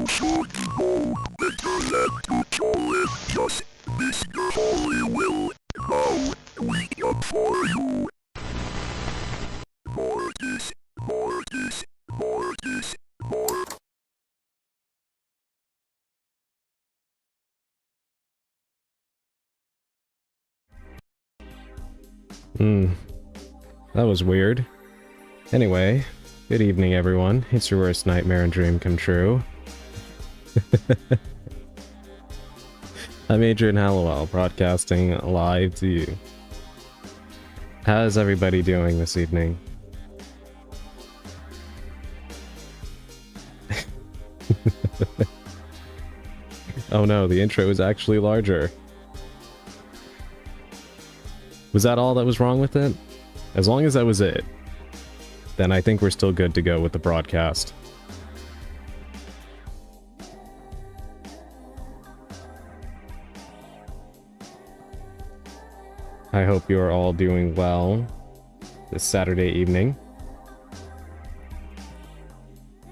you should know better than to call it just Mr. Holy will. Now, we up for you. More this, more this, more this, more. That was weird. Anyway, good evening everyone. It's your worst nightmare and dream come true. I'm Adrian Hallowell, broadcasting live to you. How's everybody doing this evening? Oh no, the intro is actually larger. Was that all that was wrong with it? As long as that was it, then I think we're still good to go with the broadcast. I hope you are all doing well this Saturday evening.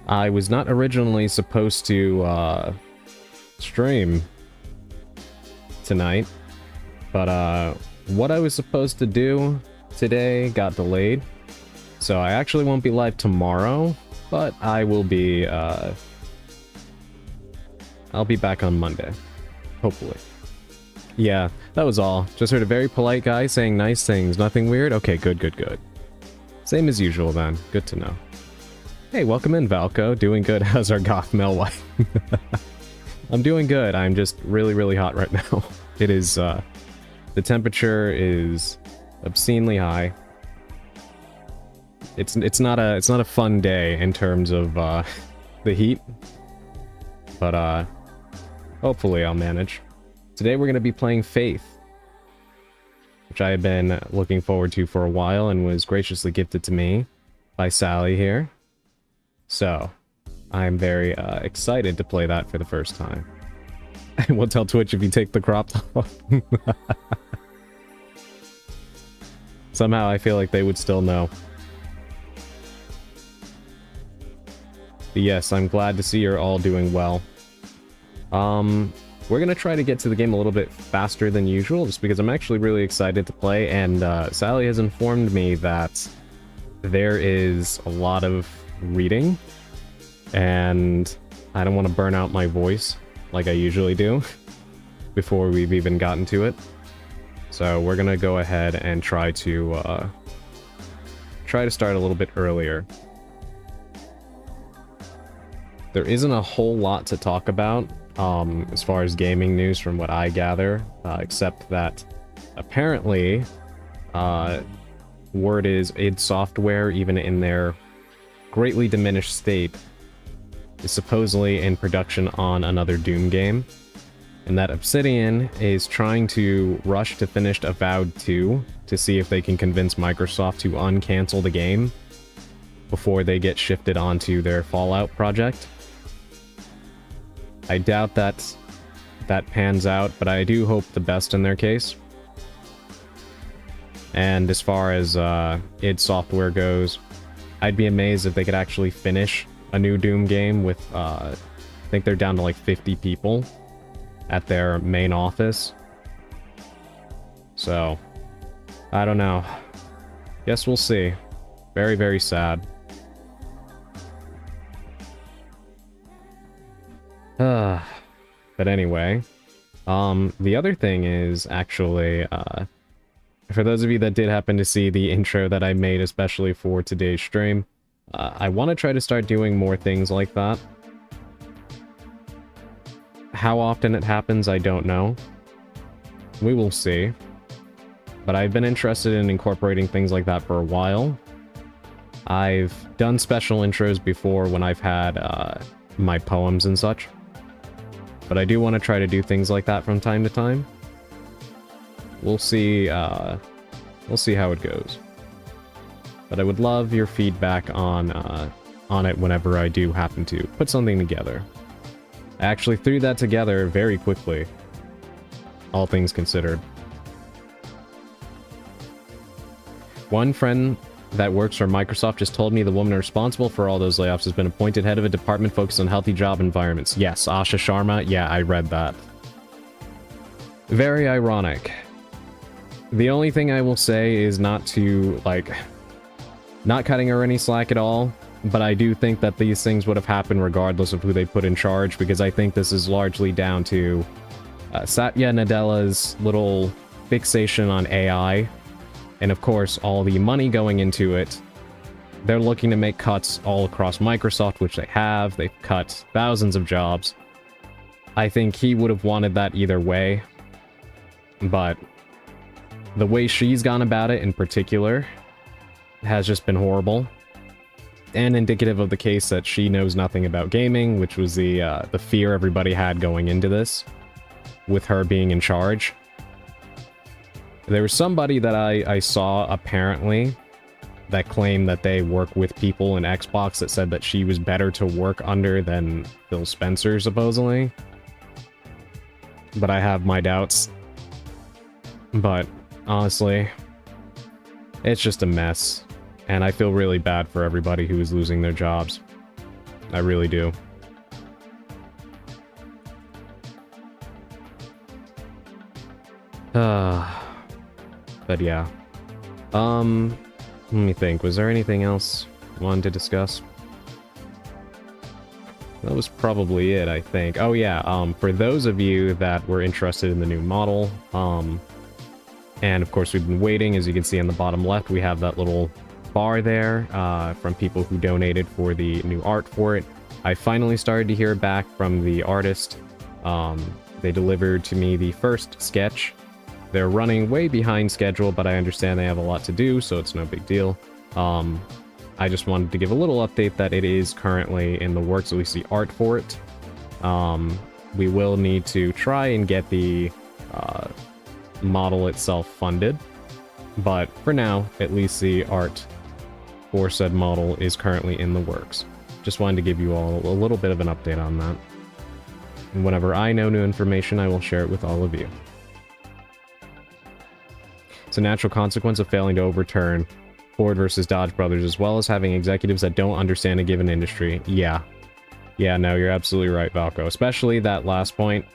I was not originally supposed to stream tonight, but what I was supposed to do today got delayed, so I actually won't be live tomorrow, but I will be I'll be back on Monday, hopefully. Yeah, that was all. Just heard a very polite guy saying nice things. Nothing weird? Okay, good. Same as usual then. Good to know. Hey, welcome in, Valko. Doing good. How's our goth male wife? I'm doing good. I'm just really hot right now. It is, the temperature is obscenely high. It's not a fun day in terms of, the heat. But, hopefully I'll manage. Today we're going to be playing Faith, which I have been looking forward to for a while and was graciously gifted to me by Sally here. So, I'm very excited to play that for the first time. I will tell Twitch if you take the crop off. Somehow I feel like they would still know. But yes, I'm glad to see you're all doing well. We're gonna try to get to the game a little bit faster than usual, just because I'm actually really excited to play, and Sally has informed me that there is a lot of reading, and I don't want to burn out my voice like I usually do before we've even gotten to it. So we're gonna go ahead and try to start a little bit earlier. There isn't a whole lot to talk about as far as gaming news from what I gather, except that apparently word is id Software, even in their greatly diminished state, is supposedly in production on another Doom game, and that Obsidian is trying to rush to finish Avowed 2 to see if they can convince Microsoft to uncancel the game before they get shifted onto their Fallout project. I doubt that pans out, but I do hope the best in their case. And as far as id Software goes, I'd be amazed if they could actually finish a new Doom game with, I think they're down to like 50 people at their main office. So, I don't know. Guess we'll see. Very sad. But anyway, the other thing is actually, for those of you that did happen to see the intro that I made especially for today's stream, I want to try to start doing more things like that. How often it happens, I don't know. We will see. But I've been interested in incorporating things like that for a while. I've done special intros before when I've had my poems and such. But I do want to try to do things like that from time to time. We'll see how it goes. But I would love your feedback on it whenever I do happen to put something together. I actually threw that together very quickly, all things considered. One friend that works for Microsoft just told me the woman responsible for all those layoffs has been appointed head of a department focused on healthy job environments. Yes, Asha Sharma. Yeah, I read that. Very ironic. The only thing I will say is not to, like, not cutting her any slack at all, but I do think that these things would have happened regardless of who they put in charge, because I think this is largely down to Satya Nadella's little fixation on AI, and of course all the money going into it. They're looking to make cuts all across Microsoft, which they have. They've cut thousands of jobs. I think he would have wanted that either way, but the way she's gone about it in particular has just been horrible, and indicative of the case that she knows nothing about gaming, which was the fear everybody had going into this, with her being in charge. There was somebody that I saw, apparently, that claimed that they work with people in Xbox that said that she was better to work under than Phil Spencer, supposedly. But I have my doubts. But, honestly, it's just a mess. And I feel really bad for everybody who is losing their jobs. I really do. But yeah. Let me think. Was there anything else I wanted to discuss? That was probably it, I think. Oh yeah, for those of you that were interested in the new model, and of course we've been waiting, as you can see on the bottom left, we have that little bar there, from people who donated for the new art for it. I finally started to hear back from the artist. They delivered to me the first sketch. They're running way behind schedule, but I understand they have a lot to do, so it's no big deal. I just wanted to give a little update that it is currently in the works, at least the art for it. We will need to try and get the model itself funded, but for now, at least the art for said model is currently in the works. Just wanted to give you all a little bit of an update on that. And whenever I know new information, I will share it with all of you. It's a natural consequence of failing to overturn Ford versus Dodge Brothers, as well as having executives that don't understand a given industry. Yeah. Yeah, no, you're absolutely right, Valko. Especially that last point.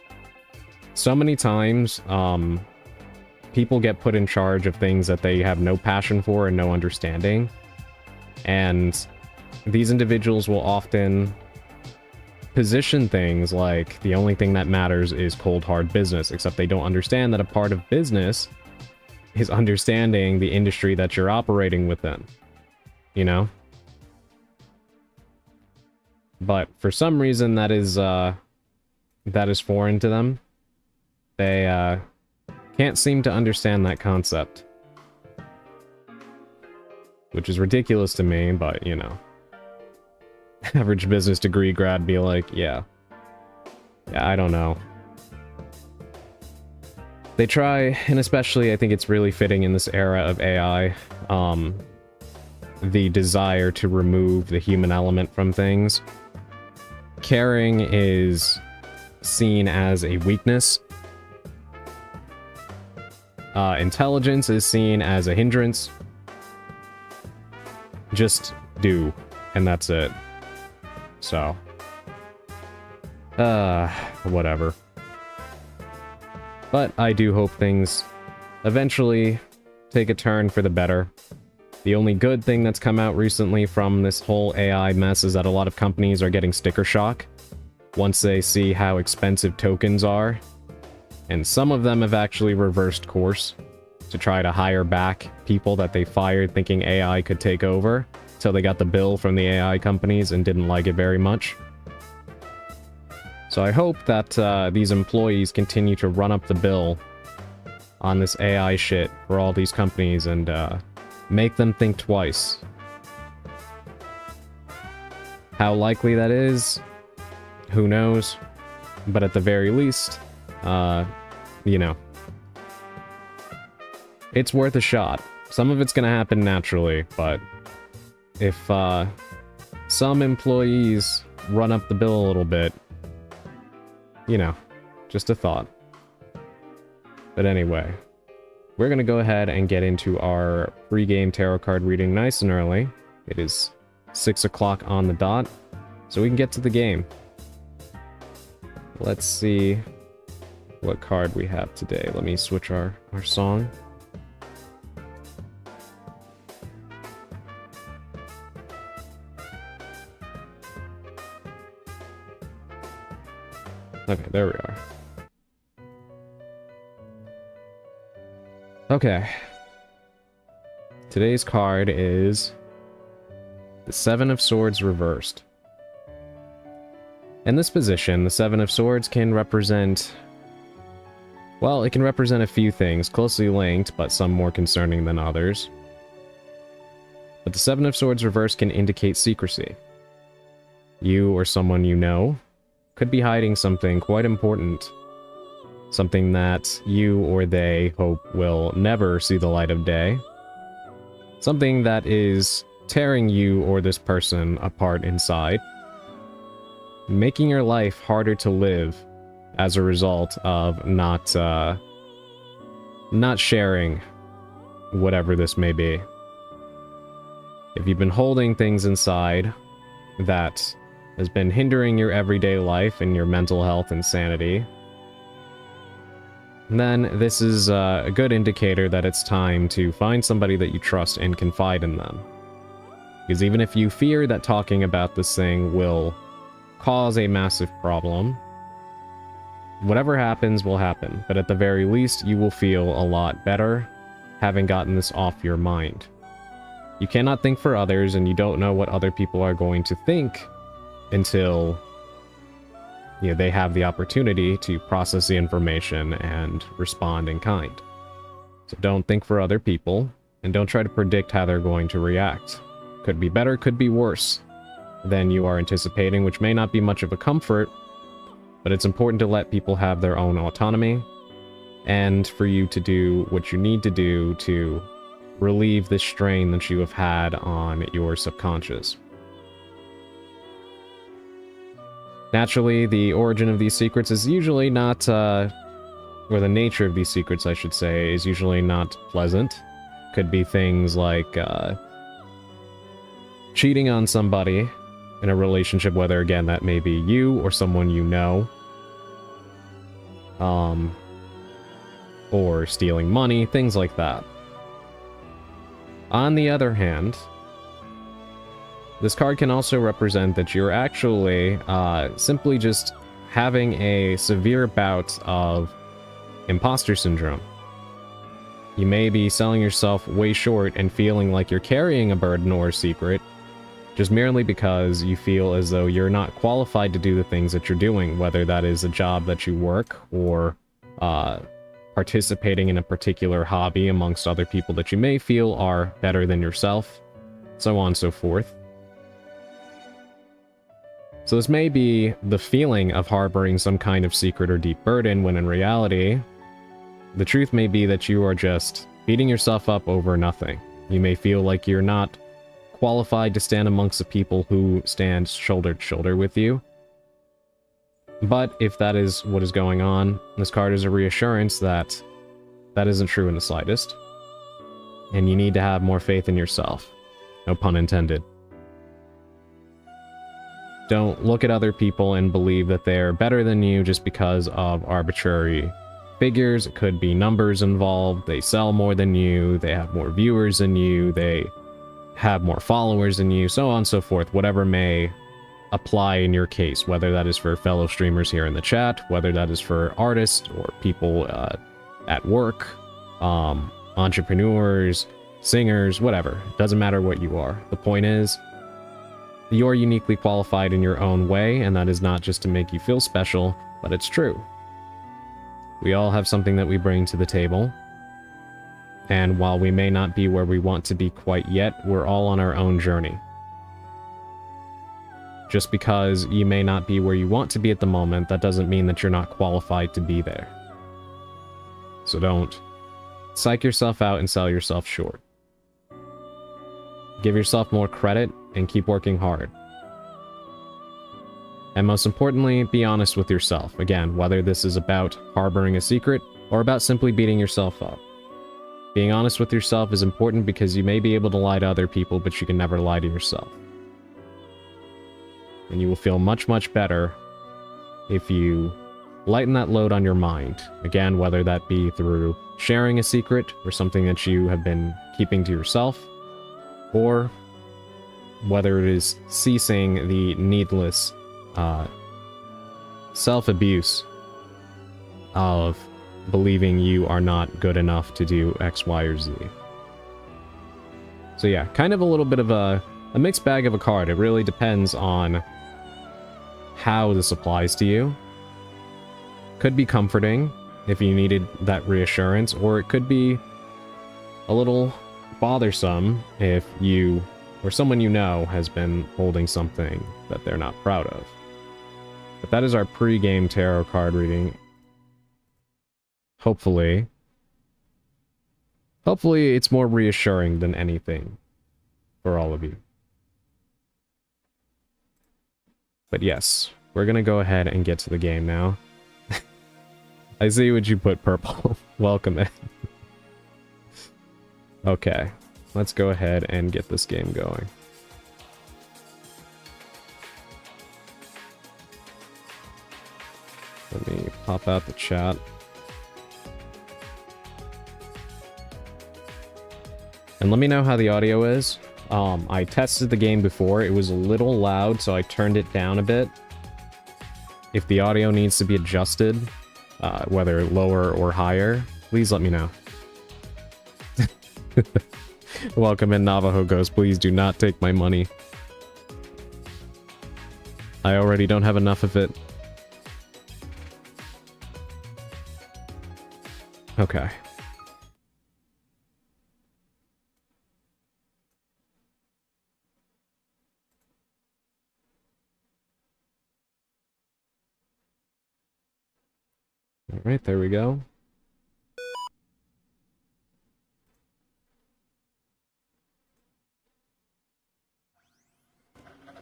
So many times, people get put in charge of things that they have no passion for and no understanding. And these individuals will often position things like the only thing that matters is cold hard business, except they don't understand that a part of business is understanding the industry that you're operating within, you know? But for some reason that is foreign to them. They can't seem to understand that concept, which is ridiculous to me, but you know, average business degree grad be like, yeah, I don't know. They try, and especially I think it's really fitting in this era of AI, the desire to remove the human element from things. Caring is seen as a weakness. Intelligence is seen as a hindrance. Just do, and that's it. So, whatever. But I do hope things eventually take a turn for the better. The only good thing that's come out recently from this whole AI mess is that a lot of companies are getting sticker shock once they see how expensive tokens are. And some of them have actually reversed course to try to hire back people that they fired thinking AI could take over, till they got the bill from the AI companies and didn't like it very much. So I hope that these employees continue to run up the bill on this AI shit for all these companies and make them think twice. How likely that is, who knows? But at the very least, you know, it's worth a shot. Some of it's gonna happen naturally, but if some employees run up the bill a little bit, you know, just a thought. But anyway, we're going to go ahead and get into our pre-game tarot card reading nice and early. It is 6 o'clock on the dot, so we can get to the game. Let's see what card we have today. Let me switch our song. Okay, there we are. Okay. Today's card is the Seven of Swords reversed. In this position, the Seven of Swords can represent... well, it can represent a few things, closely linked, but some more concerning than others. But the Seven of Swords reversed can indicate secrecy. You or someone you know could be hiding something quite important. Something that you or they hope will never see the light of day. Something that is tearing you or this person apart inside. Making your life harder to live as a result of not sharing whatever this may be. If you've been holding things inside that has been hindering your everyday life and your mental health and sanity, then this is a good indicator that it's time to find somebody that you trust and confide in them. Because even if you fear that talking about this thing will cause a massive problem, whatever happens will happen, but at the very least you will feel a lot better having gotten this off your mind. You cannot think for others, and you don't know what other people are going to think until they have the opportunity to process the information and respond in kind. So don't think for other people, and don't try to predict how they're going to react. Could be better, could be worse than you are anticipating, which may not be much of a comfort, but it's important to let people have their own autonomy, and for you to do what you need to do to relieve the strain that you have had on your subconscious. Naturally, the origin of these secrets is usually not, or the nature of these secrets, I should say, is usually not pleasant. Could be things like cheating on somebody in a relationship, whether, again, that may be you or someone you know. Or stealing money, things like that. On the other hand, this card can also represent that you're actually simply just having a severe bout of imposter syndrome. You may be selling yourself way short and feeling like you're carrying a burden or a secret, just merely because you feel as though you're not qualified to do the things that you're doing, whether that is a job that you work or participating in a particular hobby amongst other people that you may feel are better than yourself, so on and so forth. So this may be the feeling of harboring some kind of secret or deep burden, when in reality, the truth may be that you are just beating yourself up over nothing. You may feel like you're not qualified to stand amongst the people who stand shoulder to shoulder with you. But if that is what is going on, this card is a reassurance that that isn't true in the slightest. And you need to have more faith in yourself. No pun intended. Don't look at other people and believe that they're better than you just because of arbitrary figures. It could be numbers involved. They sell more than you. They have more viewers than you. They have more followers than you. So on and so forth. Whatever may apply in your case. Whether that is for fellow streamers here in the chat. Whether that is for artists or people at work. Entrepreneurs. Singers. Whatever. Doesn't matter what you are. The point is, you're uniquely qualified in your own way, and that is not just to make you feel special, but it's true. We all have something that we bring to the table, and while we may not be where we want to be quite yet, we're all on our own journey. Just because you may not be where you want to be at the moment, that doesn't mean that you're not qualified to be there. So don't psych yourself out and sell yourself short. Give yourself more credit and keep working hard. And most importantly, be honest with yourself. Again, whether this is about harboring a secret or about simply beating yourself up. Being honest with yourself is important because you may be able to lie to other people, but you can never lie to yourself. And you will feel much, much better if you lighten that load on your mind. Again, whether that be through sharing a secret or something that you have been keeping to yourself, or whether it is ceasing the needless self-abuse of believing you are not good enough to do X, Y, or Z. So yeah, kind of a little bit of a mixed bag of a card. It really depends on how this applies to you. Could be comforting if you needed that reassurance, or it could be a little bothersome if you or someone you know has been holding something that they're not proud of. But that is our pre-game tarot card reading. Hopefully it's more reassuring than anything for all of you. But yes, we're gonna go ahead and get to the game now. I see what you put, Purple. Welcome in. Okay, let's go ahead and get this game going. Let me pop out the chat. And let me know how the audio is. I tested the game before. It was a little loud, so I turned it down a bit. If the audio needs to be adjusted, whether lower or higher, please let me know. Welcome in, Navajo Ghost. Please do not take my money. I already don't have enough of it. Okay. Alright, there we go.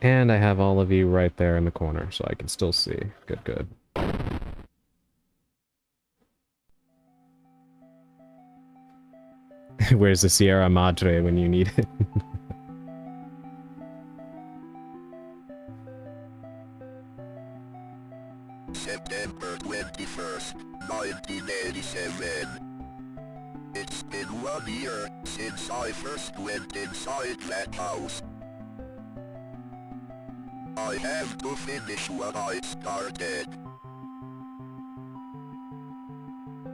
And I have all of you right there in the corner, so I can still see. Good, good. Where's the Sierra Madre when you need it? September 21st, 1987. It's been 1 year since I first went inside that house. I have to finish what I started.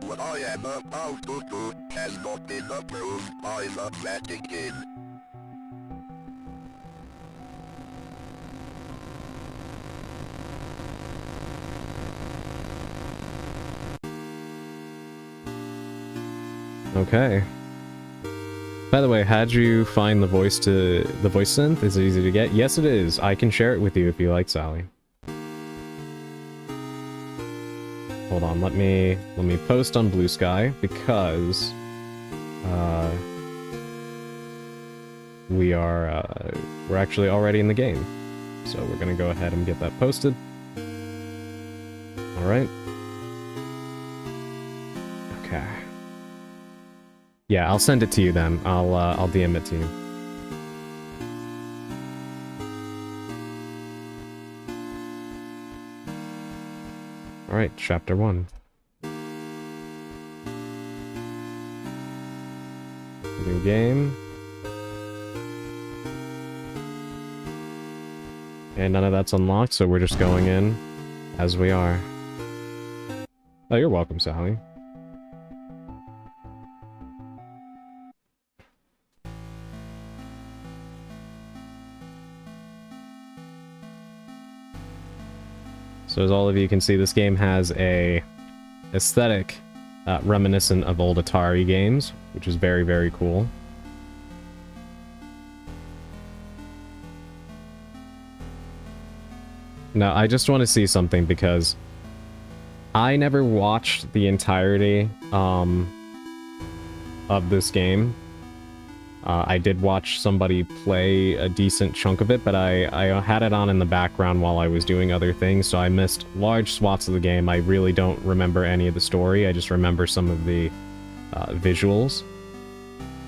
What I am about to do has not been approved by the Vatican. Okay. By the way, how'd you find the voice synth? Is it easy to get? Yes, it is. I can share it with you if you like, Sally. Hold on, let me post on Blue Sky because we're actually already in the game. So we're gonna go ahead and get that posted. All right. Okay. Yeah, I'll send it to you then. I'll DM it to you. Alright, chapter 1. New game. And none of that's unlocked, so we're just going in as we are. Oh, you're welcome, Sally. So as all of you can see, this game has a aesthetic reminiscent of old Atari games, which is very, very cool. Now, I just want to see something because I never watched the entirety of this game. I did watch somebody play a decent chunk of it, but I had it on in the background while I was doing other things, so I missed large swaths of the game. I really don't remember any of the story. I just remember some of the visuals.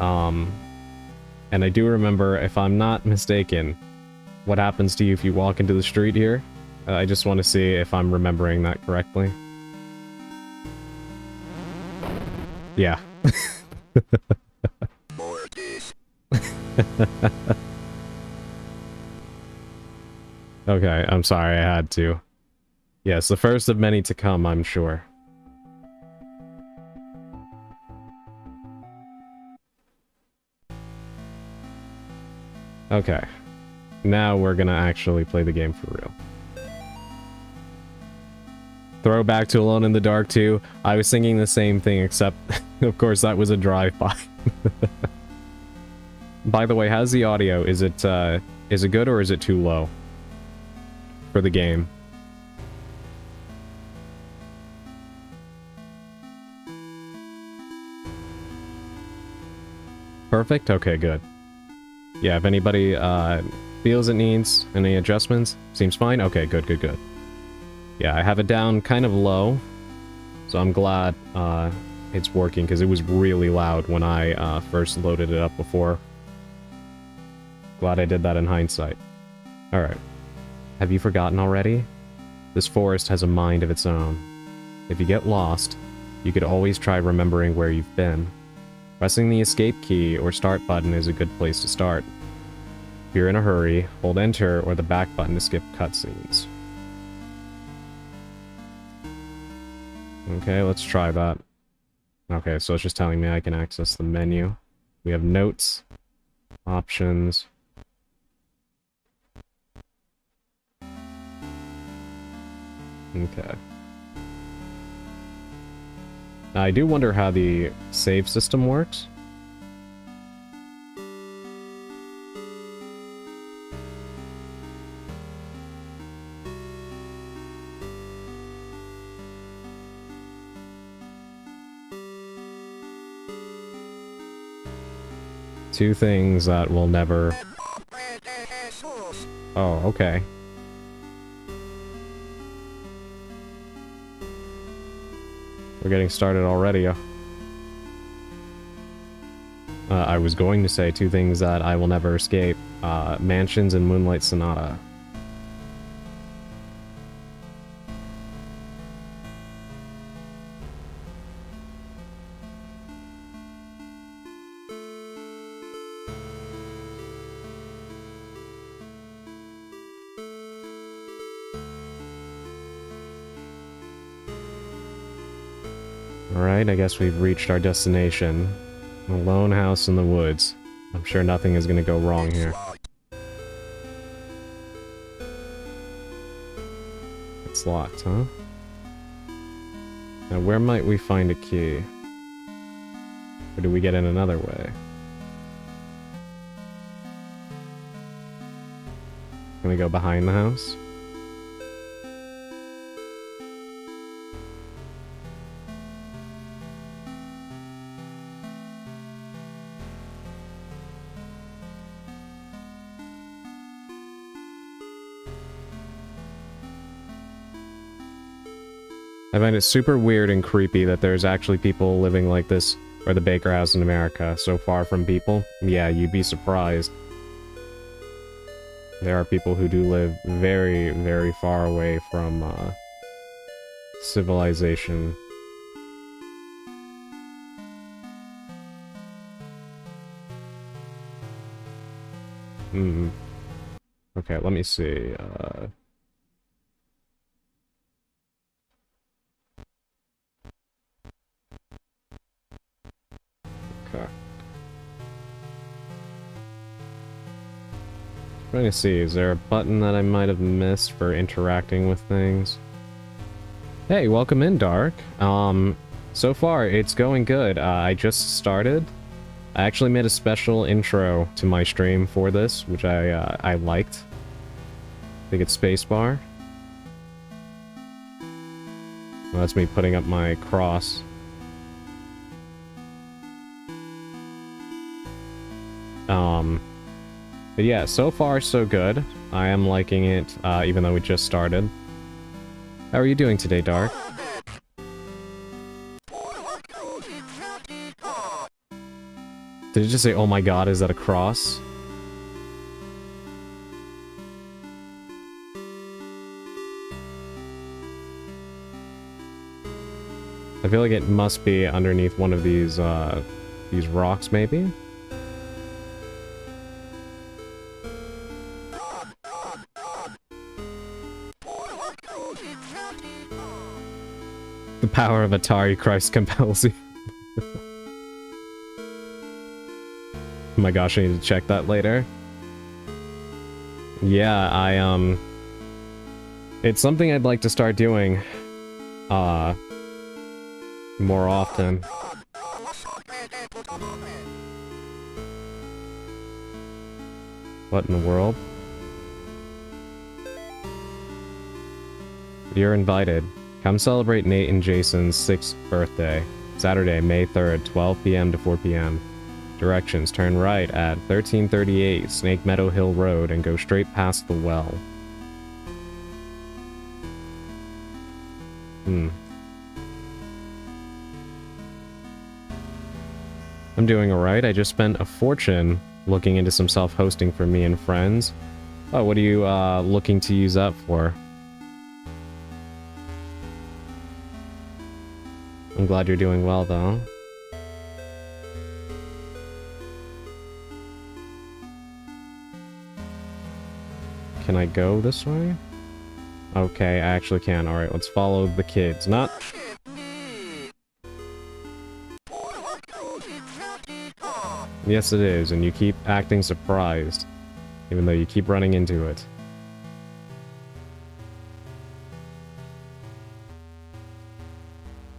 And I do remember, if I'm not mistaken, what happens to you if you walk into the street here. I just want to see if I'm remembering that correctly. Yeah. Okay, I'm sorry, I had to. Yes, the first of many to come, I'm sure. Okay. Now we're gonna actually play the game for real. Throwback to Alone in the Dark 2. I was thinking the same thing, except, of course, that was a drive-by. By the way, how's the audio? Is it good or is it too low for the game? Perfect? Okay, good. Yeah, if anybody feels it needs any adjustments, seems fine? Okay, good, good, good. Yeah, I have it down kind of low, so I'm glad it's working, because it was really loud when I first loaded it up before. Glad I did that in hindsight. Alright. Have you forgotten already? This forest has a mind of its own. If you get lost, you could always try remembering where you've been. Pressing the escape key or start button is a good place to start. If you're in a hurry, hold enter or the back button to skip cutscenes. Okay, let's try that. Okay, so it's just telling me I can access the menu. We have notes, options. Okay. Now, I do wonder how the save system works. Two things that will never... Oh, okay. We're getting started already. I was going to say two things that I will never escape. Mansions and Moonlight Sonata. Alright, I guess we've reached our destination. A lone house in the woods. I'm sure nothing is gonna go wrong here. It's locked, huh? Now where might we find a key? Or do we get in another way? Can we go behind the house? I find it super weird and creepy that there's actually people living like this, or the Baker House in America, so far from people. Yeah, you'd be surprised. There are people who do live very, very far away from, civilization. Okay, let me see, Okay. Trying to see, is there a button that I might have missed for interacting with things? Hey, welcome in, Dark. So far, it's going good. I just started. I actually made a special intro to my stream for this, which I liked. I think it's spacebar. Well, that's me putting up my cross. But yeah, so far so good. I am liking it, even though we just started. How are you doing today, Dark? Did it just say, oh my god, is that a cross? I feel like it must be underneath one of these rocks, maybe? The power of Atari Christ compels you. Oh my gosh, I need to check that later. Yeah, it's something I'd like to start doing, more often. What in the world? You're invited. Come celebrate Nate and Jason's 6th birthday. Saturday, May 3rd, 12 p.m. to 4 p.m. Directions: turn right at 1338 Snake Meadow Hill Road and go straight past the well. I'm doing alright. I just spent a fortune looking into some self-hosting for me and friends. Oh, what are you looking to use that for? I'm glad you're doing well, though. Can I go this way? Okay, I actually can. Alright, let's follow the kids. Not... Yes, it is, and you keep acting surprised, even though you keep running into it.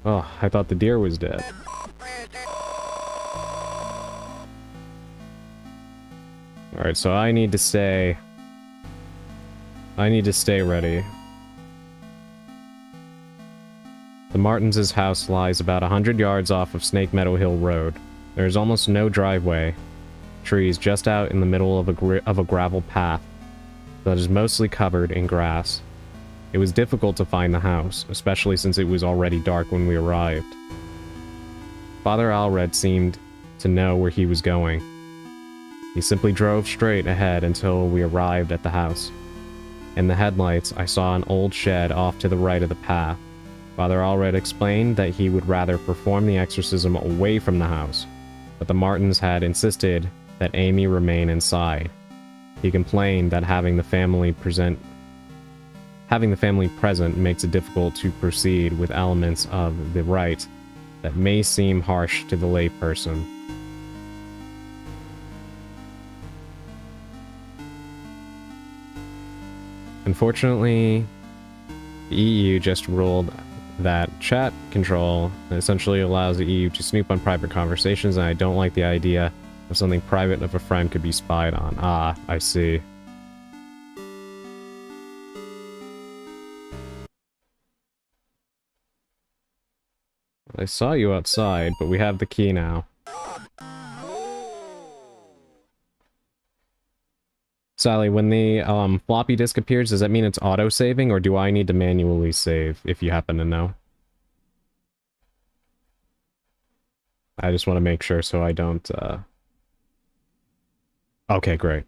Oh, I thought the deer was dead. Alright, so I need to stay ready. The Martins' house lies about 100 yards off of Snake Meadow Hill Road. There is almost no driveway. Trees just out in the middle of a gravel path that is mostly covered in grass. It was difficult to find the house, especially since it was already dark when we arrived. Father Alred seemed to know where he was going. He simply drove straight ahead until we arrived at the house. In the headlights, I saw an old shed off to the right of the path. Father Alred explained that he would rather perform the exorcism away from the house, but the Martins had insisted that Amy remain inside. He complained that having the family present makes it difficult to proceed with elements of the rite that may seem harsh to the layperson. Unfortunately, the EU just ruled that chat control essentially allows the EU to snoop on private conversations, and I don't like the idea of something private of a friend could be spied on. Ah, I see. I saw you outside, but we have the key now. Sally, when the floppy disk appears, does that mean it's auto-saving, or do I need to manually save, if you happen to know? I just want to make sure so I don't, Okay, great.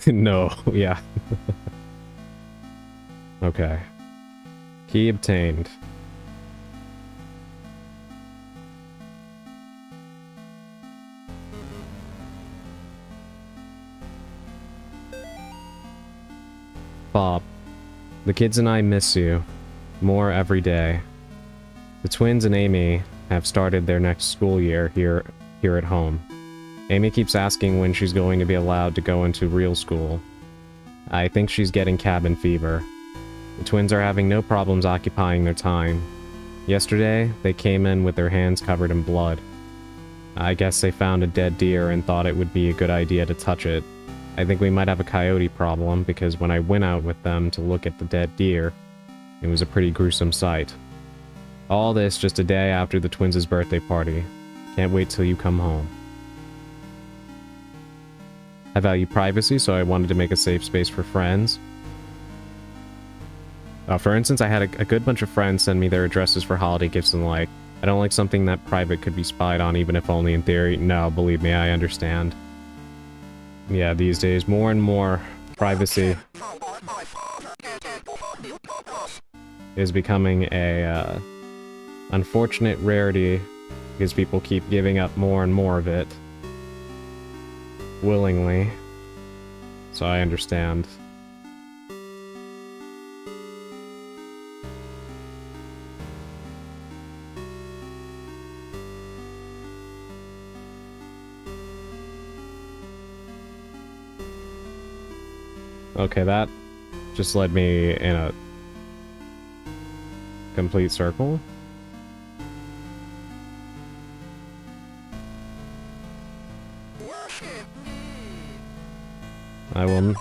No, yeah. Okay. Key obtained. Bob, the kids and I miss you more every day. The twins and Amy have started their next school year here at home. Amy keeps asking when she's going to be allowed to go into real school. I think she's getting cabin fever. The twins are having no problems occupying their time. Yesterday, they came in with their hands covered in blood. I guess they found a dead deer and thought it would be a good idea to touch it. I think we might have a coyote problem, because when I went out with them to look at the dead deer, it was a pretty gruesome sight. All this just a day after the twins' birthday party. Can't wait till you come home. I value privacy, so I wanted to make a safe space for friends. For instance, I had a good bunch of friends send me their addresses for holiday gifts and the like. I don't like something that private could be spied on, even if only in theory. No, believe me, I understand. Yeah, these days, more and more privacy is becoming a unfortunate rarity because people keep giving up more and more of it willingly. So I understand. Okay, that just led me in a complete circle. I will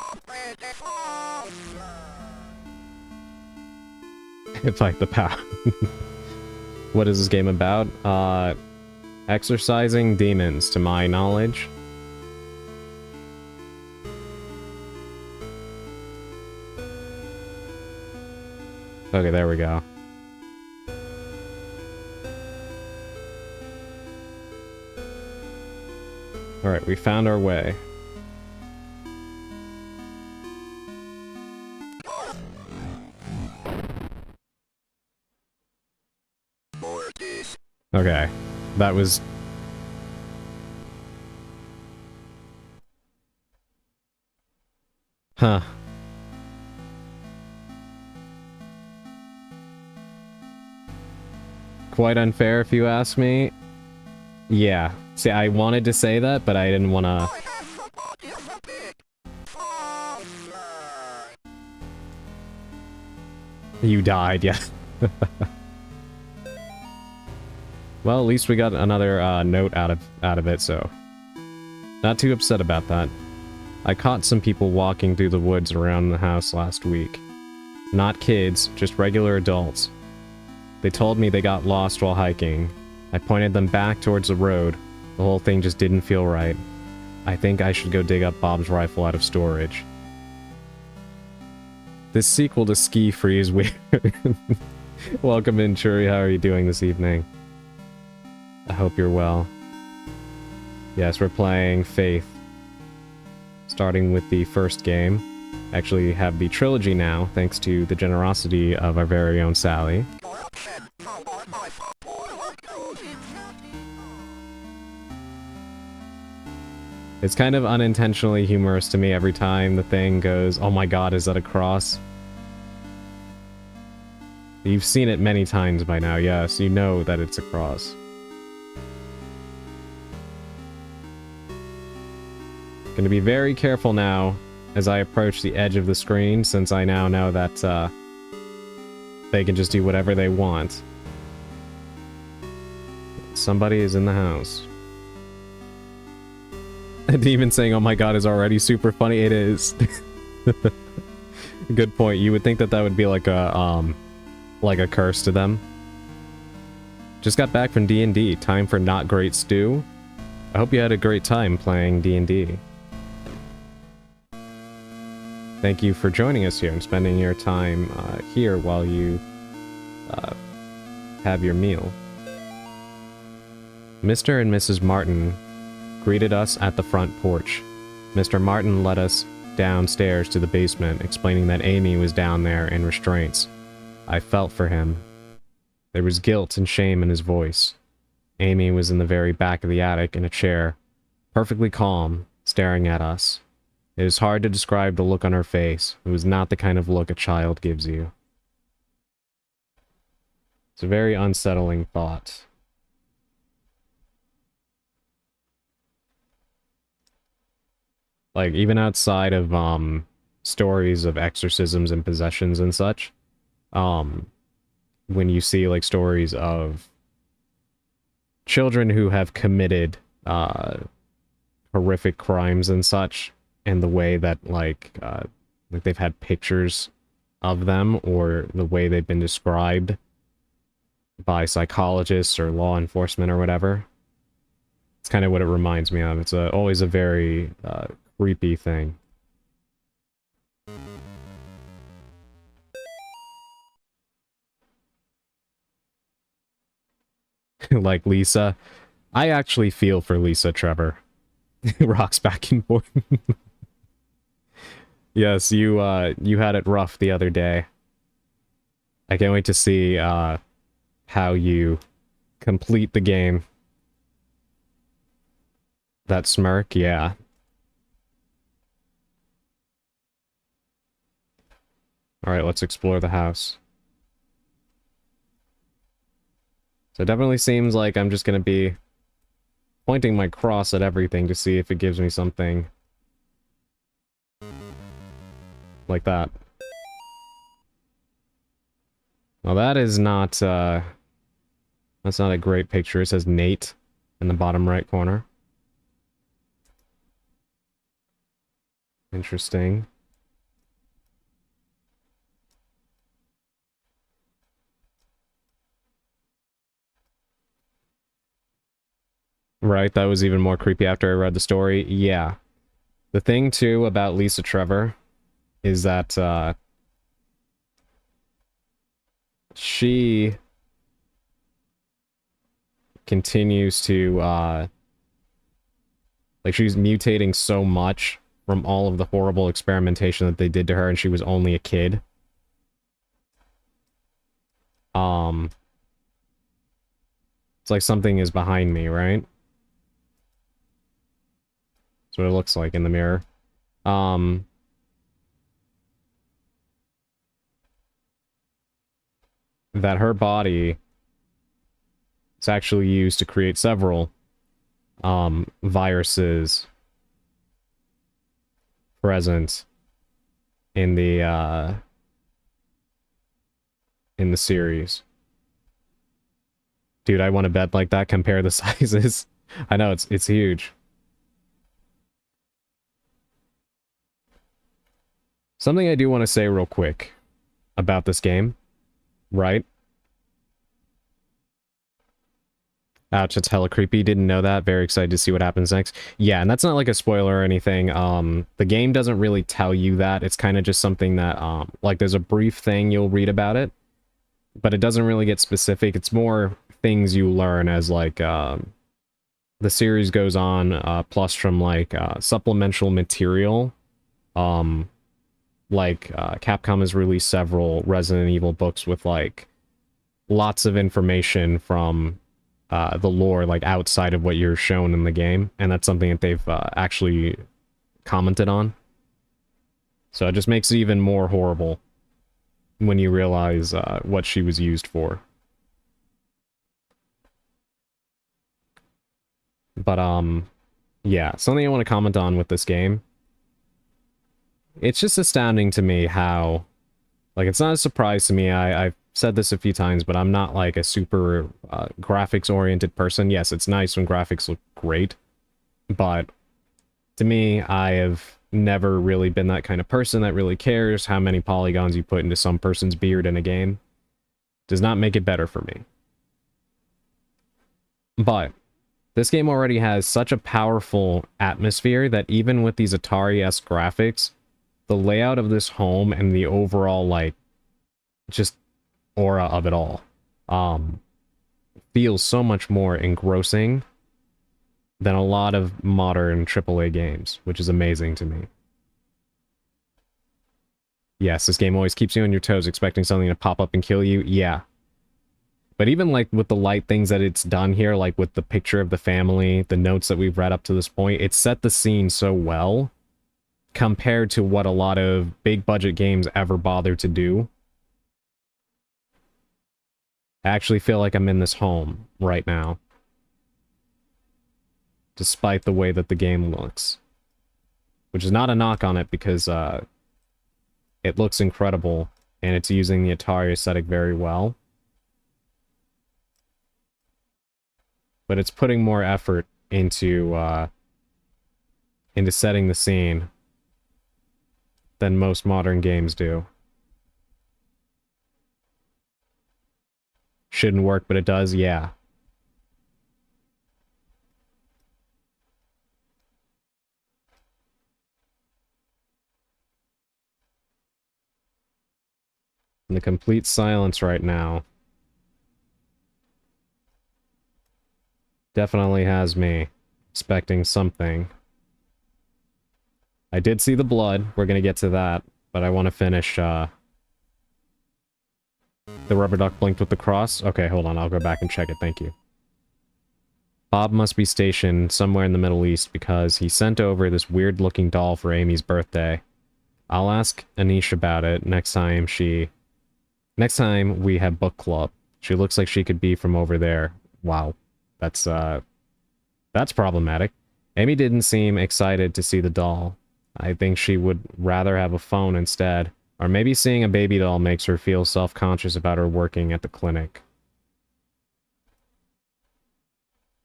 fight the power. What is this game about? Exorcising demons, to my knowledge. Okay, there we go. Alright, we found our way. Okay, that was... Huh. Quite unfair if you ask me. Yeah. See, I wanted to say that, but I didn't want to... You died, yeah. Well, at least we got another note out of it, so... Not too upset about that. I caught some people walking through the woods around the house last week. Not kids, just regular adults. They told me they got lost while hiking. I pointed them back towards the road. The whole thing just didn't feel right. I think I should go dig up Bob's rifle out of storage. This sequel to Ski Free is weird. Welcome in, Churi. How are you doing this evening? I hope you're well. Yes, we're playing Faith. Starting with the first game. Actually have the trilogy now, thanks to the generosity of our very own Sally. It's kind of unintentionally humorous to me every time the thing goes, oh my god, is that a cross? You've seen it many times by now, yes, you know that it's a cross. Gonna be very careful now as I approach the edge of the screen, since I now know that they can just do whatever they want. Somebody is in the house. A demon saying, oh my god, is already super funny. It is. Good point. You would think that that would be like a curse to them. Just got back from D&D. Time for Not Great Stew. I hope you had a great time playing D&D. Thank you for joining us here and spending your time here while you have your meal. Mr. and Mrs. Martin greeted us at the front porch. Mr. Martin led us downstairs to the basement, explaining that Amy was down there in restraints. I felt for him. There was guilt and shame in his voice. Amy was in the very back of the attic in a chair, perfectly calm, staring at us. It is hard to describe the look on her face. It was not the kind of look a child gives you. It's a very unsettling thought. Like, even outside of, stories of exorcisms and possessions and such, when you see, like, stories of children who have committed, horrific crimes and such, and the way that, like they've had pictures of them, or the way they've been described by psychologists or law enforcement or whatever, it's kind of what it reminds me of. It's always a very, creepy thing. like Lisa. I actually feel for Lisa, Trevor. Rocks back and forth. Yes, you had it rough the other day. I can't wait to see how you complete the game. That smirk, yeah. Alright, let's explore the house. So it definitely seems like I'm just gonna be pointing my cross at everything to see if it gives me something like that. Well, that is not, that's not a great picture. It says Nate in the bottom right corner. Interesting. Right, that was even more creepy after I read the story. Yeah. The thing, too, about Lisa Trevor is that, she continues to, like, she's mutating so much from all of the horrible experimentation that they did to her, and she was only a kid. It's like something is behind me, right? That's what it looks like in the mirror. That her body is actually used to create several, viruses present in the series. Dude, I want a bed like that. Compare the sizes. I know, it's huge. Something I do want to say real quick about this game, right? Ouch, it's hella creepy. Didn't know that. Very excited to see what happens next. Yeah, and that's not like a spoiler or anything. The game doesn't really tell you that. It's kind of just something that, like, there's a brief thing you'll read about it, but it doesn't really get specific. It's more things you learn as, like, the series goes on, plus from, like, supplemental material. Capcom has released several Resident Evil books with, like, lots of information from the lore, like, outside of what you're shown in the game, and that's something that they've actually commented on. So it just makes it even more horrible when you realize what she was used for. But, yeah, something I want to comment on with this game. It's just astounding to me how, like, it's not a surprise to me. I've said this a few times, but I'm not, like, a super graphics-oriented person. Yes, it's nice when graphics look great, but to me, I have never really been that kind of person that really cares how many polygons you put into some person's beard in a game. Does not make it better for me. But this game already has such a powerful atmosphere that even with these Atari-esque graphics, the layout of this home and the overall, like, just aura of it all, feels so much more engrossing than a lot of modern AAA games, which is amazing to me. Yes, this game always keeps you on your toes, expecting something to pop up and kill you. Yeah. But even, like, with the light things that it's done here, like with the picture of the family, the notes that we've read up to this point, it set the scene so well compared to what a lot of big budget games ever bother to do. I actually feel like I'm in this home right now, despite the way that the game looks. Which is not a knock on it, because it looks incredible, and it's using the Atari aesthetic very well. But it's putting more effort into setting the scene than most modern games do. Shouldn't work, but it does, yeah. In the complete silence right now. definitely has me expecting something. I did see the blood. We're gonna get to that, but I want to finish, the rubber duck blinked with the cross. Okay, hold on. I'll go back and check it. Thank you. Bob must be stationed somewhere in the Middle East because he sent over this weird-looking doll for Amy's birthday. I'll ask Anish about it next time we have book club. She looks like she could be from over there. Wow. That's problematic. Amy didn't seem excited to see the doll. I think she would rather have a phone instead. Or maybe seeing a baby doll makes her feel self-conscious about her working at the clinic.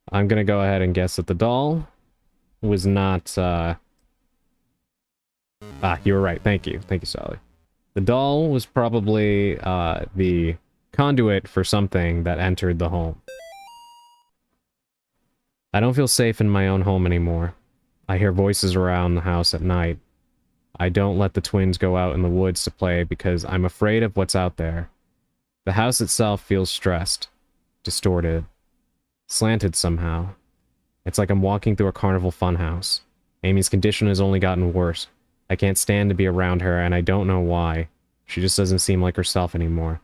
I'm gonna go ahead and guess that the doll was not, you were right. Thank you. Thank you, Sally. The doll was probably, the conduit for something that entered the home. I don't feel safe in my own home anymore. I hear voices around the house at night. I don't let the twins go out in the woods to play because I'm afraid of what's out there. The house itself feels stressed, distorted, slanted somehow. It's like I'm walking through a carnival funhouse. Amy's condition has only gotten worse. I can't stand to be around her, and I don't know why. She just doesn't seem like herself anymore.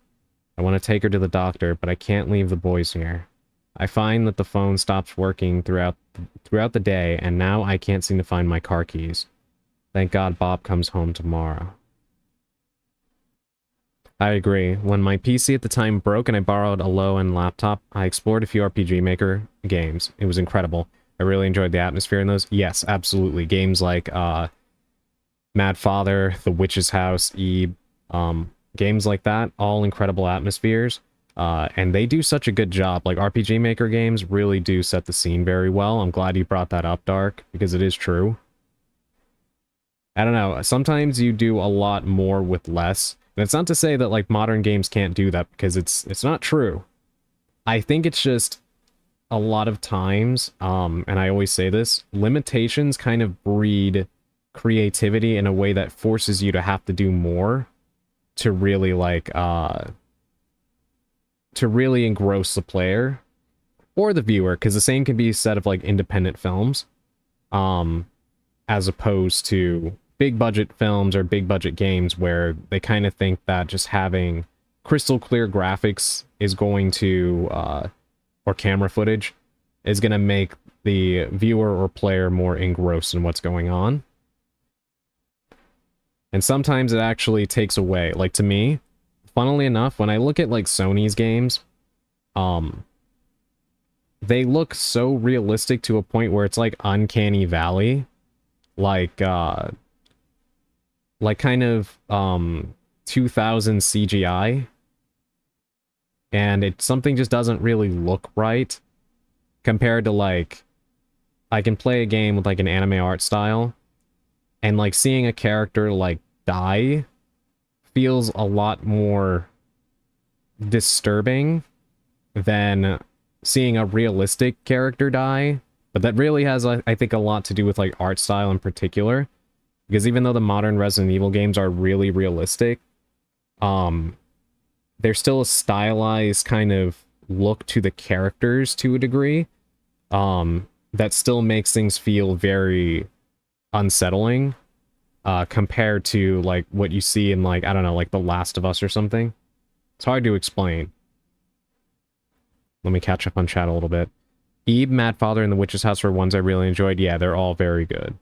I want to take her to the doctor, but I can't leave the boys here. I find that the phone stops working throughout the day, and now I can't seem to find my car keys. Thank God Bob comes home tomorrow. I agree. When my PC at the time broke and I borrowed a low-end laptop, I explored a few RPG Maker games. It was incredible. I really enjoyed the atmosphere in those. Yes, absolutely. Games like Mad Father, The Witch's House, Eve, games like that, all incredible atmospheres. And they do such a good job. Like, RPG Maker games really do set the scene very well. I'm glad you brought that up, Dark, because it is true. I don't know, sometimes you do a lot more with less. And it's not to say that, like, modern games can't do that, because it's not true. I think it's just, a lot of times, and I always say this, limitations kind of breed creativity in a way that forces you to have to do more to really, like, to really engross the player or the viewer, because the same can be said of, like, independent films, as opposed to big budget films or big budget games where they kind of think that just having crystal clear graphics is going to, or camera footage, is going to make the viewer or player more engrossed in what's going on. And sometimes it actually takes away. Like, to me, funnily enough, when I look at, like, Sony's games, they look so realistic to a point where it's like Uncanny Valley. Like kind of 2000 CGI, and something just doesn't really look right compared to, like, I can play a game with, like, an anime art style, and, like, seeing a character, like, die feels a lot more disturbing than seeing a realistic character die. But that really has, I think, a lot to do with, like, art style in particular. Because even though the modern Resident Evil games are really realistic, there's still a stylized kind of look to the characters to a degree, that still makes things feel very unsettling, compared to, like, what you see in, like, I don't know, like The Last of Us or something. It's hard to explain. Let me catch up on chat a little bit. Eve, Mad Father, and The Witch's House were ones I really enjoyed. Yeah, they're all very good.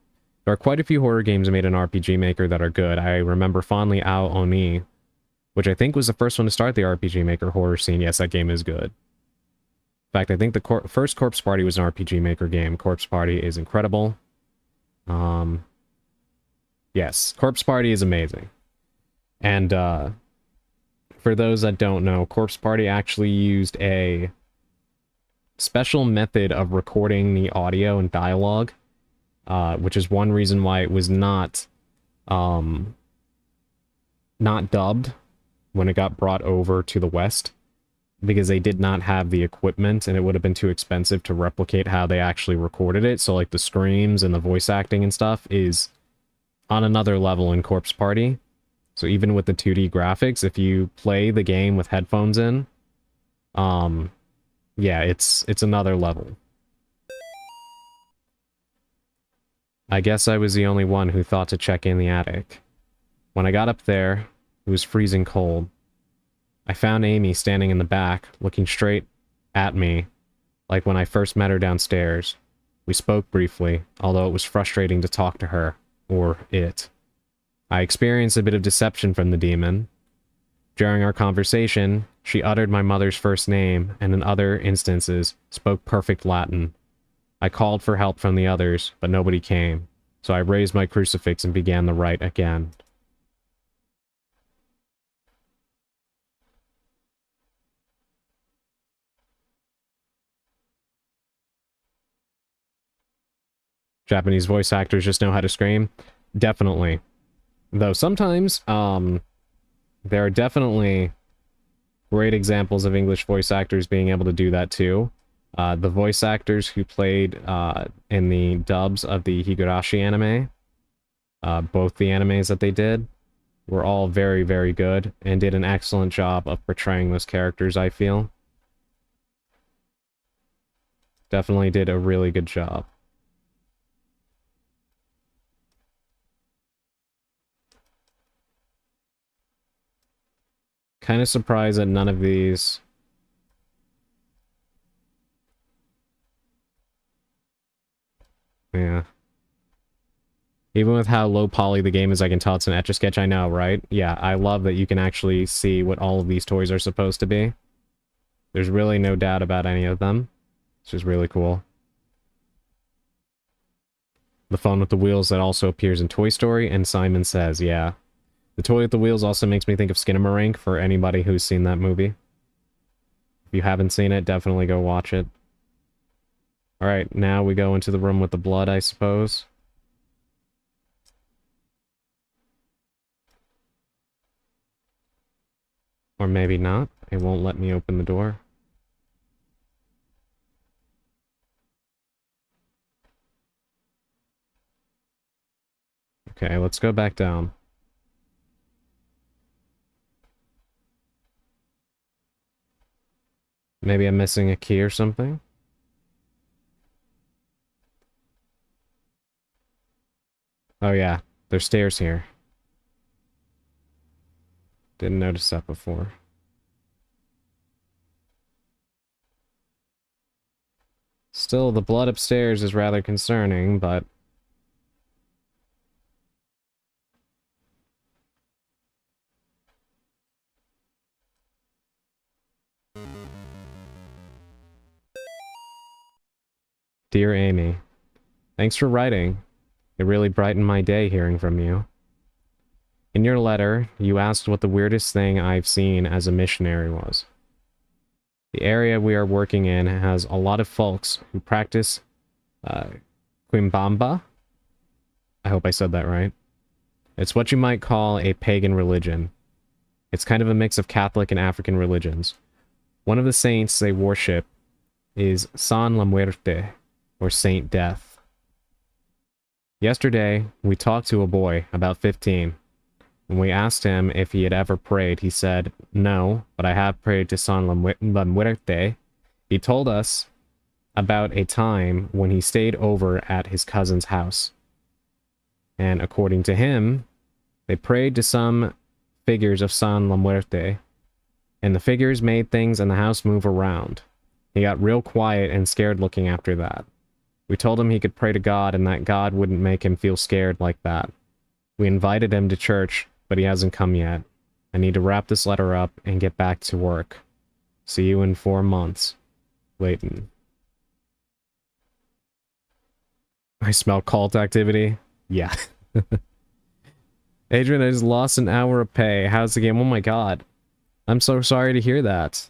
There are quite a few horror games made in RPG Maker that are good. I remember fondly Ao Oni, which I think was the first one to start the RPG Maker horror scene. Yes, that game is good. In fact, I think the first Corpse Party was an RPG Maker game. Corpse Party is incredible. Yes, Corpse Party is amazing. And for those that don't know, Corpse Party actually used a special method of recording the audio and dialogue, which is one reason why it was not dubbed when it got brought over to the West, because they did not have the equipment and it would have been too expensive to replicate how they actually recorded it. So, like, the screams and the voice acting and stuff is on another level in Corpse Party. So even with the 2D graphics, if you play the game with headphones in, yeah, it's another level. I guess I was the only one who thought to check in the attic. When I got up there, it was freezing cold. I found Amy standing in the back, looking straight at me, like when I first met her downstairs. We spoke briefly, although it was frustrating to talk to her, or it. I experienced a bit of deception from the demon. During our conversation, she uttered my mother's first name, and in other instances, spoke perfect Latin. I called for help from the others, but nobody came, so I raised my crucifix and began the rite again. Japanese voice actors just know how to scream? Definitely. Though sometimes, there are definitely great examples of English voice actors being able to do that too. The voice actors who played in the dubs of the Higurashi anime, both the animes that they did, were all very, very good and did an excellent job of portraying those characters, I feel. Definitely did a really good job. Kind of surprised that none of these... Yeah. Even with how low poly the game is, I can tell it's an Etch-a-Sketch. I know, right? Yeah, I love that you can actually see what all of these toys are supposed to be. There's really no doubt about any of them. It's just really cool. The phone with the wheels that also appears in Toy Story, and Simon Says, yeah. The toy with the wheels also makes me think of Skinamarink for anybody who's seen that movie. If you haven't seen it, definitely go watch it. Alright, now we go into the room with the blood, I suppose. Or maybe not. It won't let me open the door. Okay, let's go back down. Maybe I'm missing a key or something? Oh yeah, there's stairs here. Didn't notice that before. Still, the blood upstairs is rather concerning, but... Dear Amy, thanks for writing. It really brightened my day hearing from you. In your letter, you asked what the weirdest thing I've seen as a missionary was. The area we are working in has a lot of folks who practice Quimbamba. I hope I said that right. It's what you might call a pagan religion. It's kind of a mix of Catholic and African religions. One of the saints they worship is San La Muerte, or Saint Death. Yesterday, we talked to a boy, about 15. When we asked him if he had ever prayed, he said, no, but I have prayed to San La Muerte. He told us about a time when he stayed over at his cousin's house. And according to him, they prayed to some figures of San La Muerte, and the figures made things in the house move around. He got real quiet and scared looking after that. We told him he could pray to God and that God wouldn't make him feel scared like that. We invited him to church, but he hasn't come yet. I need to wrap this letter up and get back to work. See you in 4 months. Layton. I smell cult activity. Yeah. Adrian, I just lost an hour of pay. How's the game? Oh my god. I'm so sorry to hear that.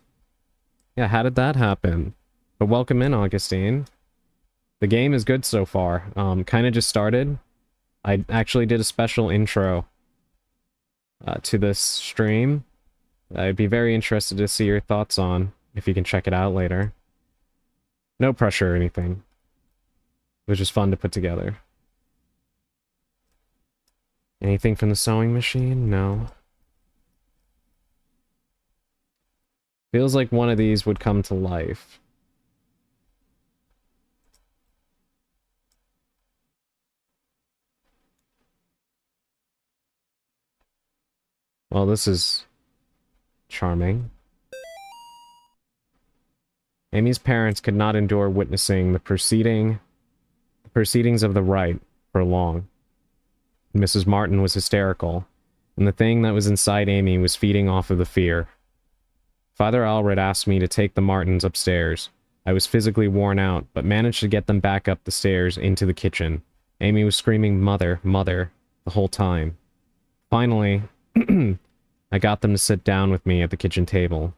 Yeah, how did that happen? But welcome in, Augustine. The game is good so far. Kind of just started. I actually did a special intro to this stream. I'd be very interested to see your thoughts on, if you can check it out later. No pressure or anything. It was just fun to put together. Anything from the sewing machine? No. Feels like one of these would come to life. Well, this is charming. Amy's parents could not endure witnessing the proceedings of the rite for long. Mrs. Martin was hysterical, and the thing that was inside Amy was feeding off of the fear. Father Allred asked me to take the Martins upstairs. I was physically worn out, but managed to get them back up the stairs into the kitchen. Amy was screaming, "Mother, Mother," the whole time. Finally, I got them to sit down with me at the kitchen table.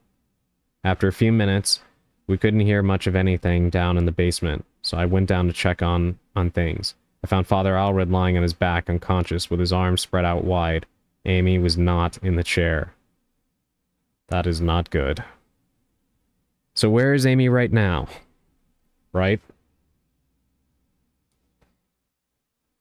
After a few minutes, we couldn't hear much of anything down in the basement, so I went down to check on things. I found Father Allred lying on his back, unconscious, with his arms spread out wide. Amy was not in the chair. That is not good. So where is Amy right now? Right?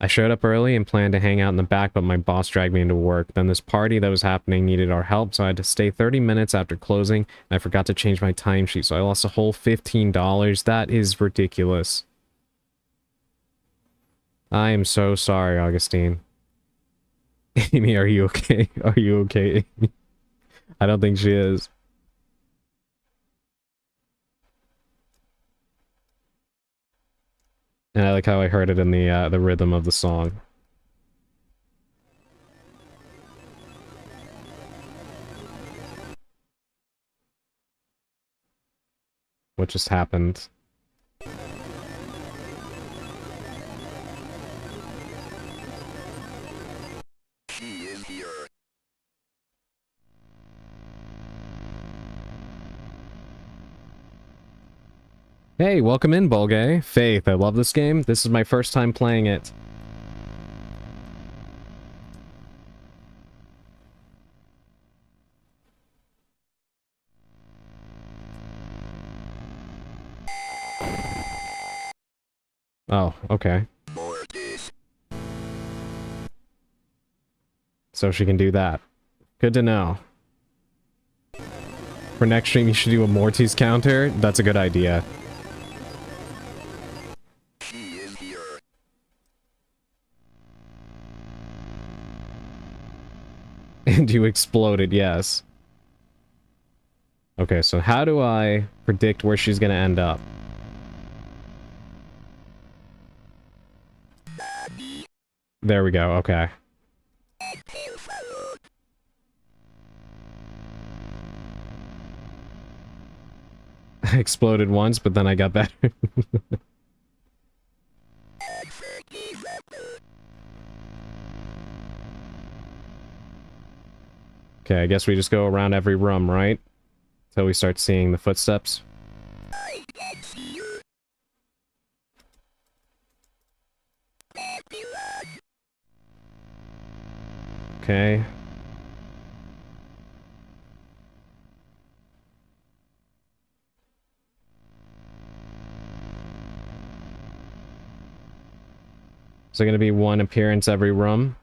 I showed up early and planned to hang out in the back, but my boss dragged me into work. Then this party that was happening needed our help, so I had to stay 30 minutes after closing, and I forgot to change my timesheet, so I lost a whole $15. That is ridiculous. I am so sorry, Augustine. Amy, are you okay? Are you okay? I don't think she is. And I like how I heard it in the rhythm of the song. What just happened? She is here. Hey, welcome in, Bolgay. Faith, I love this game. This is my first time playing it. Oh, okay. Mortis. So she can do that. Good to know. For next stream, you should do a Mortis counter. That's a good idea. She is here. And you exploded, yes. Okay, so how do I predict where she's gonna end up? There we go, okay. I exploded once, but then I got better. Okay, I guess we just go around every room, right? Till we start seeing the footsteps. Okay. Is there gonna be one appearance every room?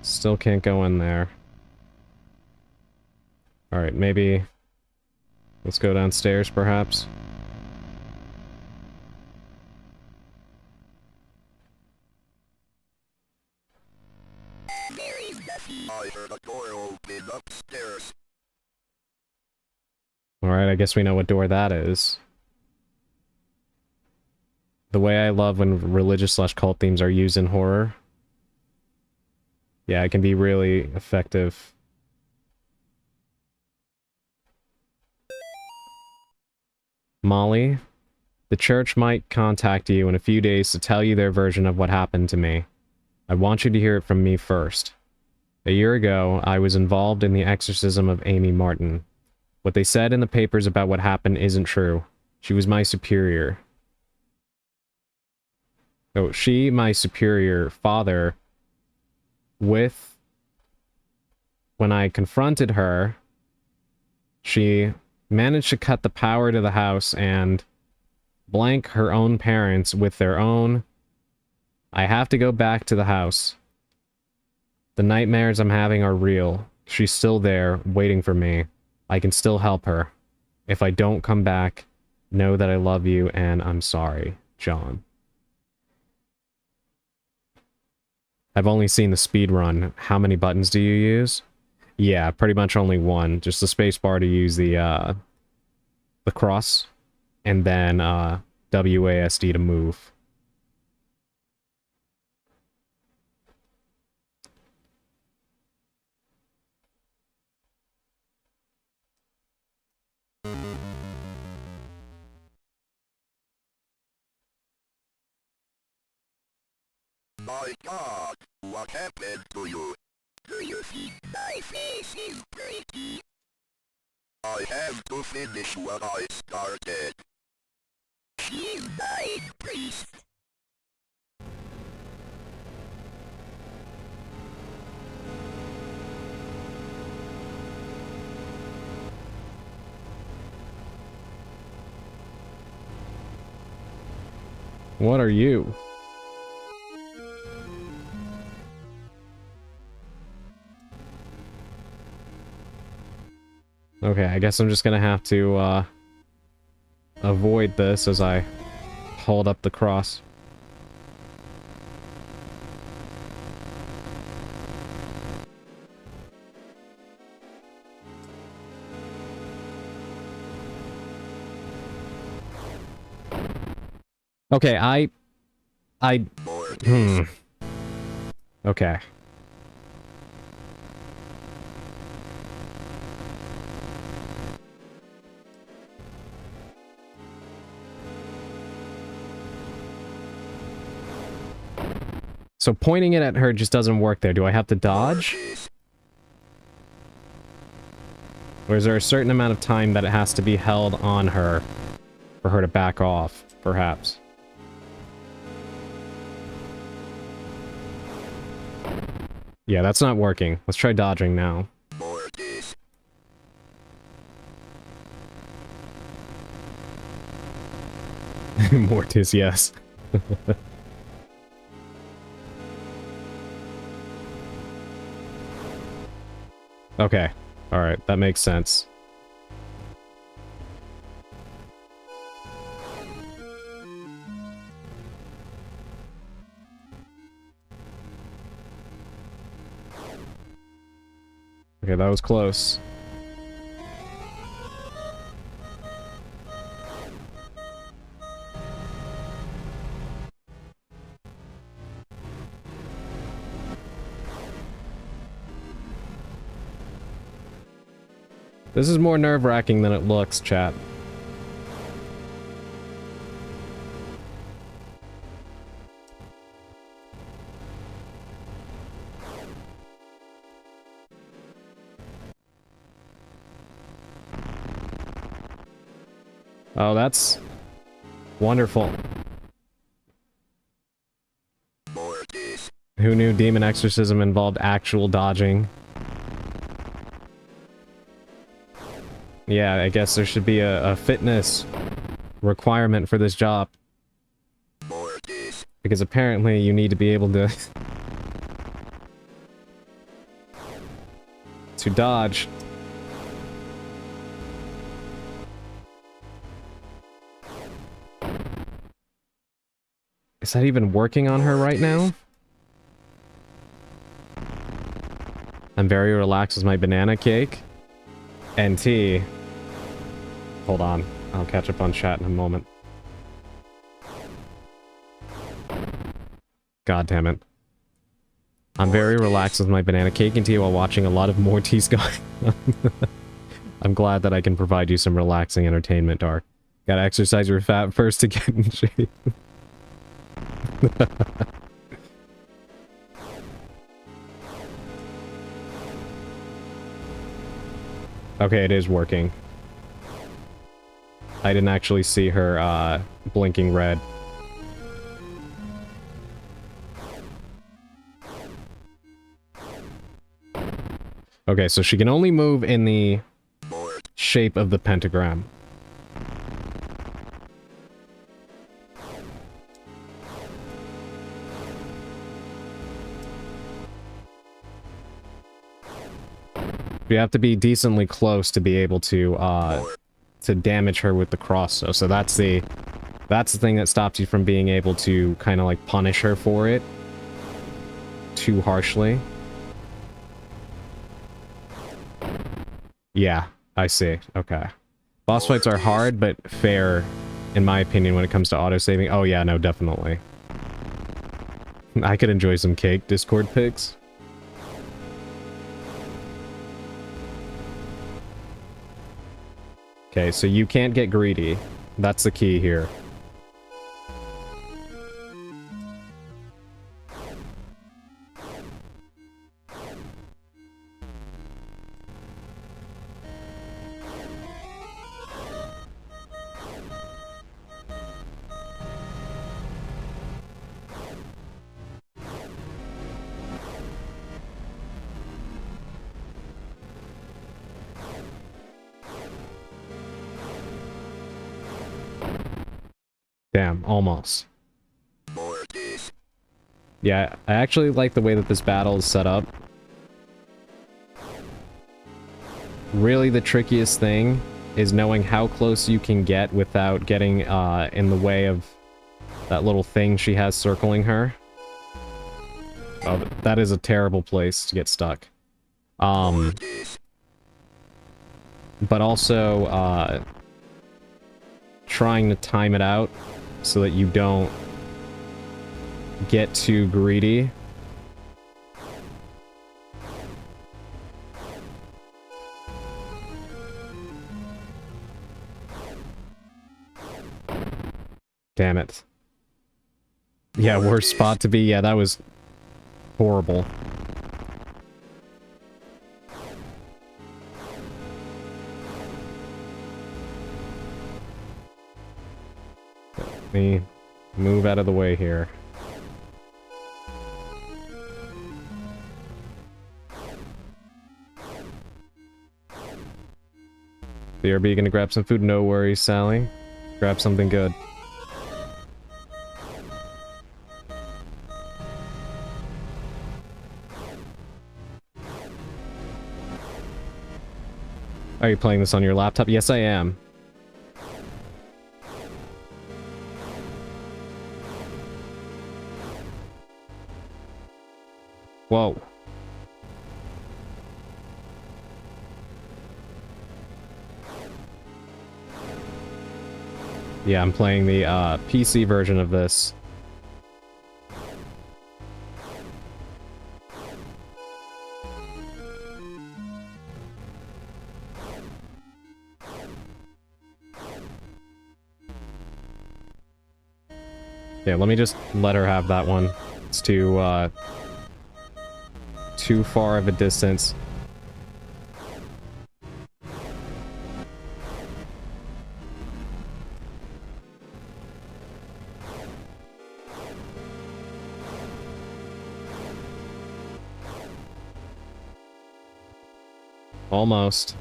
Still can't go in there. Alright, maybe... Let's go downstairs, perhaps. I heard a door open upstairs. Alright, I guess we know what door that is. The way I love when religious/cult themes are used in horror. Yeah, it can be really effective. Molly, the church might contact you in a few days to tell you their version of what happened to me. I want you to hear it from me first. A year ago, I was involved in the exorcism of Amy Martin. What they said in the papers about what happened isn't true. She was my superior. Oh, my superior father, when I confronted her, she managed to cut the power to the house and blank her own parents with their own I have to go back to the house. The nightmares I'm having are real. She's still there, waiting for me. I can still help her. If I don't come back, know that I love you and I'm sorry, John. I've only seen the speed run. How many buttons do you use? Yeah, pretty much only one. Just the space bar to use the cross, and then WASD to move. My God, what happened to you? Do you think my face is pretty? I have to finish what I started. She's my priest. What are you? Okay, I guess I'm just gonna have to, avoid this as I hold up the cross. Okay, Okay. So pointing it at her just doesn't work there. Do I have to dodge? Or is there a certain amount of time that it has to be held on her for her to back off, perhaps? Yeah, that's not working. Let's try dodging now. Mortis, yes. Okay. Alright, that makes sense. Okay, that was close. This is more nerve-wracking than it looks, chat. Oh, that's wonderful. Who knew demon exorcism involved actual dodging? Yeah, I guess there should be a fitness requirement for this job. Because apparently you need to be able to... to dodge. Is that even working on her right now? I'm very relaxed with my banana cake. NT. Hold on. I'll catch up on chat in a moment. God damn it. I'm very relaxed with my banana cake and tea while watching a lot of Mortis going on. I'm glad that I can provide you some relaxing entertainment, Dark. Gotta exercise your fat first to get in shape. Okay, it is working. I didn't actually see her, blinking red. Okay, so she can only move in the shape of the pentagram. You have to be decently close to be able to damage her with the crossbow. So that's the thing that stops you from being able to kind of like punish her for it too harshly. Yeah, I see. Okay. Boss fights are hard, but fair, in my opinion, when it comes to autosaving. Oh yeah, no, definitely. I could enjoy some cake, Discord pics. Okay, so you can't get greedy. That's the key here. Damn, almost. Yeah, I actually like the way that this battle is set up. Really, the trickiest thing is knowing how close you can get without getting in the way of that little thing she has circling her. Oh, that is a terrible place to get stuck. But also, trying to time it out so that you don't get too greedy. Damn it. Yeah, worst spot to be. Yeah, that was horrible. Let me move out of the way here. BRB, gonna grab some food? No worries, Sally. Grab something good. Are you playing this on your laptop? Yes, I am. Whoa. Yeah, I'm playing the PC version of this. Yeah, let me just let her have that one. It's too far of a distance. Almost.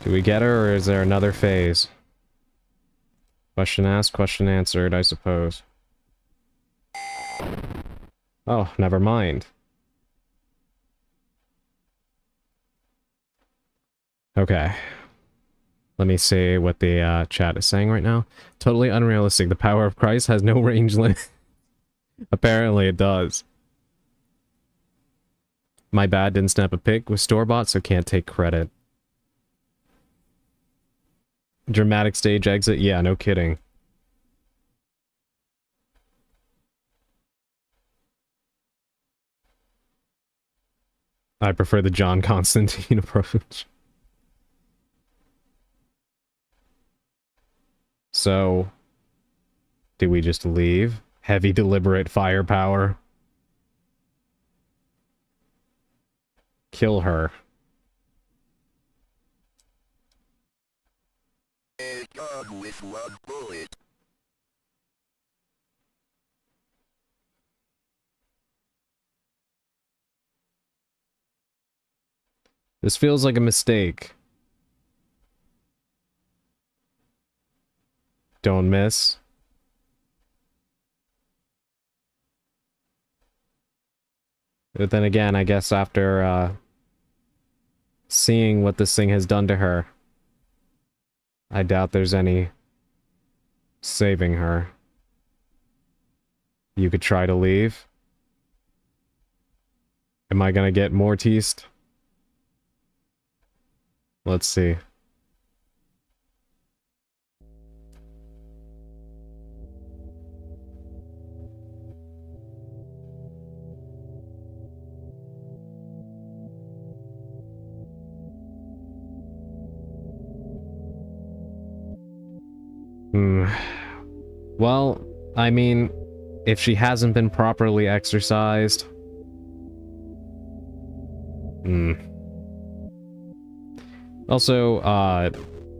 Do we get her, or is there another phase? Question asked, question answered, I suppose. Oh, never mind. Okay. Let me see what the chat is saying right now. Totally unrealistic. The power of Christ has no range limit. Apparently it does. My bad, didn't snap a pic with store-bought, so can't take credit. Dramatic stage exit? Yeah, no kidding. I prefer the John Constantine approach. So, do we just leave? Heavy deliberate firepower. Kill her. With one bullet. This feels like a mistake. Don't miss. But then again, I guess after, seeing what this thing has done to her, I doubt there's any saving her. You could try to leave. Am I gonna get more teased? Let's see. Well, I mean, if she hasn't been properly exercised... Also,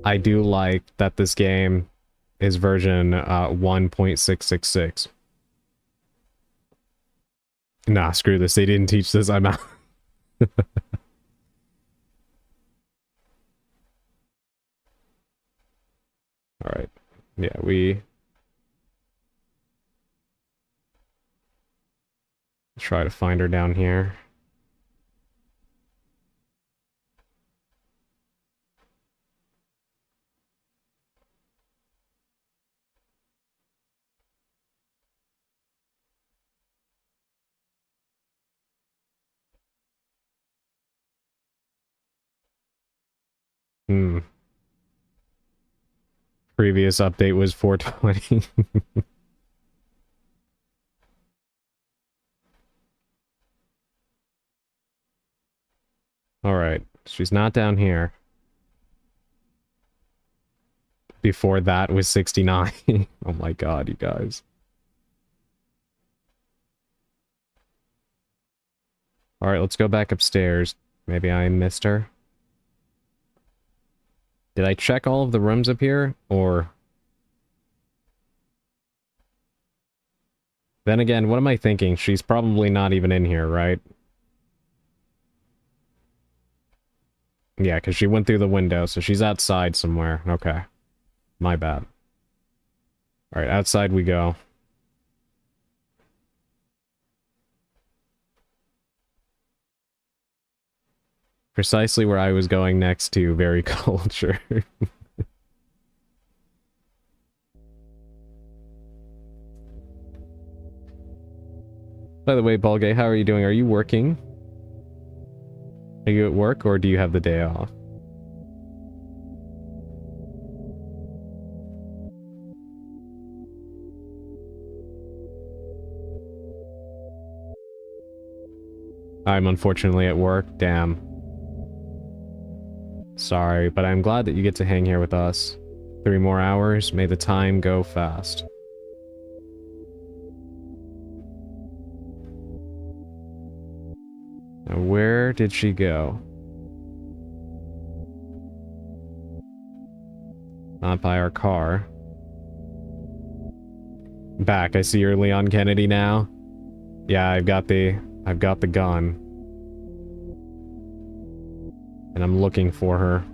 I do like that this game is version 1.666. Nah, screw this. They didn't teach this. I'm out. Alright. Yeah, we... try to find her down here. Previous update was 420. Alright, she's not down here. Before that was 69. Oh my god, you guys. Alright, let's go back upstairs. Maybe I missed her. Did I check all of the rooms up here, or... Then again, what am I thinking? She's probably not even in here, right? Yeah, because she went through the window, so she's outside somewhere. Okay. My bad. Alright, outside we go. Precisely where I was going next to, very culture. By the way, Balgay, how are you doing? Are you working? Are you at work, or do you have the day off? I'm unfortunately at work. Damn. Sorry, but I'm glad that you get to hang here with us. 3 more hours, may the time go fast. Now, where did she go? Not by our car. Back, I see you're Leon Kennedy now. Yeah, I've got the gun. And I'm looking for her.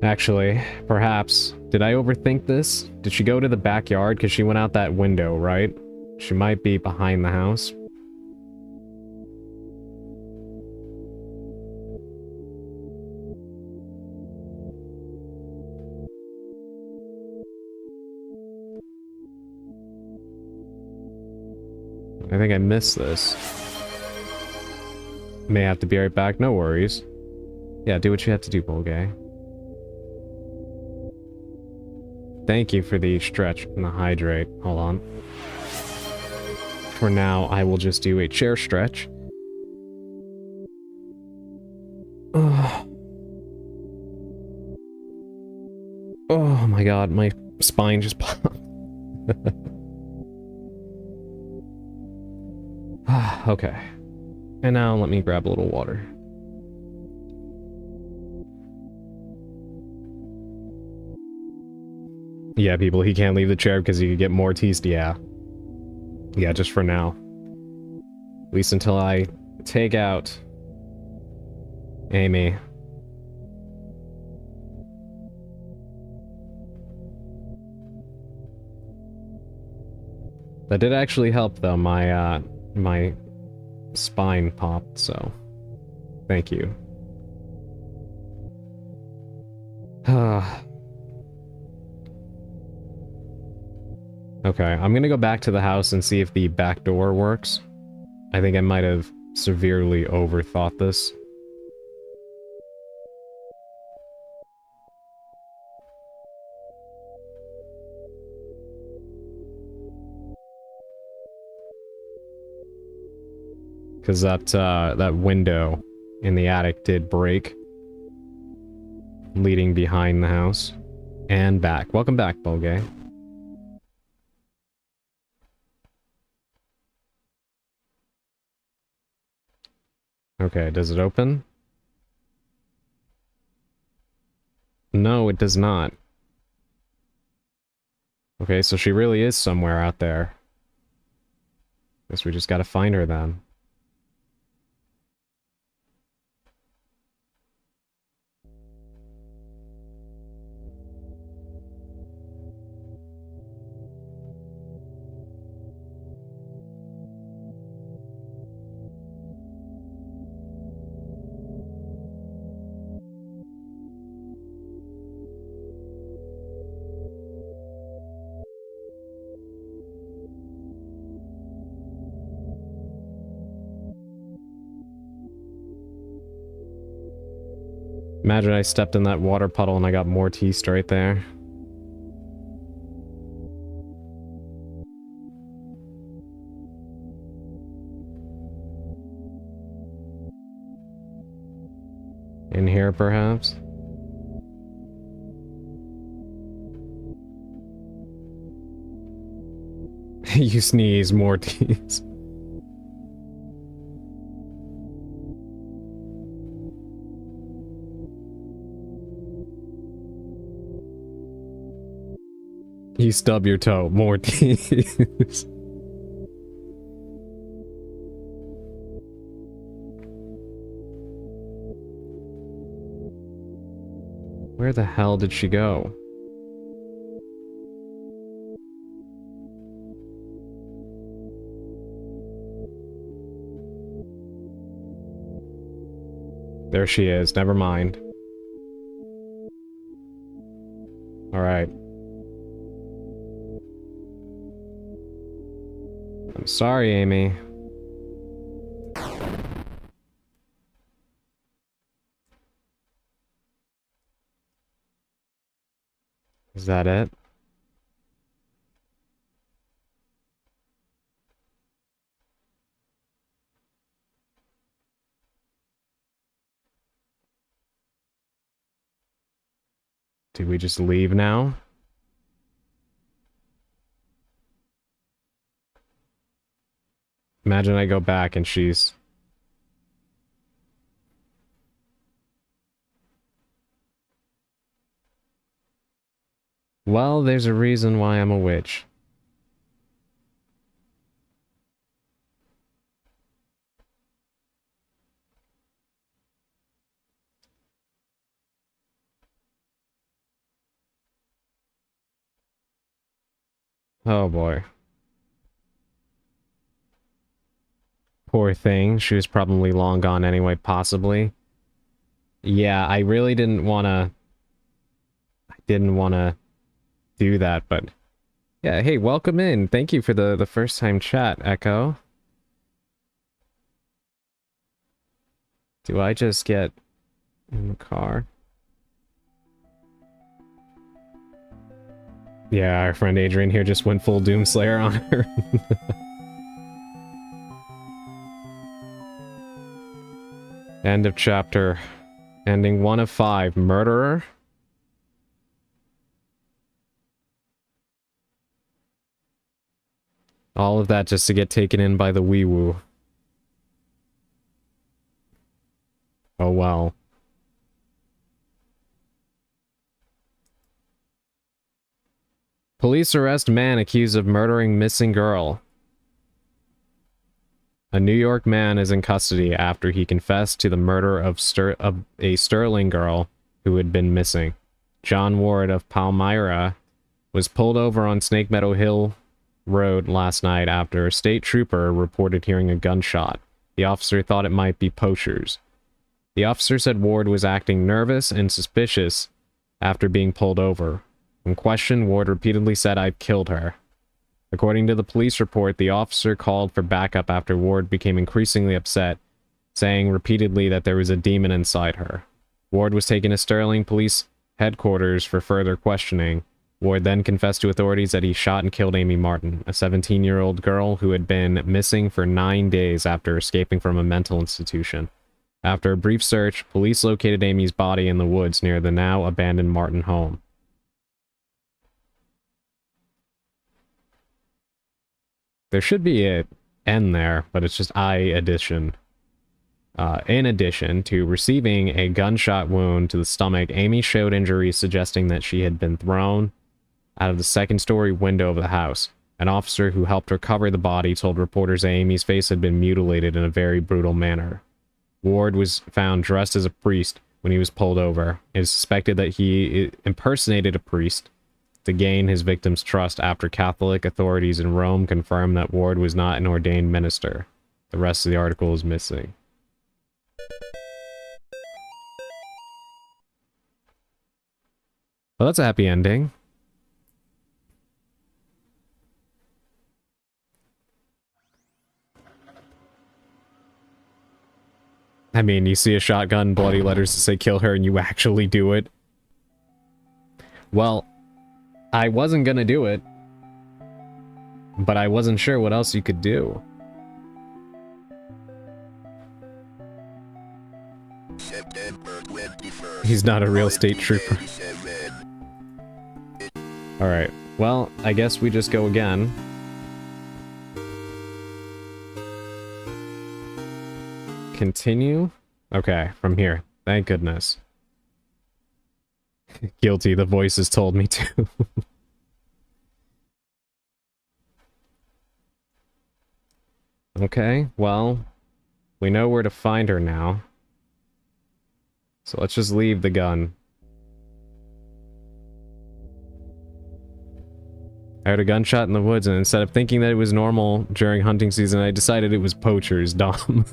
Actually, perhaps, did I overthink this? Did she go to the backyard? Because she went out that window, right? She might be behind the house. I think I missed this. May have to be right back, no worries. Yeah, do what you have to do, Bolgay. Thank you for the stretch and the hydrate. Hold on. For now, I will just do a chair stretch. Oh my god, my spine just popped. Okay. And now let me grab a little water. Yeah, people, he can't leave the chair because he could get more teased. Yeah. Yeah, just for now. At least until I take out Amy. That did actually help, though. My spine popped, so thank you. Okay, I'm gonna go back to the house and see if the back door works. I think I might have severely overthought this. Because that window in the attic did break, leading behind the house. And back. Welcome back, Bolgay. Okay, does it open? No, it does not. Okay, so she really is somewhere out there. Guess we just gotta find her then. Imagine I stepped in that water puddle and I got Mortised right there. In here, perhaps? You sneeze, Mortis. You stub your toe, Mortis. Where the hell did she go? There she is, never mind. Alright. I'm sorry, Amy. Is that it? Do we just leave now? Imagine I go back and she's... Well, there's a reason why I'm a witch. Oh boy. Poor thing, she was probably long gone anyway, possibly. Yeah, I really didn't wanna... do that, but... Yeah, hey, welcome in. Thank you for the first time chat, Echo. Do I just get in the car? Yeah, our friend Adrian here just went full Doomslayer on her. End of chapter. Ending 1 of 5. Murderer? All of that just to get taken in by the wee-woo. Oh well. Police arrest man accused of murdering missing girl. A New York man is in custody after he confessed to the murder of a Sterling girl who had been missing. John Ward of Palmyra was pulled over on Snake Meadow Hill Road last night after a state trooper reported hearing a gunshot. The officer thought it might be poachers. The officer said Ward was acting nervous and suspicious after being pulled over. When questioned, Ward repeatedly said, "I've killed her." According to the police report, the officer called for backup after Ward became increasingly upset, saying repeatedly that there was a demon inside her. Ward was taken to Sterling Police Headquarters for further questioning. Ward then confessed to authorities that he shot and killed Amy Martin, a 17-year-old girl who had been missing for 9 days after escaping from a mental institution. After a brief search, police located Amy's body in the woods near the now abandoned Martin home. There should be an N there, but it's just I addition. In addition to receiving a gunshot wound to the stomach, Amy showed injuries suggesting that she had been thrown out of the second-story window of the house. An officer who helped recover the body told reporters that Amy's face had been mutilated in a very brutal manner. Ward was found dressed as a priest when he was pulled over. It is suspected that he impersonated a priest to gain his victim's trust after Catholic authorities in Rome confirmed that Ward was not an ordained minister. The rest of the article is missing. Well, that's a happy ending. I mean, you see a shotgun, bloody letters to say kill her, and you actually do it. Well, I wasn't gonna do it, but I wasn't sure what else you could do. September 21st, He's not a real state trooper. 1987. Alright, well, I guess we just go again. Continue? Okay, from here. Thank goodness. Guilty, the voices told me to. Okay, well, we know where to find her now. So let's just leave the gun. I heard a gunshot in the woods, and instead of thinking that it was normal during hunting season, I decided it was poachers, Dom.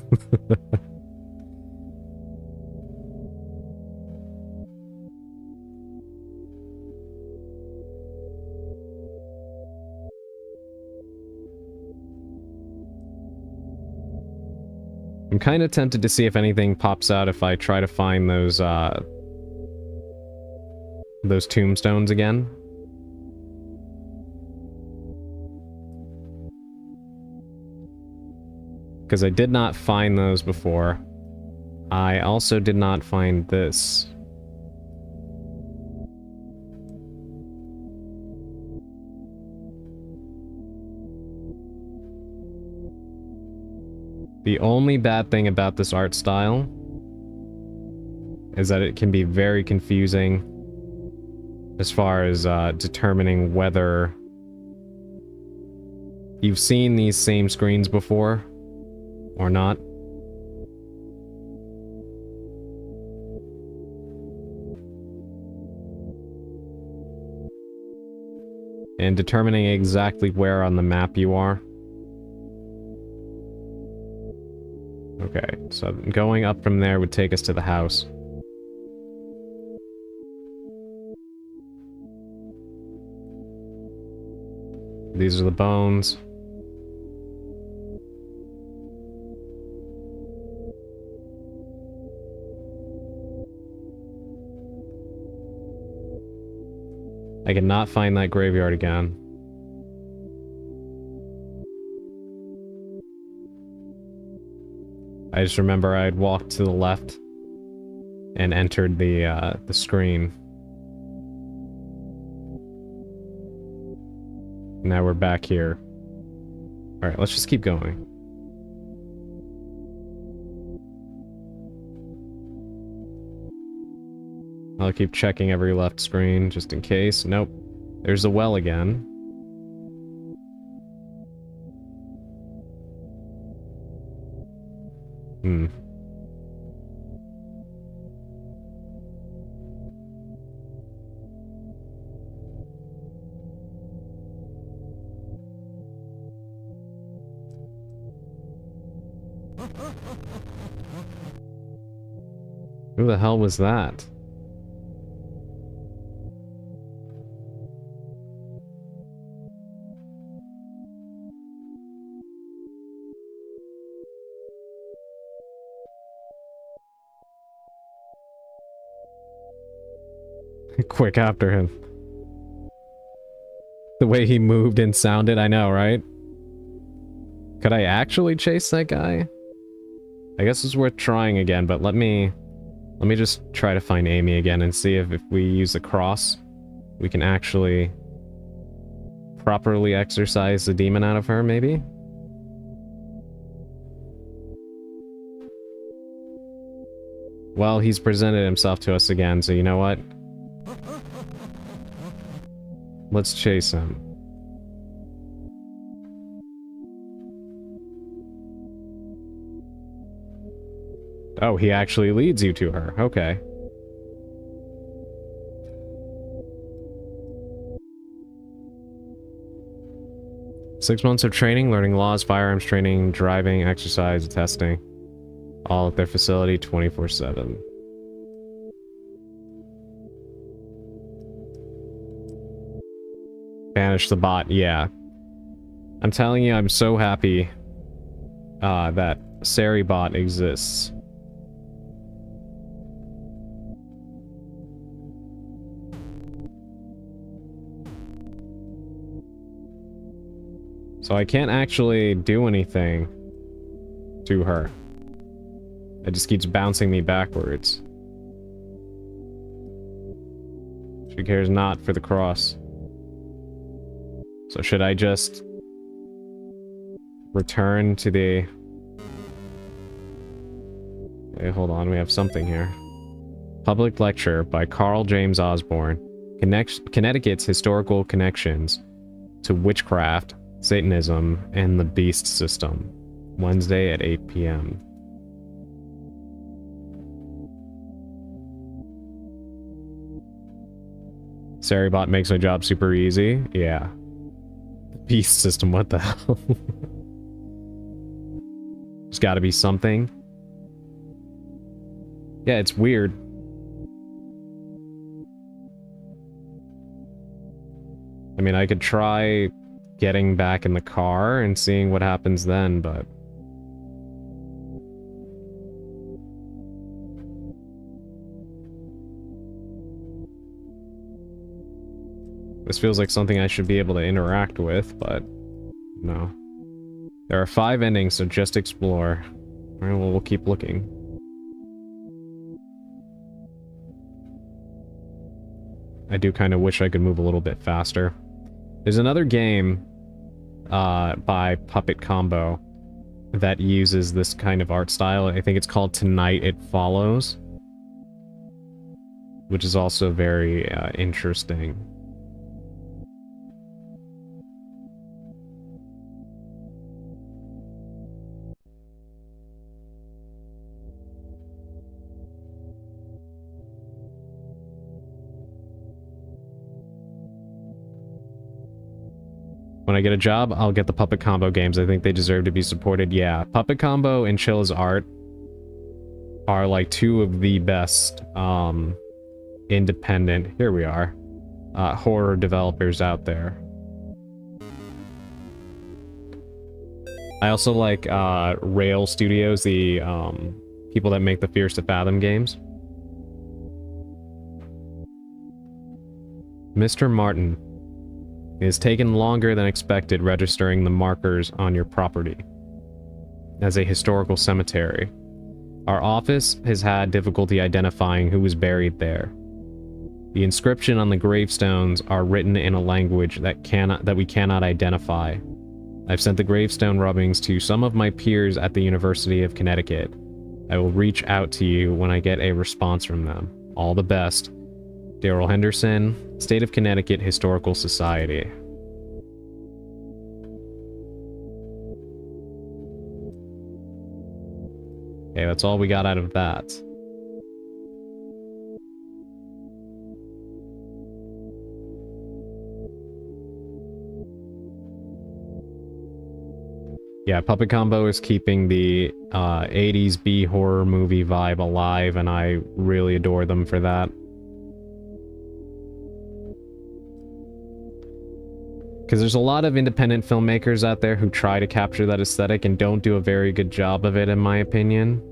I'm kind of tempted to see if anything pops out if I try to find those tombstones again. Because I did not find those before. I also did not find this. The only bad thing about this art style is that it can be very confusing as far as determining whether you've seen these same screens before or not. And determining exactly where on the map you are. Okay, so going up from there would take us to the house. These are the bones. I cannot find that graveyard again. I just remember I had walked to the left and entered the screen. Now we're back here. Alright, let's just keep going. I'll keep checking every left screen just in case. Nope. There's the well again. Who the hell was that? Quick after him. The way he moved and sounded, I know, right? Could I actually chase that guy? I guess it's worth trying again, but let me just try to find Amy again and see if we use the cross, we can actually properly exorcise the demon out of her, maybe? Well, he's presented himself to us again, so you know what? Let's chase him. Oh, he actually leads you to her. Okay. Six months of training, learning laws, firearms training, driving, exercise, testing. All at their facility 24/7. Banish the bot, yeah. I'm telling you, I'm so happy that Seribot exists. So I can't actually do anything to her. It just keeps bouncing me backwards. She cares not for the cross. So should I just return to the... Okay, hold on, we have something here. Public lecture by Carl James Osborne. Connecticut's historical connections to witchcraft, Satanism, and the beast system. Wednesday at 8 p.m. Seribot makes my job super easy. Yeah. The beast system, what the hell? There's gotta be something. Yeah, it's weird. I mean, I could try getting back in the car and seeing what happens then, but... This feels like something I should be able to interact with, but... no. There are 5 endings, so just explore. Alright, well, we'll keep looking. I do kind of wish I could move a little bit faster. There's another game by Puppet Combo that uses this kind of art style. I think it's called Tonight It Follows, which is also very interesting. When I get a job, I'll get the Puppet Combo games. I think they deserve to be supported. Yeah, Puppet Combo and Chilla's Art are like 2 of the best independent, here we are, horror developers out there. I also like Rail Studios, the people that make the Fears to Fathom games. Mr. Martin. It has taken longer than expected registering the markers on your property as a historical cemetery. Our office has had difficulty identifying who was buried there. The inscription on the gravestones are written in a language that we cannot identify. I've sent the gravestone rubbings to some of my peers at the University of Connecticut. I will reach out to you when I get a response from them. All the best. Daryl Henderson, State of Connecticut Historical Society. Okay, that's all we got out of that. Yeah, Puppet Combo is keeping the 80s B horror movie vibe alive, and I really adore them for that. Because there's a lot of independent filmmakers out there who try to capture that aesthetic and don't do a very good job of it, in my opinion.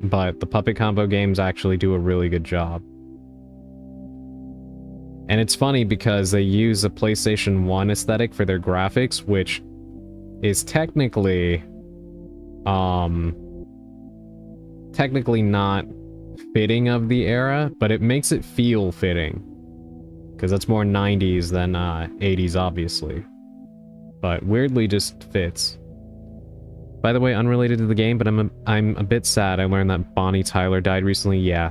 But the Puppet Combo games actually do a really good job. And it's funny because they use a PlayStation 1 aesthetic for their graphics, which is technically not fitting of the era, but it makes it feel fitting. Because that's more 90s than 80s, obviously. But weirdly just fits. By the way, unrelated to the game, but I'm a bit sad. I learned that Bonnie Tyler died recently. Yeah,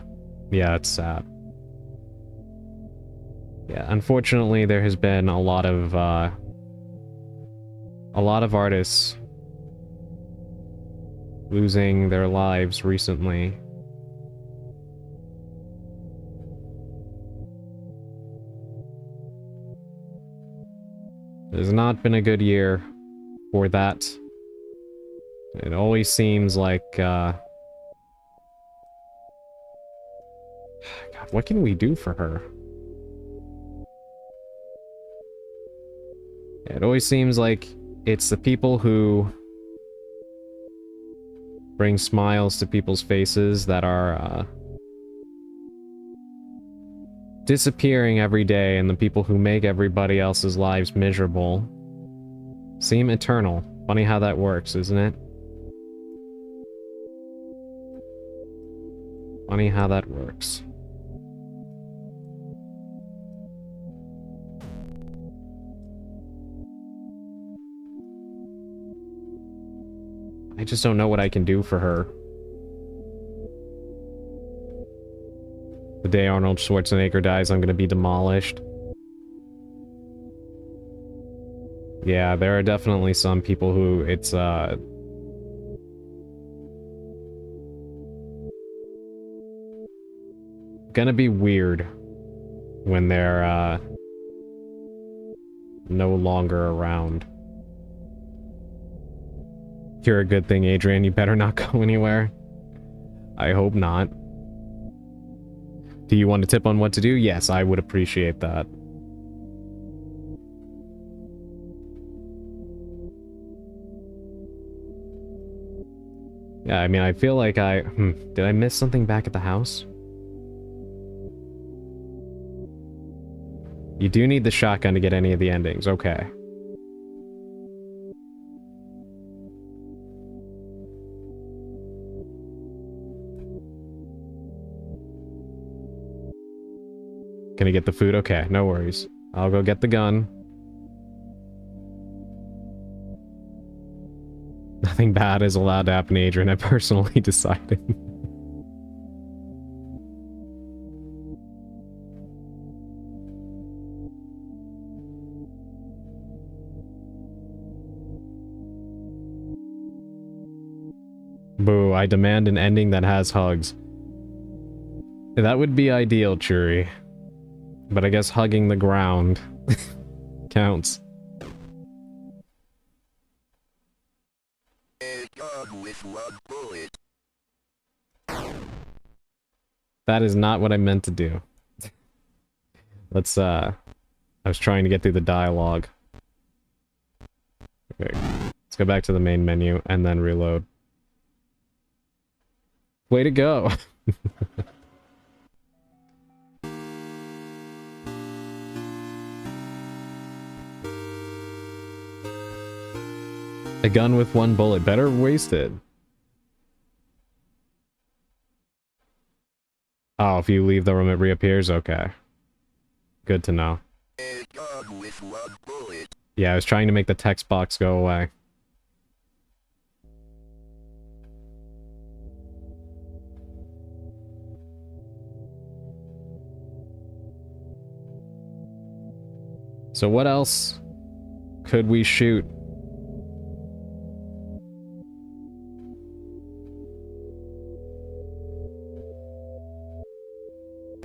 it's sad. Yeah, unfortunately, there has been a lot of artists losing their lives recently. It has not been a good year for that. It always seems like, God, what can we do for her? It always seems like it's the people who bring smiles to people's faces that are, disappearing every day, and the people who make everybody else's lives miserable seem eternal. Funny how that works, isn't it? Funny how that works. I just don't know what I can do for her. The day Arnold Schwarzenegger dies, I'm gonna be demolished. Yeah, there are definitely some people who it's, gonna be weird when they're, no longer around. You're a good thing, Adrian. You better not go anywhere. I hope not. Do you want a tip on what to do? Yes, I would appreciate that. Yeah, I mean, I feel like did I miss something back at the house? You do need the shotgun to get any of the endings. Okay. Can I get the food? Okay, no worries. I'll go get the gun. Nothing bad is allowed to happen, Adrian. I personally decided. Boo, I demand an ending that has hugs. That would be ideal, Churi. But I guess hugging the ground counts. A gun with one bullet. That is not what I meant to do. Let's, I was trying to get through the dialogue. Okay, let's go back to the main menu and then reload. Way to go! A gun with one bullet. Better wasted. Oh, if you leave the room, it reappears? Okay. Good to know. A gun with one bullet. Yeah, I was trying to make the text box go away. So what else could we shoot?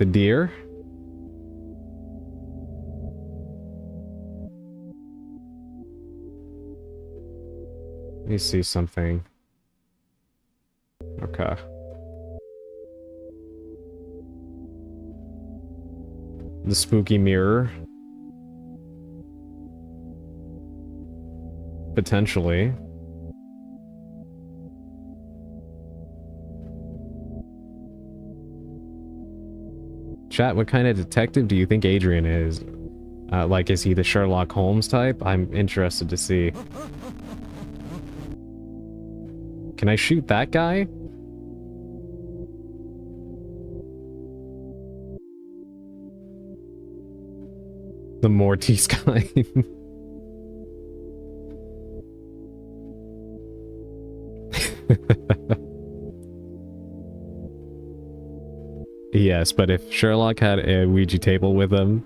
The deer? Let me see something. Okay. The spooky mirror. Potentially. Chat, what kind of detective do you think Adrian is? Like, is he the Sherlock Holmes type? I'm interested to see. Can I shoot that guy? The Morty's guy. Yes, but if Sherlock had a Ouija table with him...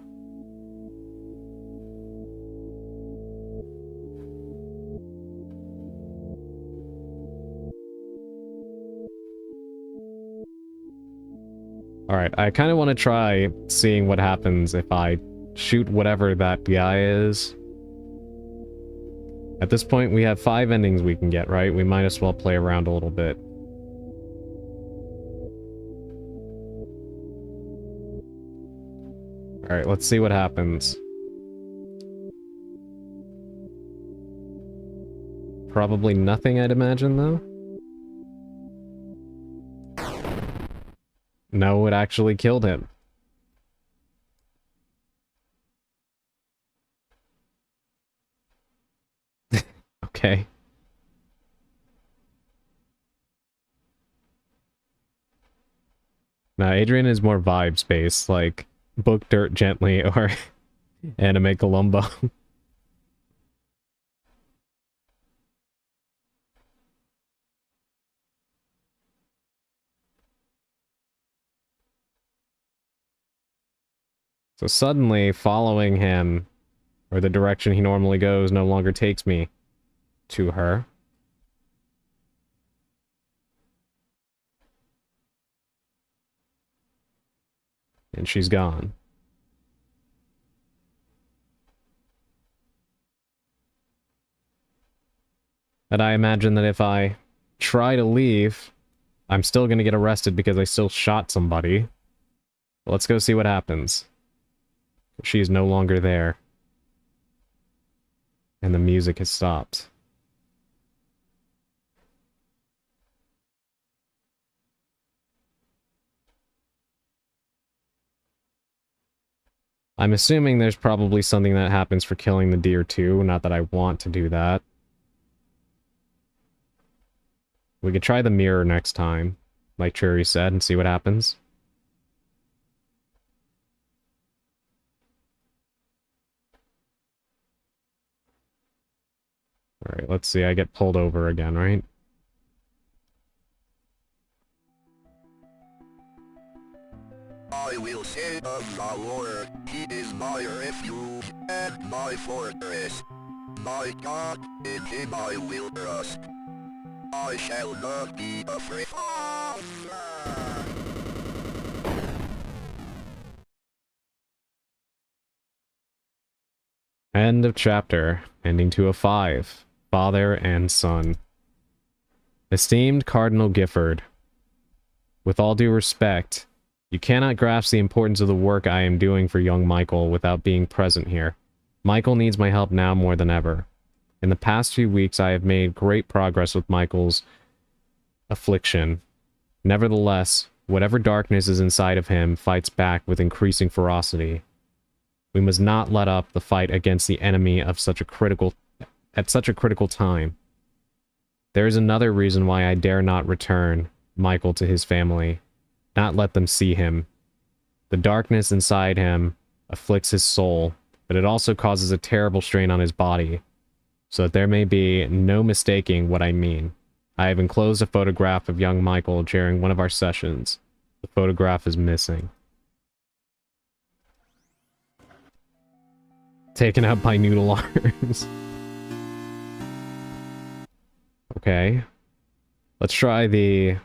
Alright, I kind of want to try seeing what happens if I shoot whatever that guy is. At this point, we have 5 endings we can get, right? We might as well play around a little bit. Alright, let's see what happens. Probably nothing, I'd imagine, though. No, it actually killed him. Okay. Now, Adrian is more vibes-based, like Book Dirt Gently or Anime Columbo. So suddenly, following him, or the direction he normally goes, no longer takes me to her. And she's gone. And I imagine that if I try to leave, I'm still going to get arrested because I still shot somebody. Let's go see what happens. She's no longer there. And the music has stopped. I'm assuming there's probably something that happens for killing the deer too, not that I want to do that. We could try the mirror next time, like Churi said, and see what happens. Alright, let's see, I get pulled over again, right? I will say of the Lord, he is my refuge and my fortress. My God, in him I will trust. I shall not be afraid. End of chapter, ending to a 5. Father and son. Esteemed Cardinal Gifford, with all due respect, you cannot grasp the importance of the work I am doing for young Michael without being present here. Michael needs my help now more than ever. In the past few weeks, I have made great progress with Michael's affliction. Nevertheless, whatever darkness is inside of him fights back with increasing ferocity. We must not let up the fight against the enemy of such a critical time. There is another reason why I dare not return Michael to his family, not let them see him. The darkness inside him afflicts his soul, but it also causes a terrible strain on his body, so that there may be no mistaking what I mean. I have enclosed a photograph of young Michael during one of our sessions. The photograph is missing. Taken out by noodle arms. Okay. Let's try the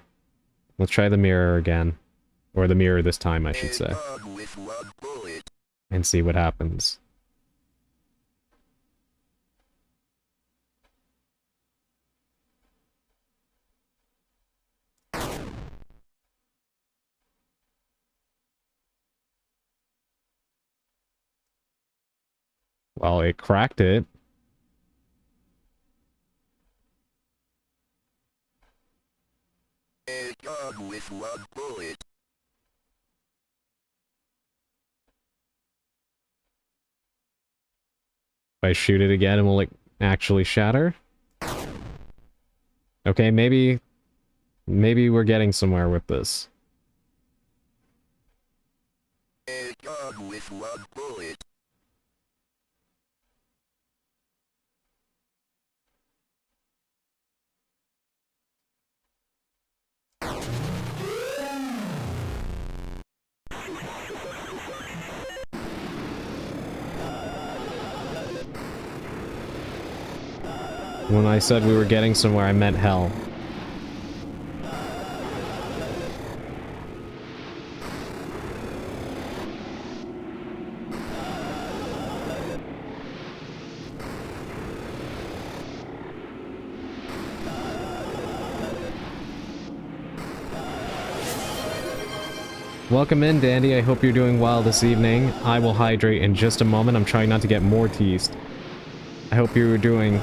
mirror again. Or the mirror this time, I should say. Done with one bullet. And see what happens. Well, it cracked it. Done with one bullet. If I shoot it again, will it actually shatter? Okay, maybe we're getting somewhere with this. Done with one bullet. When I said we were getting somewhere, I meant hell. Welcome in, Dandy. I hope you're doing well this evening. I will hydrate in just a moment. I'm trying not to get more teased. I hope you're doing...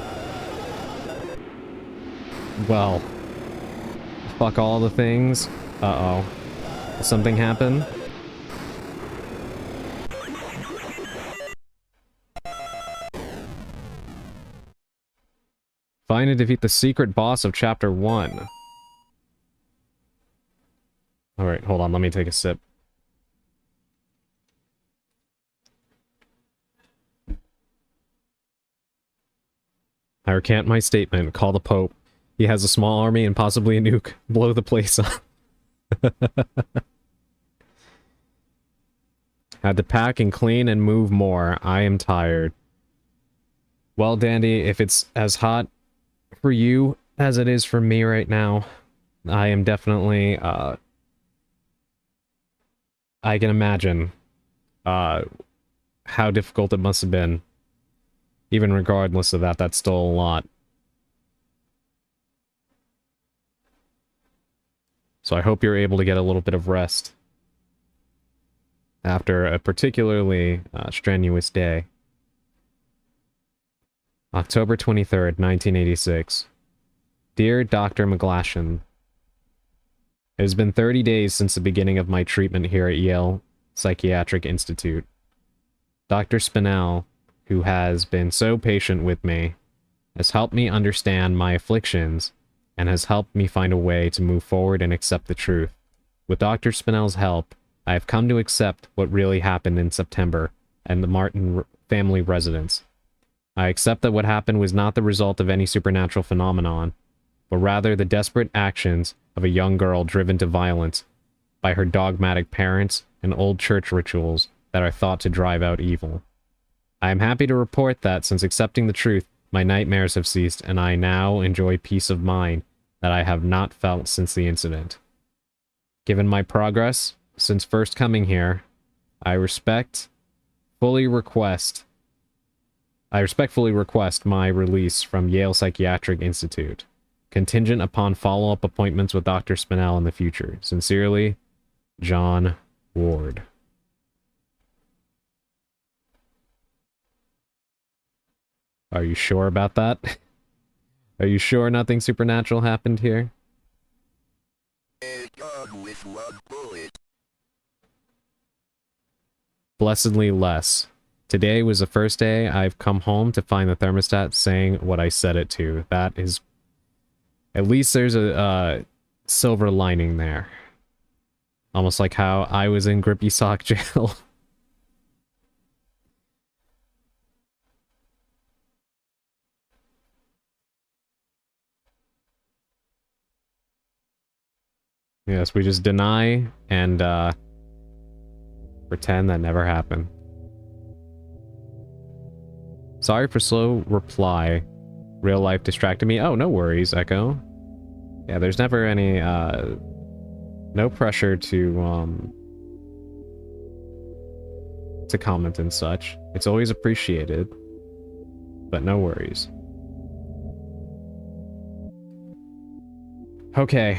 well... fuck all the things. Uh-oh. Something happened? Find and defeat the secret boss of Chapter 1. Alright, hold on, let me take a sip. I recant my statement. Call the Pope. He has a small army and possibly a nuke. Blow the place up. Had to pack and clean and move more. I am tired. Well, Dandy, if it's as hot for you as it is for me right now, I am definitely, I can imagine how difficult it must have been. Even regardless of that, that's still a lot. So I hope you're able to get a little bit of rest after a particularly strenuous day. October 23rd, 1986. Dear Dr. McGlashan, it has been 30 days since the beginning of my treatment here at Yale Psychiatric Institute. Dr. Spinell, who has been so patient with me, has helped me understand my afflictions and has helped me find a way to move forward and accept the truth. With Dr. Spinell's help, I have come to accept what really happened in September and the Martin family residence. I accept that what happened was not the result of any supernatural phenomenon, but rather the desperate actions of a young girl driven to violence by her dogmatic parents and old church rituals that are thought to drive out evil. I am happy to report that, since accepting the truth, my nightmares have ceased, and I now enjoy peace of mind that I have not felt since the incident. Given my progress since first coming here, I respectfully request my release from Yale Psychiatric Institute, contingent upon follow-up appointments with Dr. Spinell in the future. Sincerely, John Ward. Are you sure about that? Are you sure nothing supernatural happened here? Done with one bullet. Blessedly less. Today was the first day I've come home to find the thermostat saying what I set it to. That is... at least there's a silver lining there. Almost like how I was in Grippy Sock jail. Yes, we just deny and pretend that never happened. Sorry for slow reply. Real life distracted me. Oh, no worries, Echo. Yeah, there's never any No pressure to comment and such. It's always appreciated, but no worries. Okay,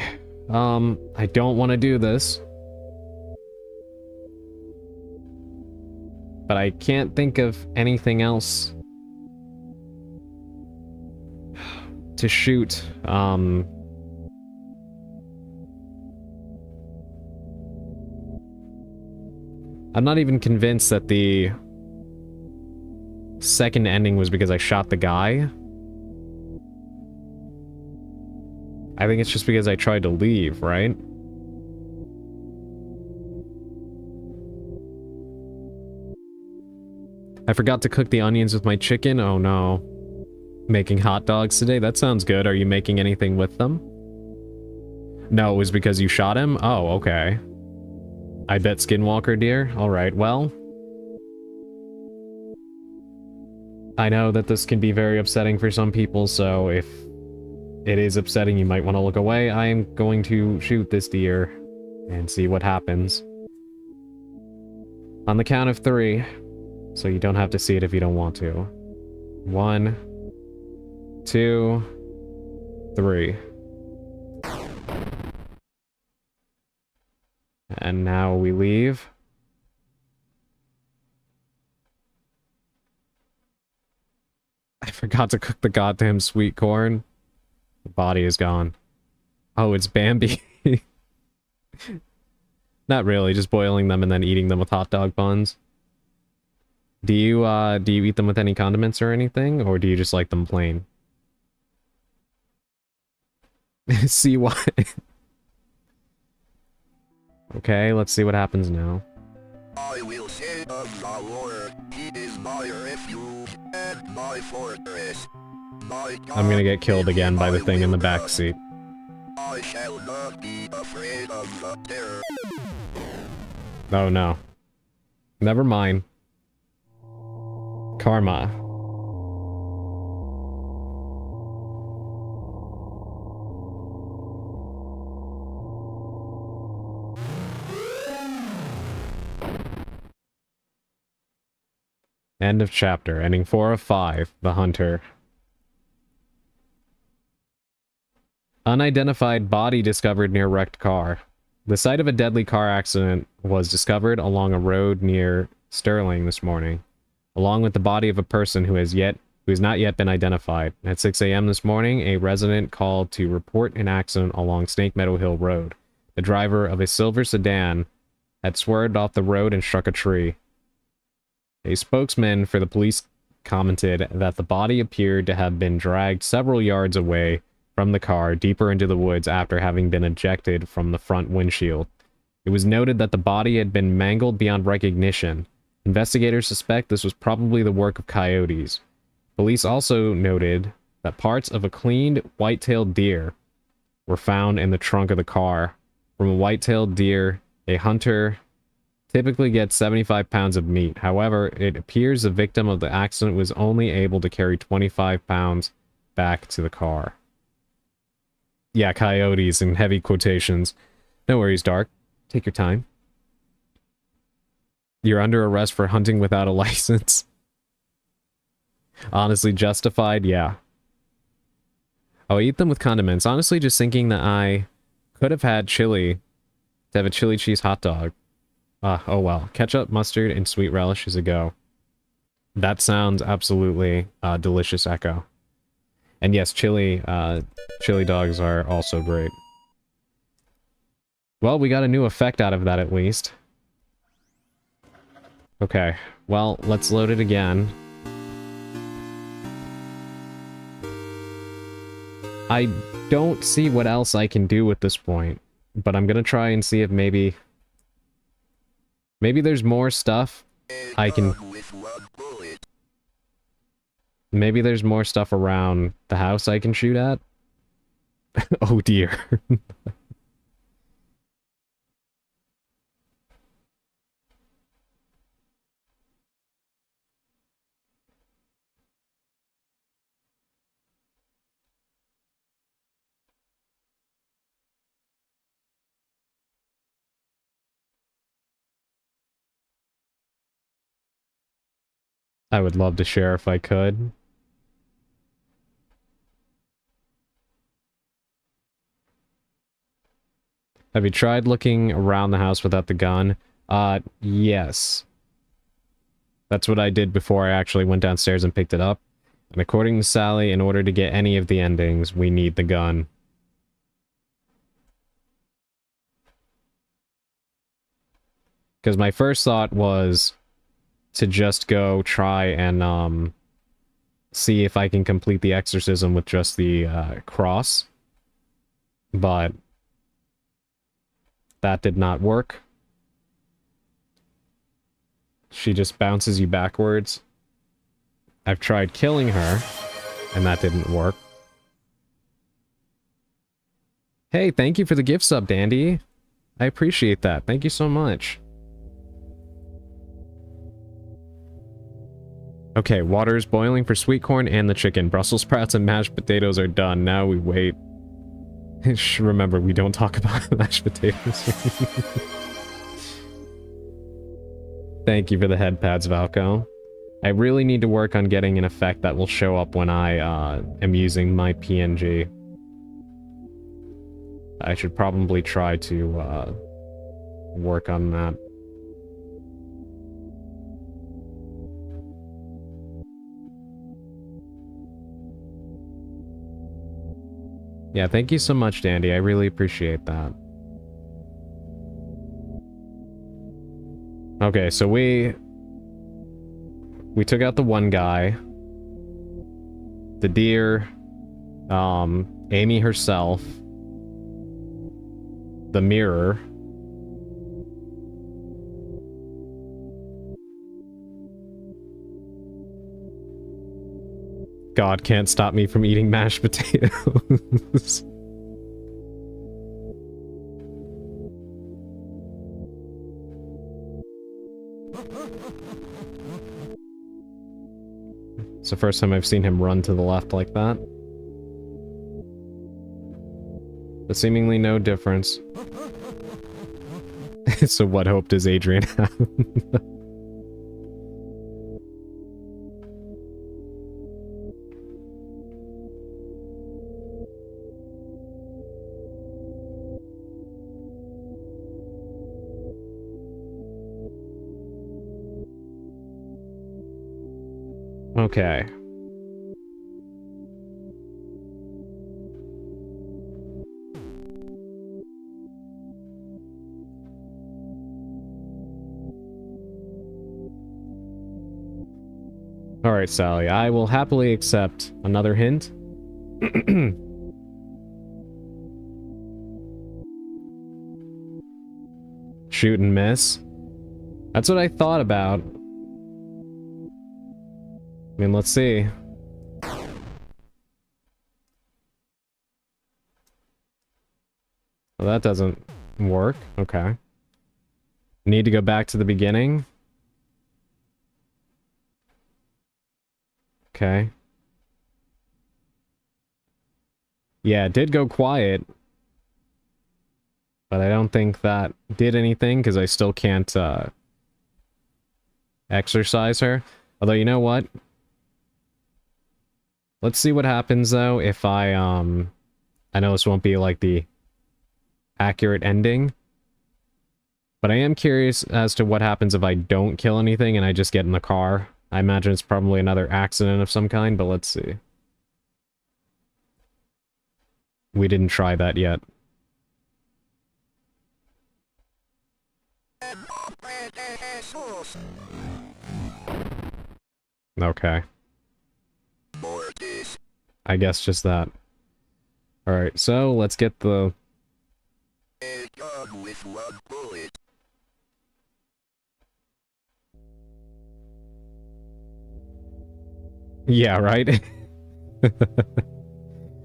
I don't want to do this, but I can't think of anything else to shoot. I'm not even convinced that the second ending was because I shot the guy. I think it's just because I tried to leave, right? I forgot to cook the onions with my chicken. Oh no. Making hot dogs today? That sounds good. Are you making anything with them? No, it was because you shot him? Oh, okay. I bet Skinwalker dear. Alright, well. I know that this can be very upsetting for some people, so if it is upsetting, you might want to look away. I am going to shoot this deer and see what happens. On the count of 3, so you don't have to see it if you don't want to. 1, 2, 3. And now we leave. I forgot to cook the goddamn sweet corn. The body is gone. Oh, it's Bambi. Not really, just boiling them and then eating them with hot dog buns. Do you eat them with any condiments or anything, or do you just like them plain? See what? Okay, let's see what happens now. I will say of the Lord, he is my refuge and my fortress. My God, I'm gonna get killed again by the I thing in the will back not- seat. I shall not be afraid of the terror. Oh no. Never mind. Karma. End of chapter. Ending 4 of 5. The Hunter. Unidentified body discovered near wrecked car. The site of a deadly car accident was discovered along a road near Sterling this morning, along with the body of a person who has not yet been identified. At 6 a.m. this morning, a resident called to report an accident along Snake Meadow Hill Road. The driver of a silver sedan had swerved off the road and struck a tree. A spokesman for the police commented that the body appeared to have been dragged several yards away from the car deeper into the woods after having been ejected from the front windshield. It was noted that the body had been mangled beyond recognition. Investigators suspect this was probably the work of coyotes. Police also noted that parts of a cleaned white-tailed deer were found in the trunk of the car. From a white-tailed deer, a hunter typically gets 75 pounds of meat. However, it appears the victim of the accident was only able to carry 25 pounds back to the car. Yeah, coyotes in heavy quotations. No worries, Dark. Take your time. You're under arrest for hunting without a license. Honestly, justified? Yeah. I'll eat them with condiments. Honestly, just thinking that I could have had chili to have a chili cheese hot dog. Oh well. Ketchup, mustard, and sweet relish is a go. That sounds absolutely delicious, Echo. And yes, chili dogs are also great. Well, we got a new effect out of that at least. Okay, well, let's load it again. I don't see what else I can do at this point, but I'm gonna try and see if maybe there's more stuff I can... Maybe there's more stuff around the house I can shoot at? Oh dear. I would love to share if I could. Have you tried looking around the house without the gun? Yes. That's what I did before I actually went downstairs and picked it up. And according to Sally, in order to get any of the endings, we need the gun. Because my first thought was to just go try and, see if I can complete the exorcism with just the, cross. But that did not work. She just bounces you backwards. I've tried killing her, and that didn't work. Hey, thank you for the gift sub, Dandy. I appreciate that. Thank you so much. Okay, water is boiling for sweet corn and the chicken. Brussels sprouts and mashed potatoes are done. Now we wait. Remember, we don't talk about mashed potatoes. Thank you for the head pads, Valko. I really need to work on getting an effect that will show up when I am using my PNG. I should probably try to work on that. Yeah, thank you so much, Dandy. I really appreciate that. Okay, so we took out the one guy. The deer. Amy herself. The mirror. God can't stop me from eating mashed potatoes. It's the first time I've seen him run to the left like that. But seemingly no difference. So what hope does Adrian have? Okay. Alright, Sally, I will happily accept another hint. Shoot and miss. That's what I thought about. I mean, let's see. Well, that doesn't work. Okay. Need to go back to the beginning. Okay. Yeah, it did go quiet. But I don't think that did anything, because I still can't, exercise her. Although, you know what? Let's see what happens, though, if I know this won't be, like, the accurate ending. But I am curious as to what happens if I don't kill anything and I just get in the car. I imagine it's probably another accident of some kind, but let's see. We didn't try that yet. Okay. I guess just that. Alright, so let's get the... Yeah, right?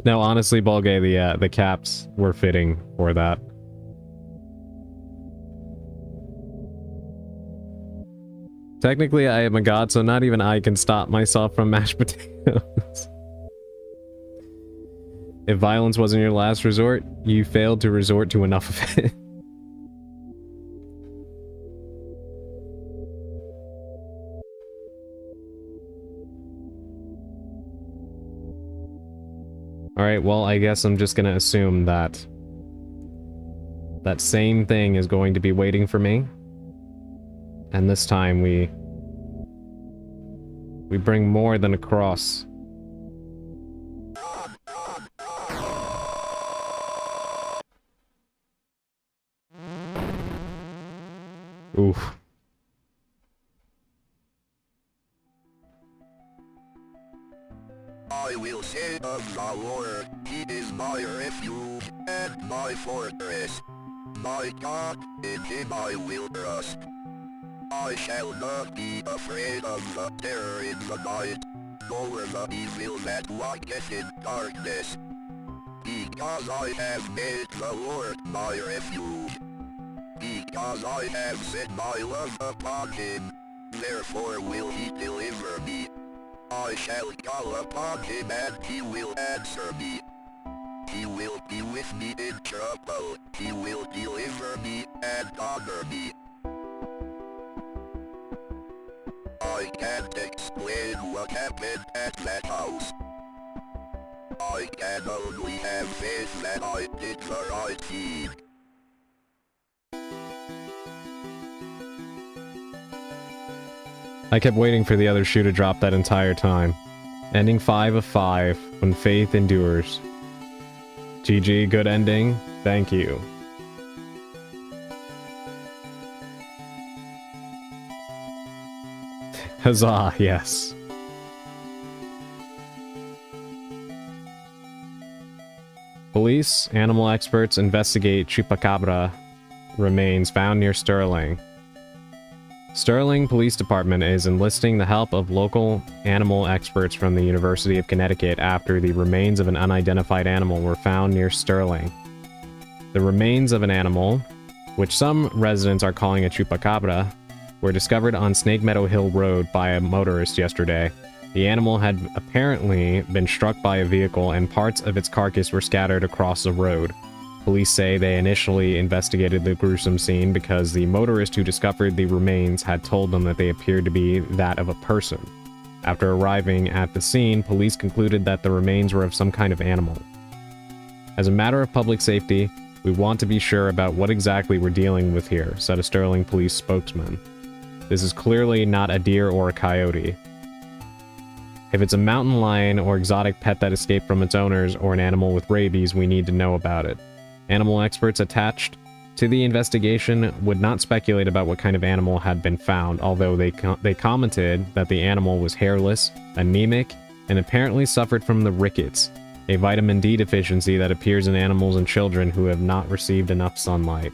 No, honestly, Bulgay, the caps were fitting for that. Technically, I am a god, so not even I can stop myself from mashed potatoes. If violence wasn't your last resort, you failed to resort to enough of it. Alright, well, I guess I'm just gonna assume that that same thing is going to be waiting for me. And this time we bring more than a cross. Oof. I will say of the Lord, He is my refuge and my fortress. My God, in Him I will trust. I shall not be afraid of the terror in the night, nor the evil that walketh in darkness. Because I have made the Lord my refuge. Because I have set my love upon Him, therefore will He deliver me. I shall call upon Him and He will answer me. He will be with me in trouble. He will deliver me and honor me. I can't explain what happened at that house. I can only have faith that I did the right thing. I kept waiting for the other shoe to drop that entire time. Ending 5 of 5, when faith endures. GG, good ending. Thank you. Huzzah, yes. Police, animal experts investigate Chupacabra remains found near Sterling. Sterling Police Department is enlisting the help of local animal experts from the University of Connecticut after the remains of an unidentified animal were found near Sterling. The remains of an animal, which some residents are calling a chupacabra, were discovered on Snake Meadow Hill Road by a motorist yesterday. The animal had apparently been struck by a vehicle and parts of its carcass were scattered across the road. Police say they initially investigated the gruesome scene because the motorist who discovered the remains had told them that they appeared to be that of a person. After arriving at the scene, police concluded that the remains were of some kind of animal. As a matter of public safety, we want to be sure about what exactly we're dealing with here, said a Sterling police spokesman. This is clearly not a deer or a coyote. If it's a mountain lion or exotic pet that escaped from its owners or an animal with rabies, we need to know about it. Animal experts attached to the investigation would not speculate about what kind of animal had been found, although they commented that the animal was hairless, anemic, and apparently suffered from the rickets, a vitamin D deficiency that appears in animals and children who have not received enough sunlight.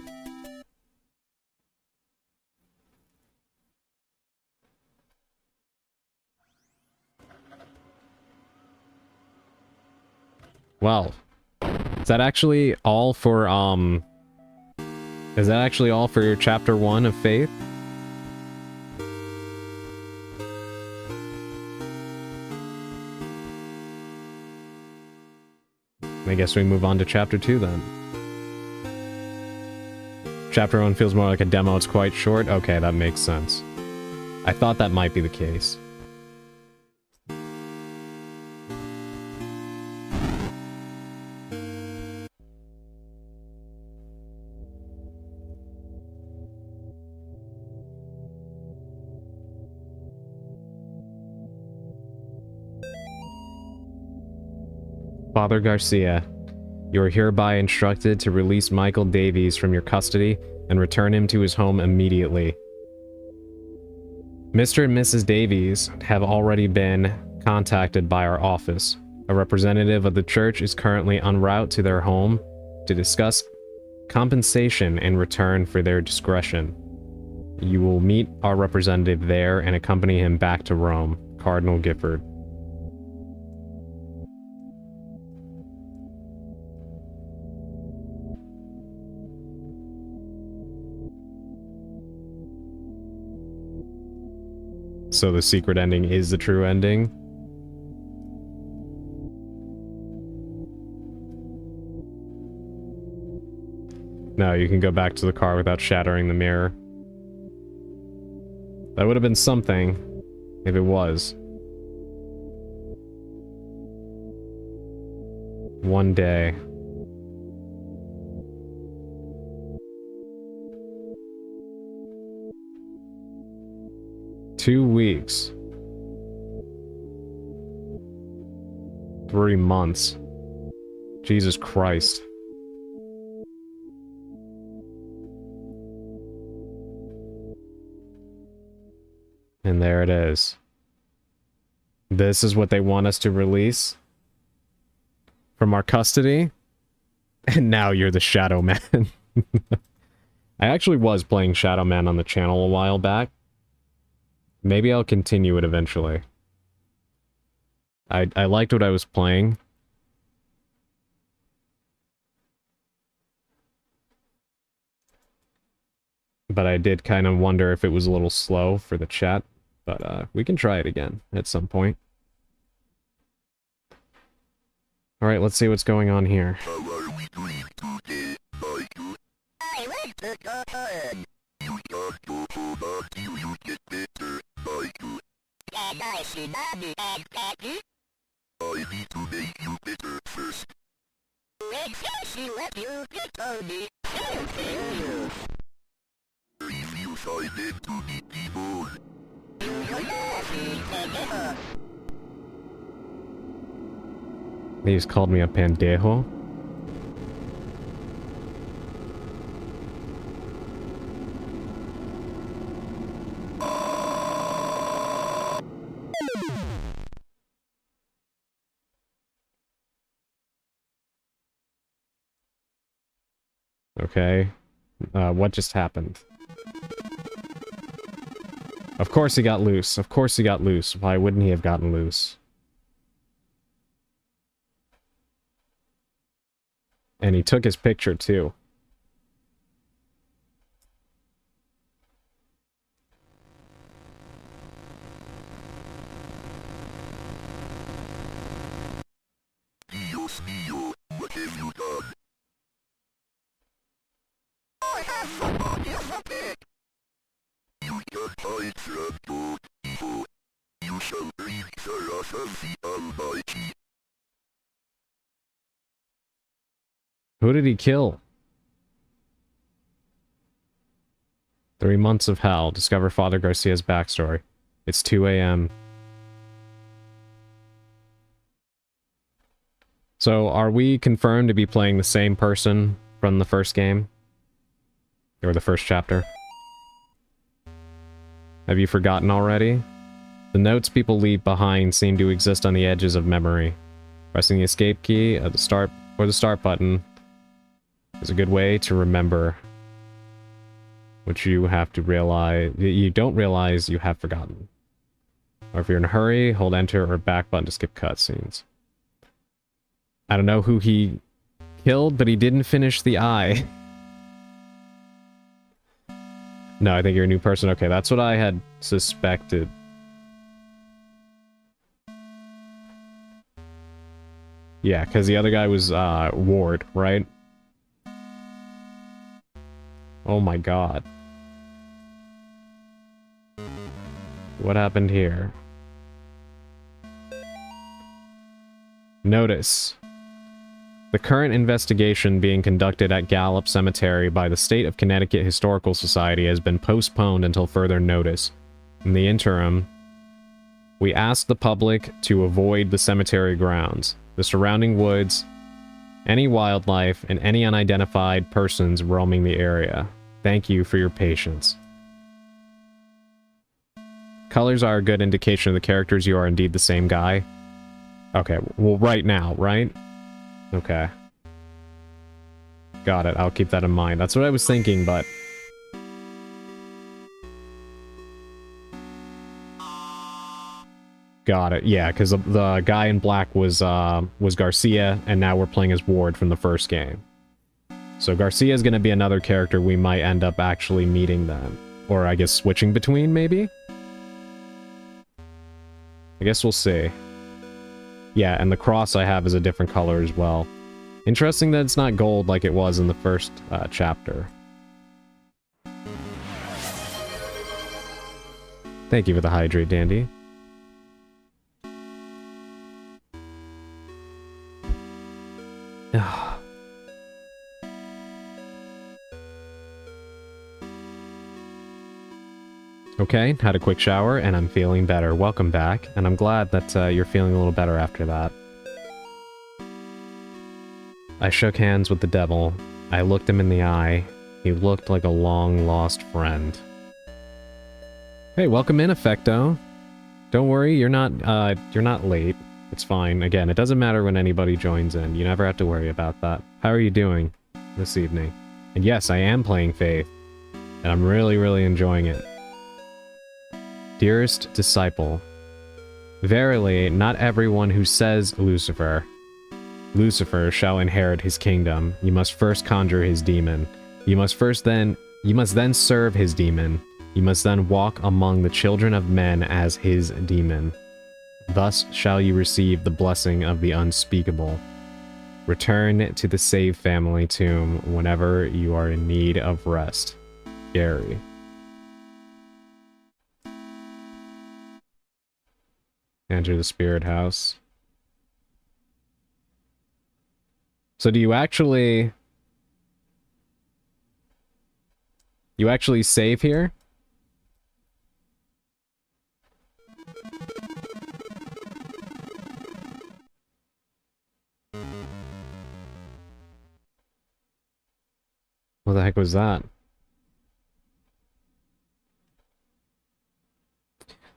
Well, is that actually all for, is that actually all for your chapter 1 of Faith? I guess we move on to chapter 2 then. Chapter 1 feels more like a demo, it's quite short. Okay, that makes sense. I thought that might be the case. Father Garcia, you are hereby instructed to release Michael Davies from your custody and return him to his home immediately. Mr. and Mrs. Davies have already been contacted by our office. A representative of the church is currently en route to their home to discuss compensation in return for their discretion. You will meet our representative there and accompany him back to Rome. Cardinal Gifford. So the secret ending is the true ending? No, you can go back to the car without shattering the mirror. That would have been something, if it was. One day. Two weeks. 3 months. Jesus Christ. And there it is. This is what they want us to release from our custody. And now you're the Shadow Man. I actually was playing Shadow Man on the channel a while back. Maybe I'll continue it eventually. I liked what I was playing. But I did kind of wonder if it was a little slow for the chat. But we can try it again at some point. Alright, let's see what's going on here. How are we doing today, Michael? I like the garden. You can't go home until you get better, Michael. Can I see Mommy and Daddy? I need to make you better first. When she let you get on me, she'll kill you. If you find them to be people, you'll never forever. They just called me a pendejo. Okay. What just happened? Of course he got loose. Of course he got loose. Why wouldn't he have gotten loose? And he took his picture, too. Dios mío, what have you done? I have somebody as a pet! You can't hide from God, evil. You shall breathe the wrath of the Almighty. Who did he kill? 3 months of hell. Discover Father Garcia's backstory. It's 2 a.m. So, are we confirmed to be playing the same person from the first game? Or the first chapter? Have you forgotten already? The notes people leave behind seem to exist on the edges of memory. Pressing the escape key at the start or the start button is a good way to remember what you have to realize you don't realize you have forgotten. Or if you're in a hurry, hold enter or back button to skip cutscenes. I don't know who he killed, but he didn't finish the eye. No, I think you're a new person. Okay, that's what I had suspected. Yeah, because the other guy was Ward, right? Oh my god. What happened here? Notice. The current investigation being conducted at Gallup Cemetery by the State of Connecticut Historical Society has been postponed until further notice. In the interim, we ask the public to avoid the cemetery grounds, the surrounding woods, any wildlife, and any unidentified persons roaming the area. Thank you for your patience. Colors are a good indication of the characters. You are indeed the same guy. Okay, well, right now, right? Okay. Got it. I'll keep that in mind. That's what I was thinking, but... Got it. Yeah, because the guy in black was Garcia, and now we're playing as Ward from the first game. So Garcia is going to be another character we might end up actually meeting then. Or I guess switching between, maybe? I guess we'll see. Yeah, and the cross I have is a different color as well. Interesting that it's not gold like it was in the first chapter. Thank you for the hydrate, Dandy. Okay, had a quick shower, and I'm feeling better. Welcome back, and I'm glad that you're feeling a little better after that. I shook hands with the devil. I looked him in the eye. He looked like a long-lost friend. Hey, welcome in, Effecto. Don't worry, you're not late. It's fine. Again, it doesn't matter when anybody joins in. You never have to worry about that. How are you doing this evening? And yes, I am playing Faith, and I'm really, really enjoying it. Dearest disciple, verily, not everyone who says Lucifer shall inherit his kingdom. You must first conjure his demon. You must then serve his demon. You must then walk among the children of men as his demon. Thus shall you receive the blessing of the unspeakable. Return to the Save family tomb whenever you are in need of rest. Gary. Enter the spirit house. So do you actually save here? What the heck was that?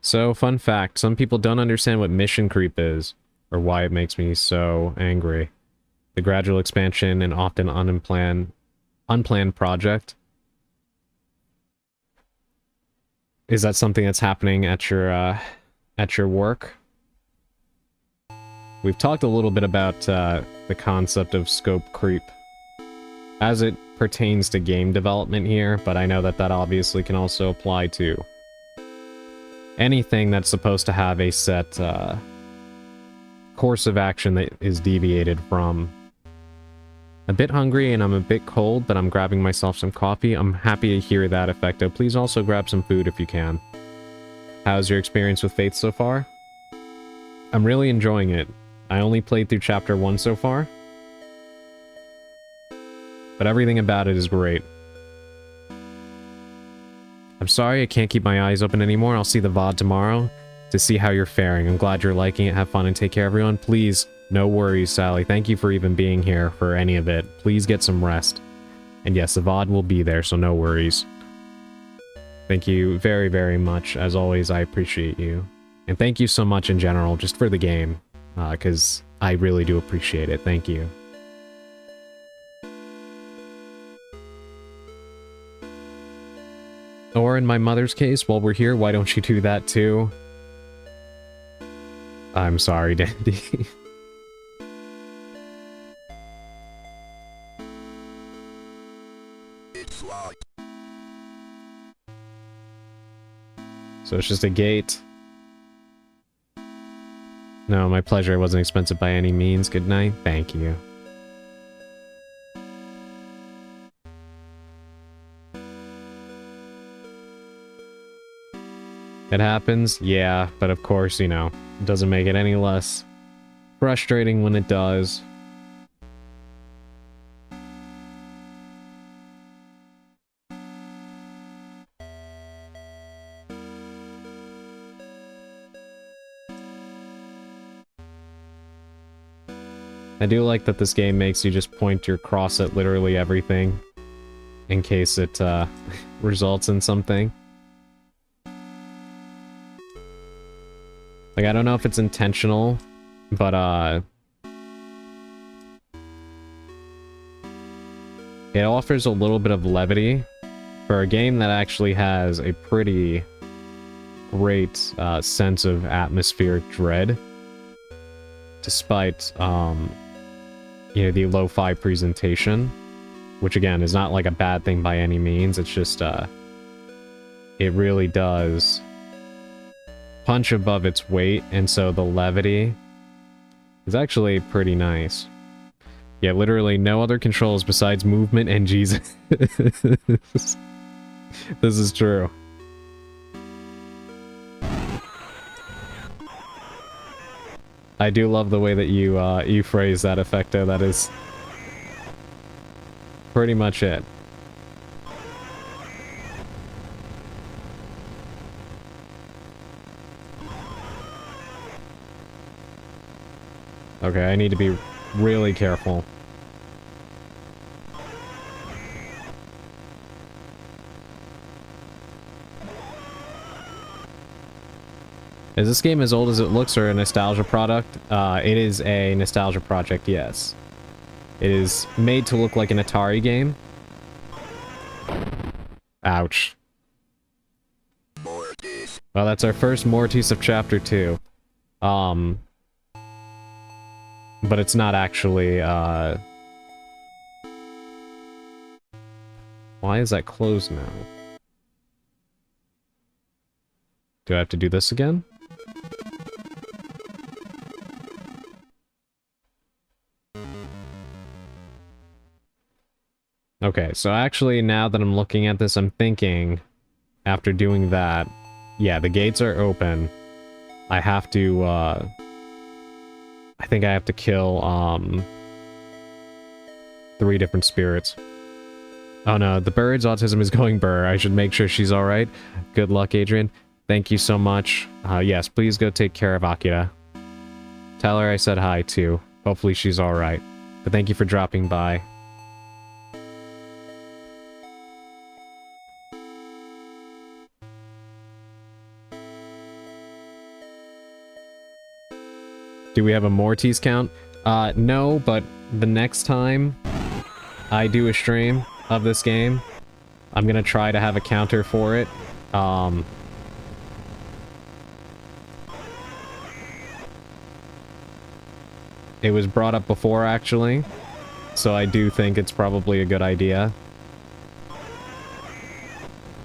So, fun fact, some people don't understand what mission creep is, or why it makes me so angry. The gradual expansion and often unplanned project. Is that something that's happening at your work? We've talked a little bit about the concept of scope creep as it pertains to game development here, but I know that that obviously can also apply to anything that's supposed to have a set course of action that is deviated from. A bit hungry and I'm a bit cold, but I'm grabbing myself some coffee. I'm happy to hear that, Effecto. Please also grab some food if you can. How's your experience with Faith so far? I'm really enjoying it. I only played through Chapter 1 so far, but everything about it is great. I'm sorry I can't keep my eyes open anymore. I'll see the VOD tomorrow to see how you're faring. I'm glad you're liking it. Have fun and take care, everyone. Please, no worries, Sally. Thank you for even being here for any of it. Please get some rest. And yes, the VOD will be there, so no worries. Thank you very, very much. As always, I appreciate you. And thank you so much in general, just for the game, because I really do appreciate it. Thank you. Or in my mother's case, while we're here, why don't you do that too? I'm sorry, Dandy. It's locked. So it's just a gate. No, my pleasure. It wasn't expensive by any means. Good night. Thank you. It happens, yeah, but of course, you know, it doesn't make it any less frustrating when it does. I do like that this game makes you just point your cross at literally everything in case it results in something. Like, I don't know if it's intentional, but, it offers a little bit of levity for a game that actually has a pretty great, sense of atmospheric dread. Despite, you know, the lo-fi presentation, which again, is not like a bad thing by any means, it's just, it really does punch above its weight, and so the levity is actually pretty nice. Yeah, literally no other controls besides movement and Jesus. This is true. I do love the way that you phrase that, Effecto. That is pretty much it. Okay, I need to be really careful. Is this game as old as it looks or a nostalgia product? It is a nostalgia project, yes. It is made to look like an Atari game. Ouch. Mortis. Well, that's our first Mortis of Chapter 2. But it's not actually, Why is that closed now? Do I have to do this again? Okay, so actually, now that I'm looking at this, I'm thinking, after doing that, yeah, the gates are open. I have to, I think I have to kill, 3 different spirits. Oh no, the bird's autism is going burr. I should make sure she's alright. Good luck, Adrian. Thank you so much. Yes, please go take care of Akira. Tell her I said hi, too. Hopefully she's alright. But thank you for dropping by. Do we have a Mortis count? No, but the next time I do a stream of this game, I'm gonna try to have a counter for it. It was brought up before, actually, so I do think it's probably a good idea.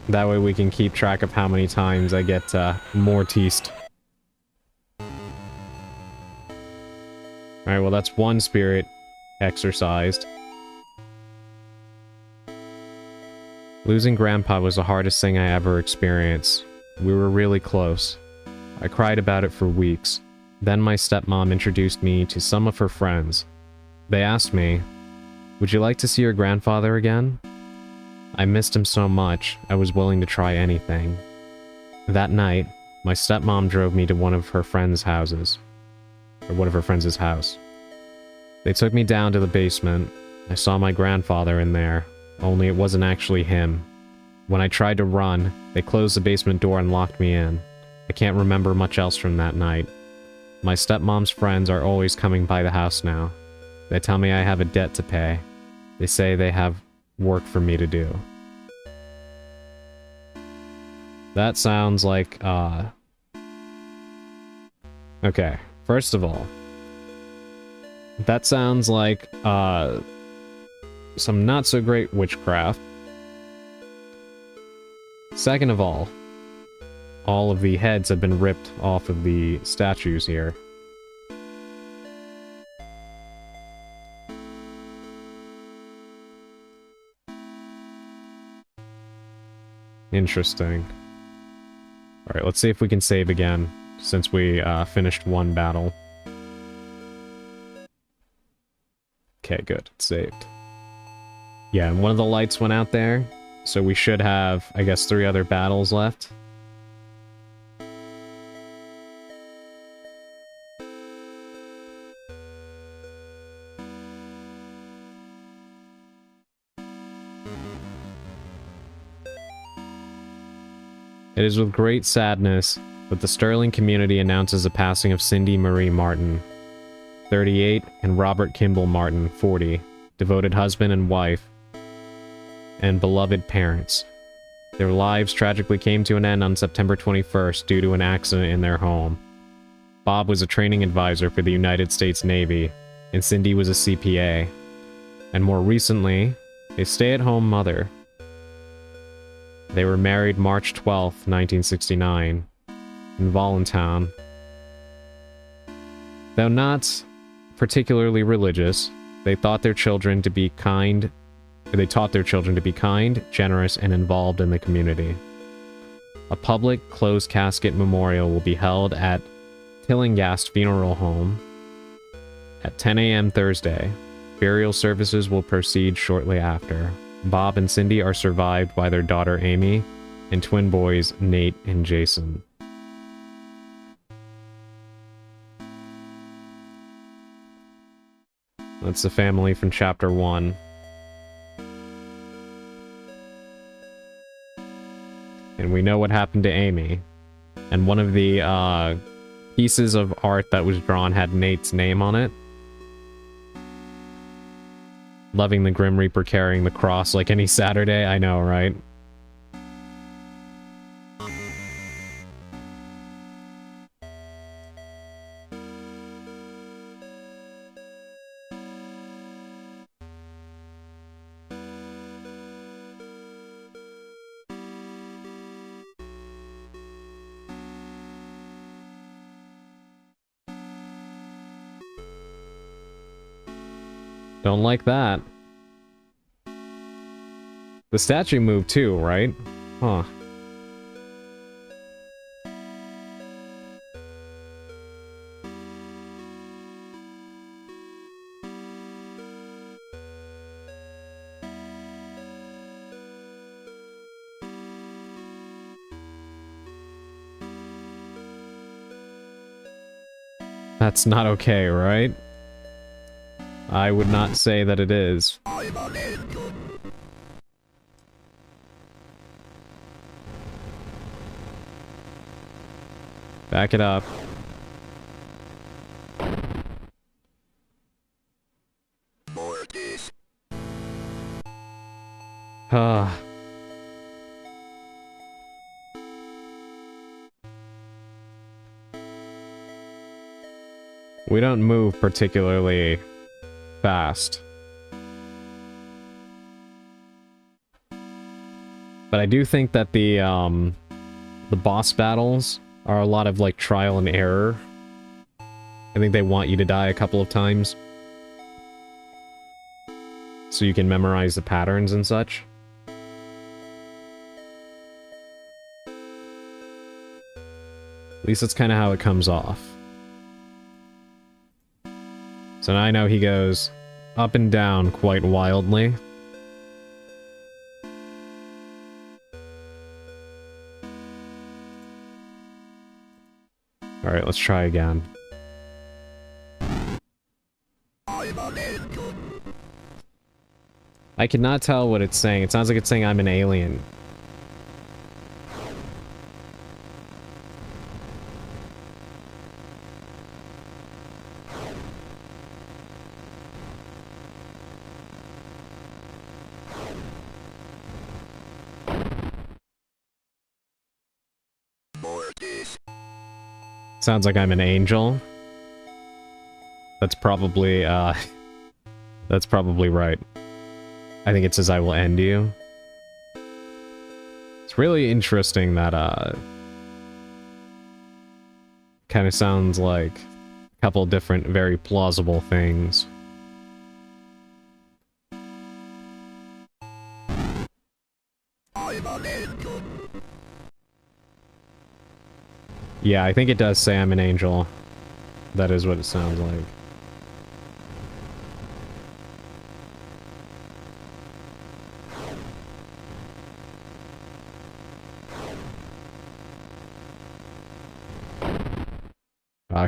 That way we can keep track of how many times I get Mortised. Alright, well that's one spirit exercised. Losing Grandpa was the hardest thing I ever experienced. We were really close. I cried about it for weeks. Then my stepmom introduced me to some of her friends. They asked me, "Would you like to see your grandfather again?" I missed him so much, I was willing to try anything. That night, my stepmom drove me to one of her friends' houses. Or one of her friends' house. They took me down to the basement. I saw my grandfather in there, only it wasn't actually him. When I tried to run, they closed the basement door and locked me in. I can't remember much else from that night. My stepmom's friends are always coming by the house now. They tell me I have a debt to pay. They say they have work for me to do. That sounds like, okay, first of all, that sounds like, some not-so-great witchcraft. Second of all of the heads have been ripped off of the statues here. Interesting. Alright, let's see if we can save again, since we finished one battle. Okay, good. It's saved. Yeah, and one of the lights went out there, so we should have, I guess, 3 other battles left. It is with great sadness that the Sterling community announces the passing of Cindy Marie Martin, 38, and Robert Kimball Martin, 40, devoted husband and wife, and beloved parents. Their lives tragically came to an end on September 21st due to an accident in their home. Bob was a training advisor for the United States Navy, and Cindy was a CPA, and more recently, a stay-at-home mother. They were married March 12, 1969, in Voluntown. Though not particularly religious, they taught their children to be kind, generous, and involved in the community. A public closed casket memorial will be held at Tillinghast Funeral Home at 10 a.m. Thursday. Burial services will proceed shortly after. Bob and Cindy are survived by their daughter Amy and twin boys Nate and Jason. That's the family from chapter 1. And we know what happened to Amy. And one of the pieces of art that was drawn had Nate's name on it. Loving the Grim Reaper carrying the cross like any Saturday. I know, right? Don't like that. The statue moved too, right? Huh. That's not okay, right? I would not say that it is. Back it up. We don't move particularly fast. But I do think that the boss battles are a lot of, like, trial and error. I think they want you to die a couple of times. So you can memorize the patterns and such. At least that's kind of how it comes off. So now I know he goes up and down quite wildly. Alright, let's try again. I cannot tell what it's saying. It sounds like it's saying I'm an alien. Sounds like I'm an angel. That's probably, that's probably right. I think it says I will end you. It's really interesting that, kind of sounds like a couple different, very plausible things. Yeah, I think it does say I'm an angel. That is what it sounds like.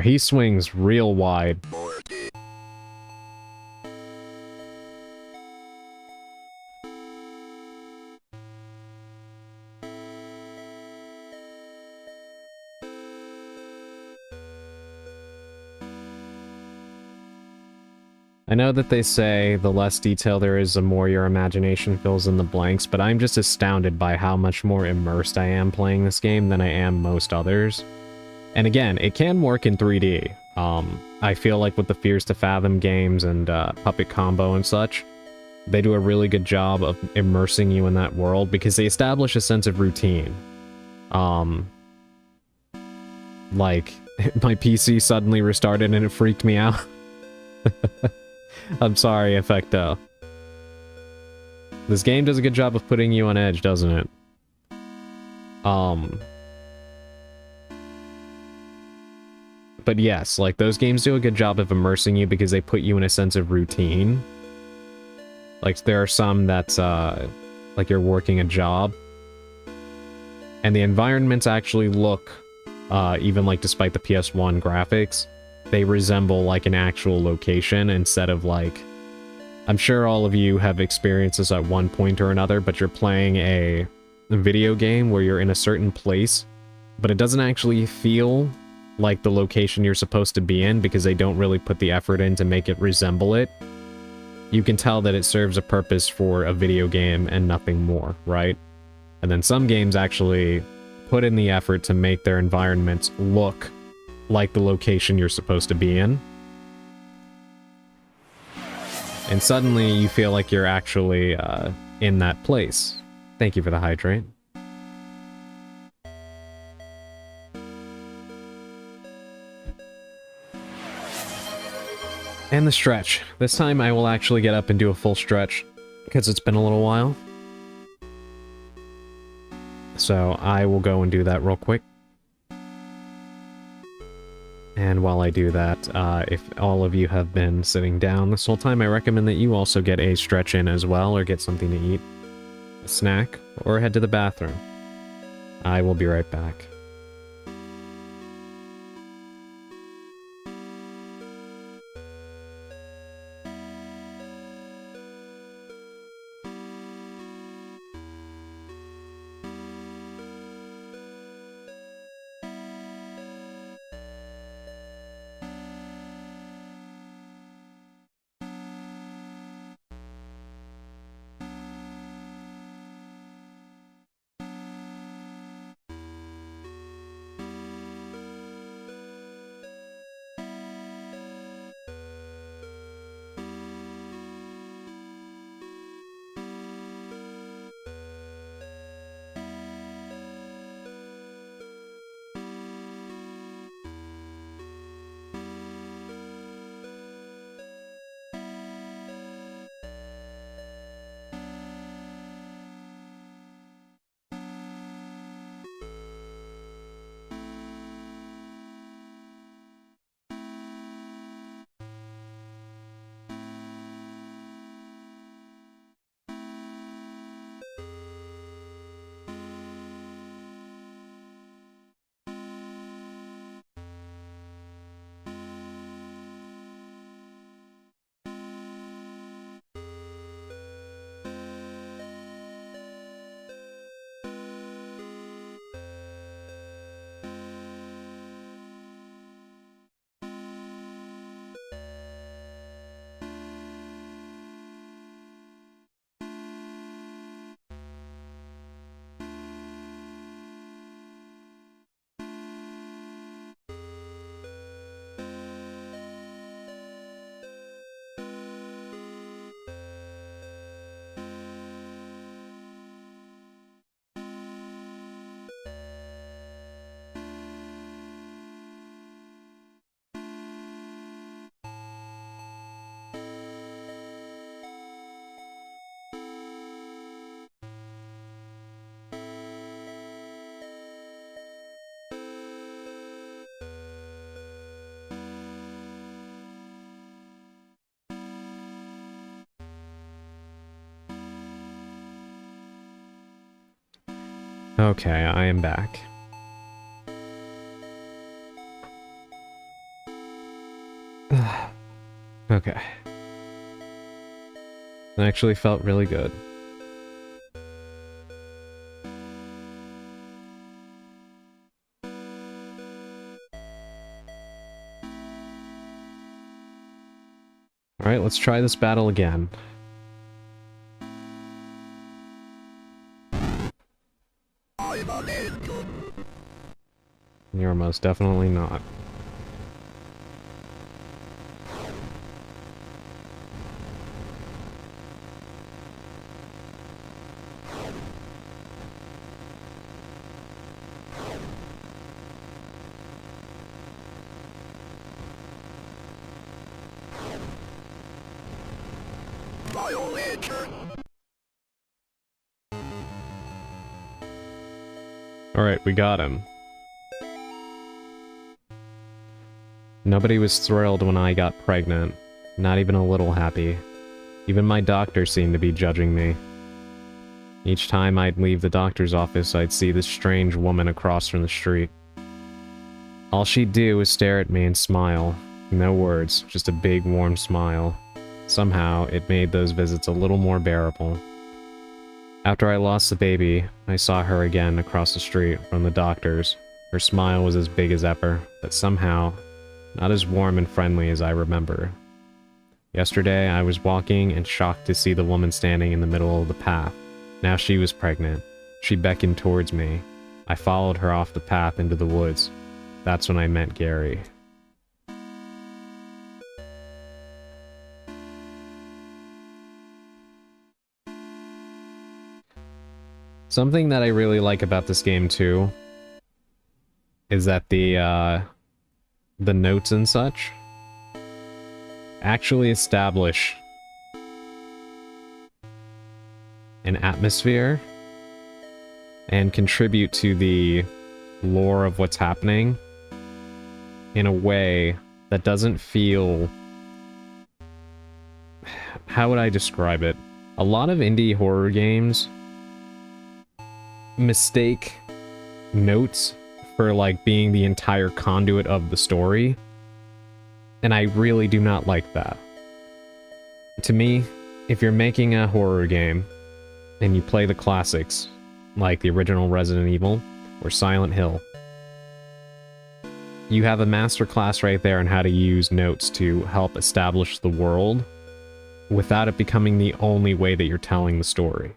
He swings real wide. I know that they say the less detail there is, the more your imagination fills in the blanks, but I'm just astounded by how much more immersed I am playing this game than I am most others. And again, it can work in 3D. I feel like with the Fears to Fathom games and Puppet Combo and such, they do a really good job of immersing you in that world because they establish a sense of routine. Like, my PC suddenly restarted and it freaked me out. I'm sorry, Effecto. This game does a good job of putting you on edge, doesn't it? But yes, like, those games do a good job of immersing you because they put you in a sense of routine. Like, there are some that's, like you're working a job. And the environments actually look, even, like, despite the PS1 graphics, they resemble like an actual location instead of like... I'm sure all of you have experienced this at one point or another, but you're playing a video game where you're in a certain place, but it doesn't actually feel like the location you're supposed to be in because they don't really put the effort in to make it resemble it. You can tell that it serves a purpose for a video game and nothing more, right? And then some games actually put in the effort to make their environments look like the location you're supposed to be in. And suddenly you feel like you're actually in that place. Thank you for the hydrate. And the stretch. This time I will actually get up and do a full stretch, because it's been a little while. So I will go and do that real quick. And while I do that, if all of you have been sitting down this whole time, I recommend that you also get a stretch in as well, or get something to eat, a snack, or head to the bathroom. I will be right back. Okay, I am back. Okay. It actually felt really good. Alright, let's try this battle again. You're most definitely not. Alright, we got him. Nobody was thrilled when I got pregnant. Not even a little happy. Even my doctor seemed to be judging me. Each time I'd leave the doctor's office, I'd see this strange woman across from the street. All she'd do was stare at me and smile, No words, just a big warm smile. Somehow, it made those visits a little more bearable. After I lost the baby, I saw her again across the street from the doctor's. Her smile was as big as ever, but somehow, not as warm and friendly as I remember. Yesterday, I was walking and shocked to see the woman standing in the middle of the path. Now she was pregnant. She beckoned towards me. I followed her off the path into the woods. That's when I met Gary. Something that I really like about this game too is that the notes and such actually establish an atmosphere and contribute to the lore of what's happening in a way that doesn't feel... How would I describe it? A lot of indie horror games mistake notes for like being the entire conduit of the story, and I really do not like that. To me, if you're making a horror game and you play the classics like the original Resident Evil or Silent Hill, you have a masterclass right there on how to use notes to help establish the world without it becoming the only way that you're telling the story.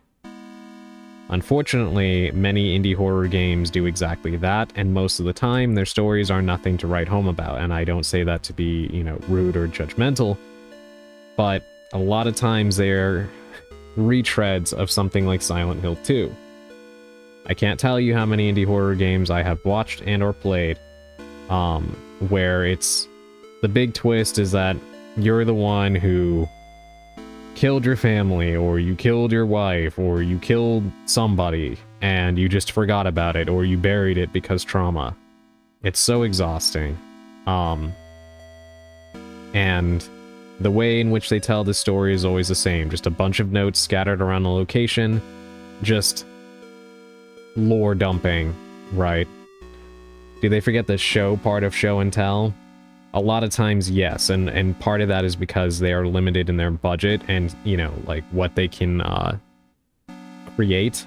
Unfortunately, many indie horror games do exactly that, and most of the time, their stories are nothing to write home about, and I don't say that to be, rude or judgmental, but a lot of times they're retreads of something like Silent Hill 2. I can't tell you how many indie horror games I have watched and or played, where it's... the big twist is that you're the one who killed your family, or you killed your wife, or you killed somebody, and you just forgot about it, or you buried it because trauma. It's so exhausting. And the way in which they tell the story is always the same. Just a bunch of notes scattered around the location. Just lore dumping, right? Do they forget the show part of show and tell? A lot of times, yes, and part of that is because they are limited in their budget and, like, what they can create,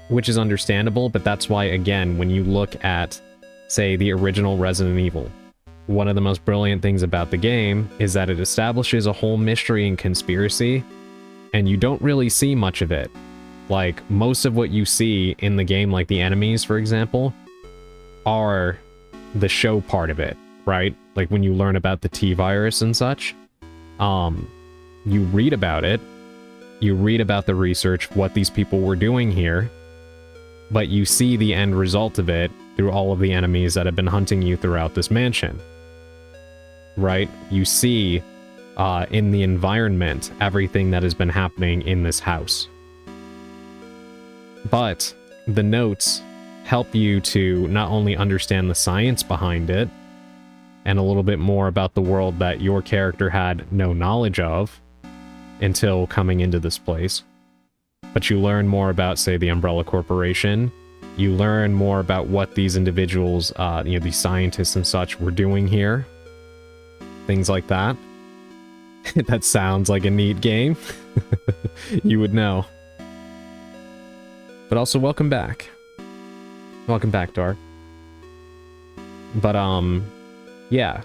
which is understandable, but that's why, again, when you look at, say, the original Resident Evil, one of the most brilliant things about the game is that it establishes a whole mystery and conspiracy, and you don't really see much of it. Like, most of what you see in the game, like the enemies, for example, are the show part of it, right? Like when you learn about the T-virus and such, you read about it, you read about the research, what these people were doing here, but you see the end result of it through all of the enemies that have been hunting you throughout this mansion, right? You see in the environment everything that has been happening in this house. But the notes help you to not only understand the science behind it, and a little bit more about the world that your character had no knowledge of until coming into this place, but you learn more about, say, the Umbrella Corporation. You learn more about what these individuals, these scientists and such, were doing here. Things like that. That sounds like a neat game. You would know. But also, welcome back. Welcome back, Dark. But, yeah,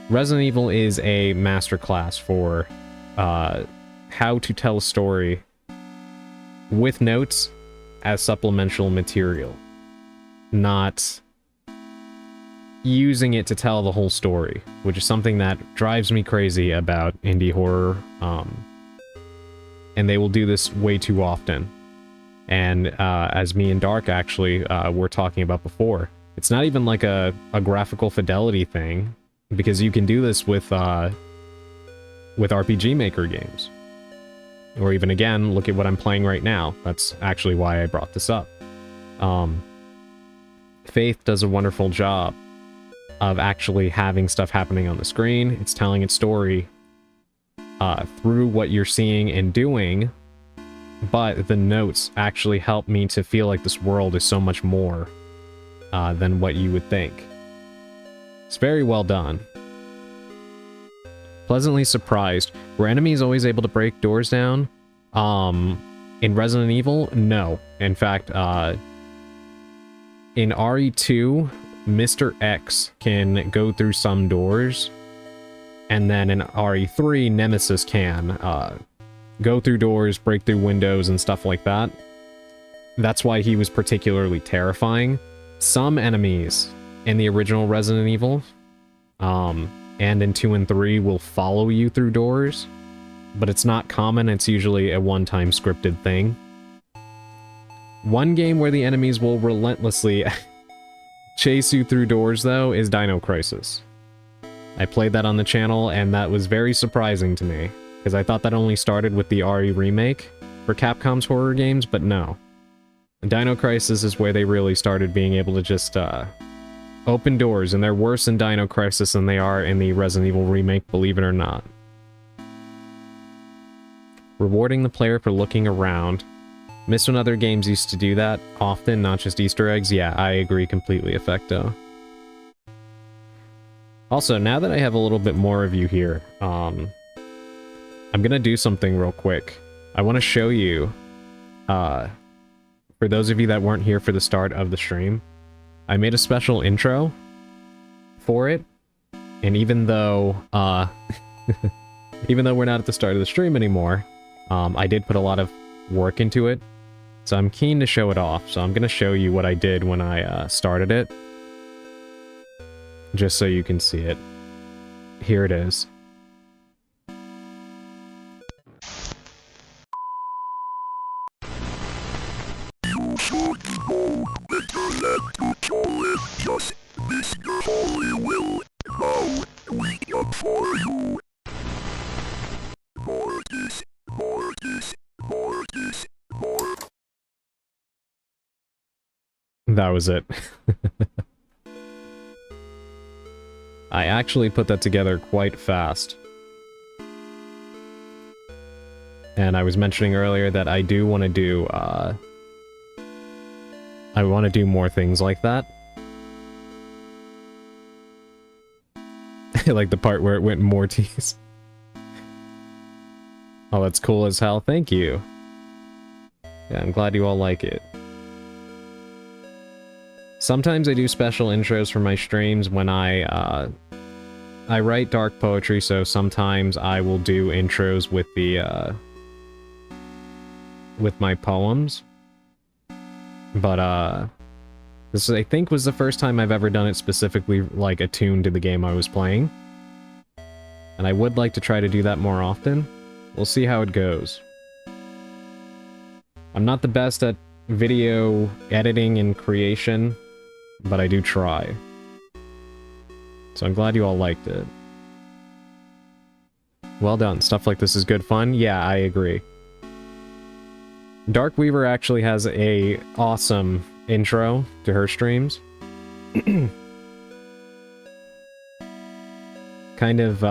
Resident Evil is a masterclass for how to tell a story with notes as supplemental material, not using it to tell the whole story, which is something that drives me crazy about indie horror, and they will do this way too often. And as me and Dark actually were talking about before, it's not even like a graphical fidelity thing, because you can do this with RPG Maker games. Or even, again, look at what I'm playing right now. That's actually why I brought this up. Faith does a wonderful job of actually having stuff happening on the screen. It's telling its story through what you're seeing and doing, but the notes actually help me to feel like this world is so much more than what you would think. It's very well done. pleasantly surprised. Were enemies always able to break doors down? In Resident Evil, no. In fact, in RE2, Mr. X can go through some doors, and then in RE3, Nemesis can go through doors, break through windows, and stuff like that. That's why he was particularly terrifying. Some enemies in the original Resident Evil, and in 2 and 3, will follow you through doors, but it's not common. It's usually a one-time scripted thing. One game where the enemies will relentlessly chase you through doors, though, is Dino Crisis. I played that on the channel, and that was very surprising to me, because I thought that only started with the RE remake for Capcom's horror games, but no. Dino Crisis is where they really started being able to just open doors, and they're worse in Dino Crisis than they are in the Resident Evil remake, believe it or not. Rewarding the player for looking around. Miss when other games used to do that often, not just Easter eggs. Yeah, I agree completely, Effecto. Also, now that I have a little bit more of you here, I'm gonna do something real quick. I want to show you, for those of you that weren't here for the start of the stream, I made a special intro for it, and even though, even though we're not at the start of the stream anymore, I did put a lot of work into it, so I'm keen to show it off. So I'm gonna show you what I did when I started it, just so you can see it. Here it is. You should know better than to call it just Mr. Holy Will. Now, we come for you. Mortis, Mortis, Mortis, Mortis. That was it. I actually put that together quite fast. And I was mentioning earlier that I do want to do, I want to do more things like that. Like the part where it went Mortis. Oh, that's cool as hell. Thank you. Yeah, I'm glad you all like it. Sometimes I do special intros for my streams when I write dark poetry, so sometimes I will do intros with the, with my poems. But, this, I think, was the first time I've ever done it specifically, like, attuned to the game I was playing. And I would like to try to do that more often. We'll see how it goes. I'm not the best at video editing and creation, but I do try. So I'm glad you all liked it. Well done. Stuff like this is good fun. Yeah, I agree. Dark Weaver actually has a awesome intro to her streams. Kind of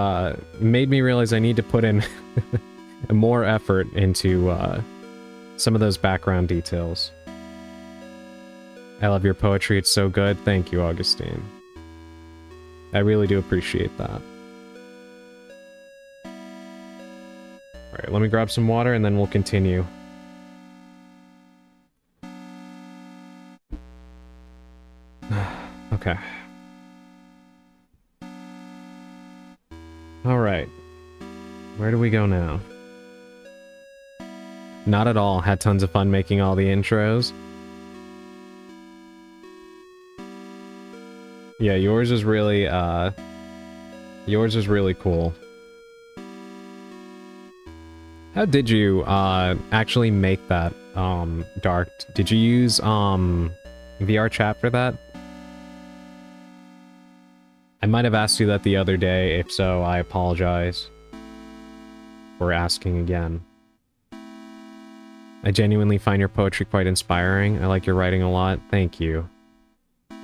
made me realize I need to put in more effort into some of those background details. I love your poetry, it's so good. Thank you, Augustine. I really do appreciate that. Alright, let me grab some water and then we'll continue. Okay. Alright. Where do we go now? Not at all. Had tons of fun making all the intros. Yeah, yours is really, yours is really cool. How did you, actually make that, Dark? Did you use, VR chat for that? I might have asked you that the other day. If so, I apologize for asking again. I genuinely find your poetry quite inspiring. I like your writing a lot. Thank you.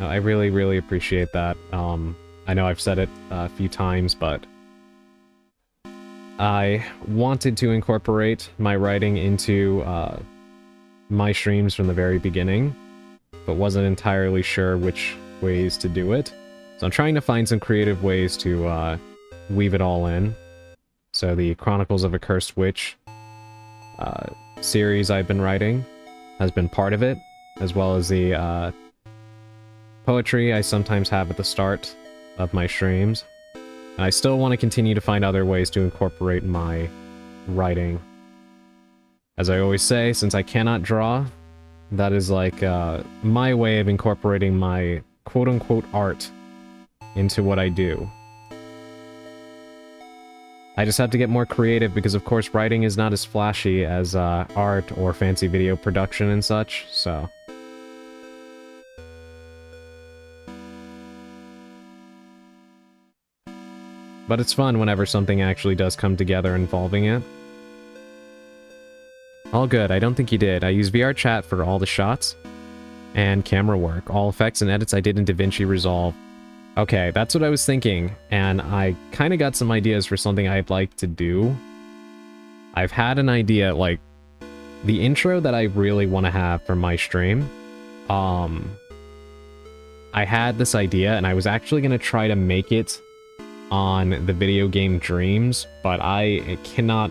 No, I really, really appreciate that. I know I've said it a few times, but I wanted to incorporate my writing into my streams from the very beginning, but wasn't entirely sure which ways to do it. So I'm trying to find some creative ways to weave it all in. So the Chronicles of a Cursed Witch series I've been writing has been part of it, as well as the poetry I sometimes have at the start of my streams. And I still want to continue to find other ways to incorporate my writing. As I always say, since I cannot draw, that is like my way of incorporating my quote-unquote art into what I do. I just have to get more creative because, of course, writing is not as flashy as art or fancy video production and such, so... But it's fun whenever something actually does come together involving it. All good, I don't think you did. I use VR chat for all the shots and camera work. All effects and edits I did in DaVinci Resolve. Okay, that's what I was thinking, and I kind of got some ideas for something I'd like to do. I've had an idea, like, the intro that I really want to have for my stream. I had this idea, and I was actually going to try to make it on the video game Dreams, but I cannot...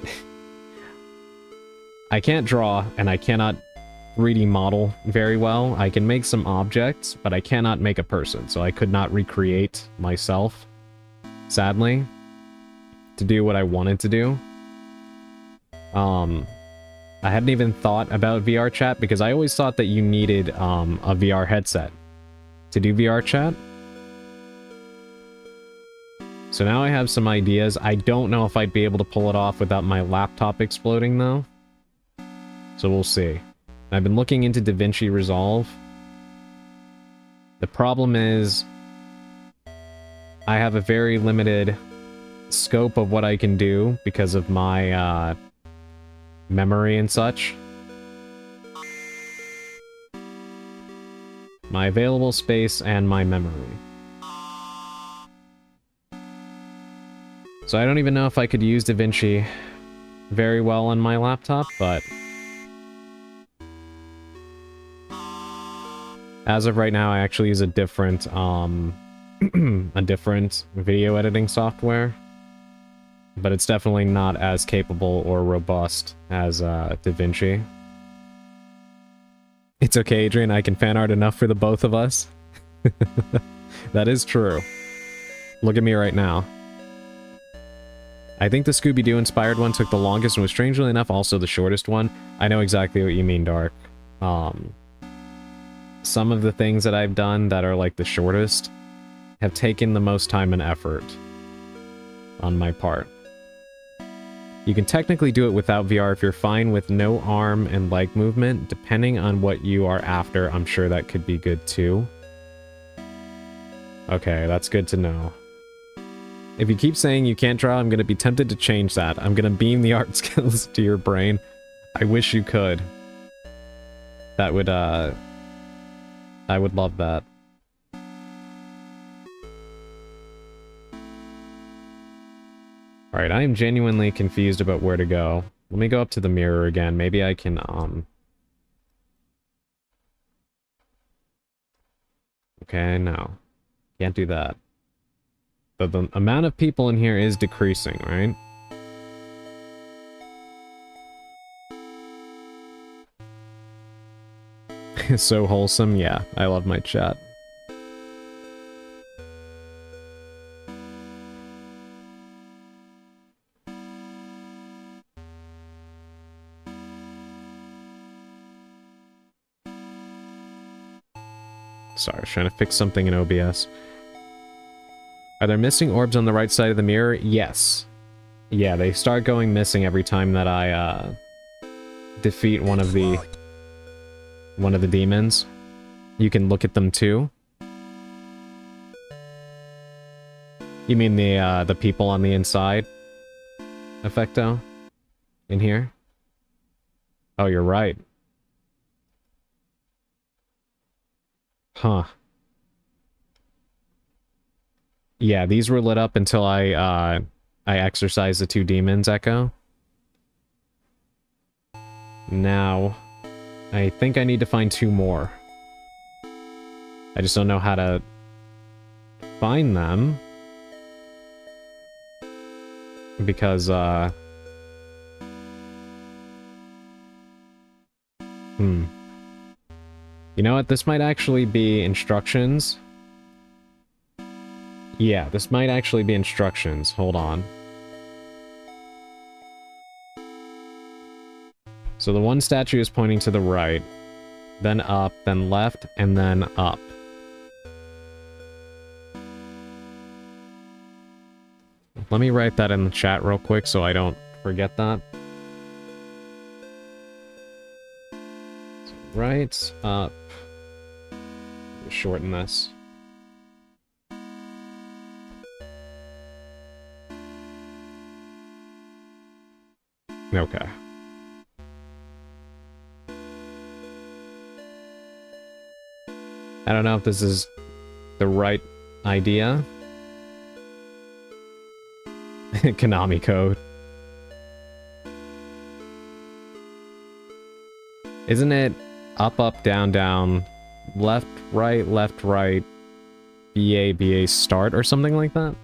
I can't draw, and I cannot 3D model very well. I can make some objects, but I cannot make a person, so I could not recreate myself, sadly, to do what I wanted to do. I hadn't even thought about VR chat, because I always thought that you needed a VR headset to do VR chat. So now I have some ideas. I don't know if I'd be able to pull it off without my laptop exploding, though. So we'll see. I've been looking into DaVinci Resolve. The problem is, I have a very limited scope of what I can do because of my memory and such. My available space and my memory. So I don't even know if I could use DaVinci very well on my laptop, but... as of right now, I actually use a different, a different video editing software. But it's definitely not as capable or robust as DaVinci. It's okay, Adrian, I can fan art enough for the both of us. That is true. Look at me right now. I think the Scooby-Doo inspired one took the longest and was strangely enough also the shortest one. I know exactly what you mean, Dark. Some of the things that I've done that are like the shortest have taken the most time and effort on my part. You can technically do it without VR if you're fine with no arm and leg movement. Depending on what you are after, I'm sure that could be good too. Okay, that's good to know. If you keep saying you can't draw, I'm going to be tempted to change that. I'm going to beam the art skills to your brain. I wish you could. That would, I would love that. Alright, I am genuinely confused about where to go. Let me go up to the mirror again. Maybe I can, okay, no. Can't do that. But the amount of people in here is decreasing, right? So wholesome, yeah. I love my chat. Sorry, I was trying to fix something in OBS. Are there missing orbs on the right side of the mirror? Yes. Yeah, they start going missing every time that I, defeat one of the demons. You can look at them too. You mean the people on the inside? Effecto? In here? Oh, you're right. Huh. Yeah, these were lit up until I exorcised the two demons, Echo. Now, I think I need to find two more. I just don't know how to find them. because, You know what? This might actually be instructions. Yeah, this might actually be instructions. Hold on. So the one statue is pointing to the right, then up, then left, and then up. Let me write that in the chat real quick so I don't forget that. So right, up. Shorten this. Okay. I don't know if this is the right idea. Konami code. Isn't it up, up, down, down, left, right, BA, BA, start, or something like that?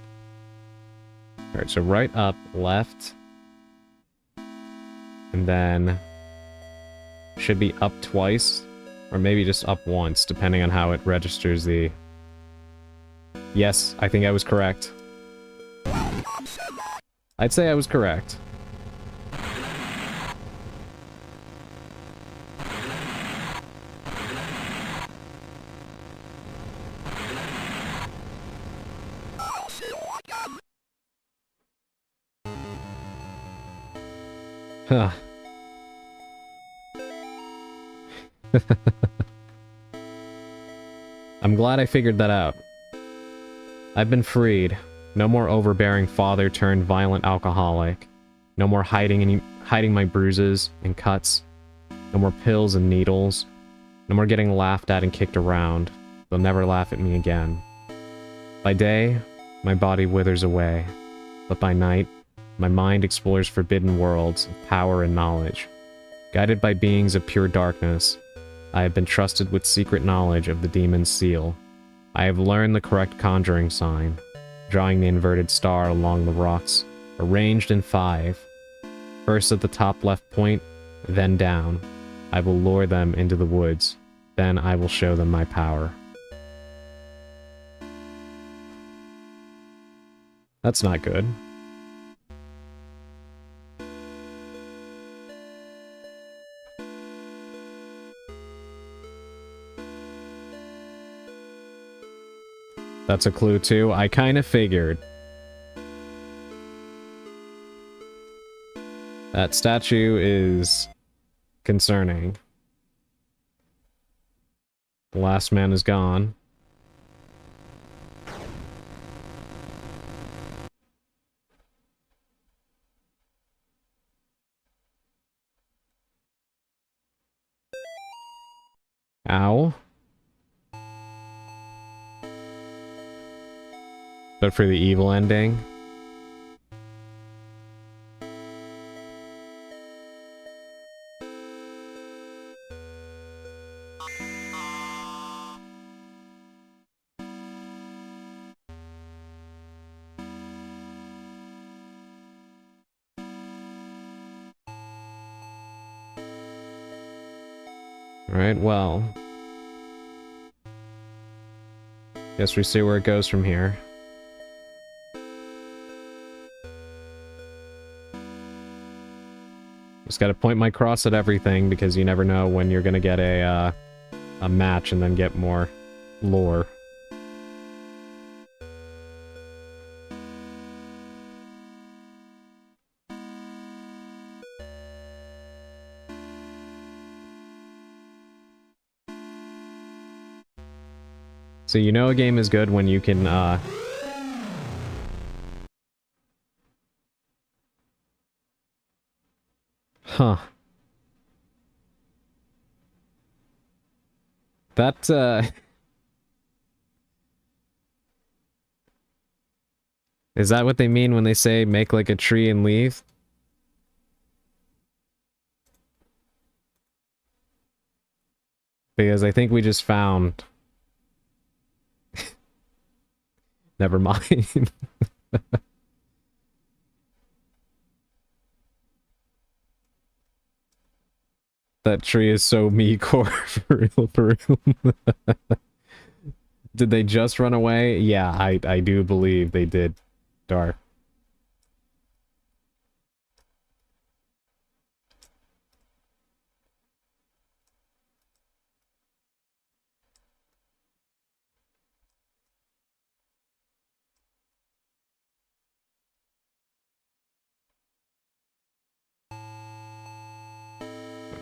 Alright, so right, up, left, and then should be up twice, or maybe just up once, depending on how it registers the... Yes, I think I was correct. I'd say I was correct. Huh. I'm glad I figured that out. I've been freed. No more overbearing father turned violent alcoholic. No more hiding my bruises and cuts. No more pills and needles. No more getting laughed at and kicked around. They'll never laugh at me again. By day, my body withers away. But by night, my mind explores forbidden worlds of power and knowledge. Guided by beings of pure darkness, I have been trusted with secret knowledge of the demon's seal. I have learned the correct conjuring sign, drawing the inverted star along the rocks, arranged in 5. First at the top left point, then down. I will lure them into the woods. Then I will show them my power. That's not good. That's a clue too. I kind of figured. That statue is concerning. The last man is gone. Ow. But for the evil ending. Alright, well. Guess we see where it goes from here. Just gotta point my cross at everything, because you never know when you're gonna get a match and then get more lore. So you know a game is good when you can, Huh. That, Is that what they mean when they say make like a tree and leave? Because I think we just found... Never mind. That tree is so me core for real, for real. Did they just run away? Yeah, I do believe they did, Dark.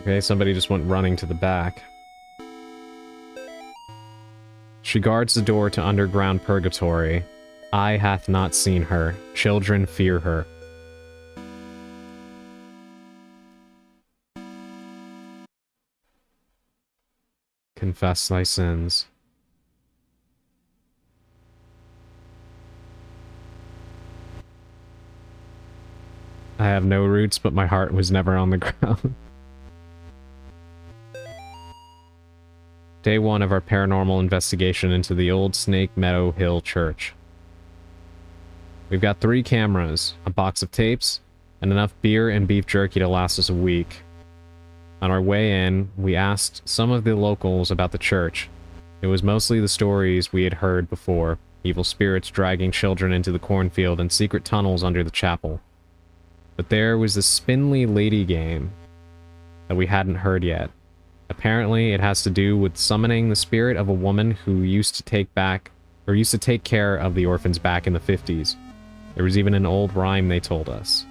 Okay, somebody just went running to the back. She guards the door to underground purgatory. Eye hath not seen her. Children fear her. Confess thy sins. I have no roots, but my heart was never on the ground. Day 1 of our paranormal investigation into the old Snake Meadow Hill Church. We've got 3 cameras, a box of tapes, and enough beer and beef jerky to last us a week. On our way in, we asked some of the locals about the church. It was mostly the stories we had heard before, evil spirits dragging children into the cornfield and secret tunnels under the chapel. But there was this spindly lady game that we hadn't heard yet. Apparently, it has to do with summoning the spirit of a woman who used to take care of the orphans back in the 50s. There was even an old rhyme they told us.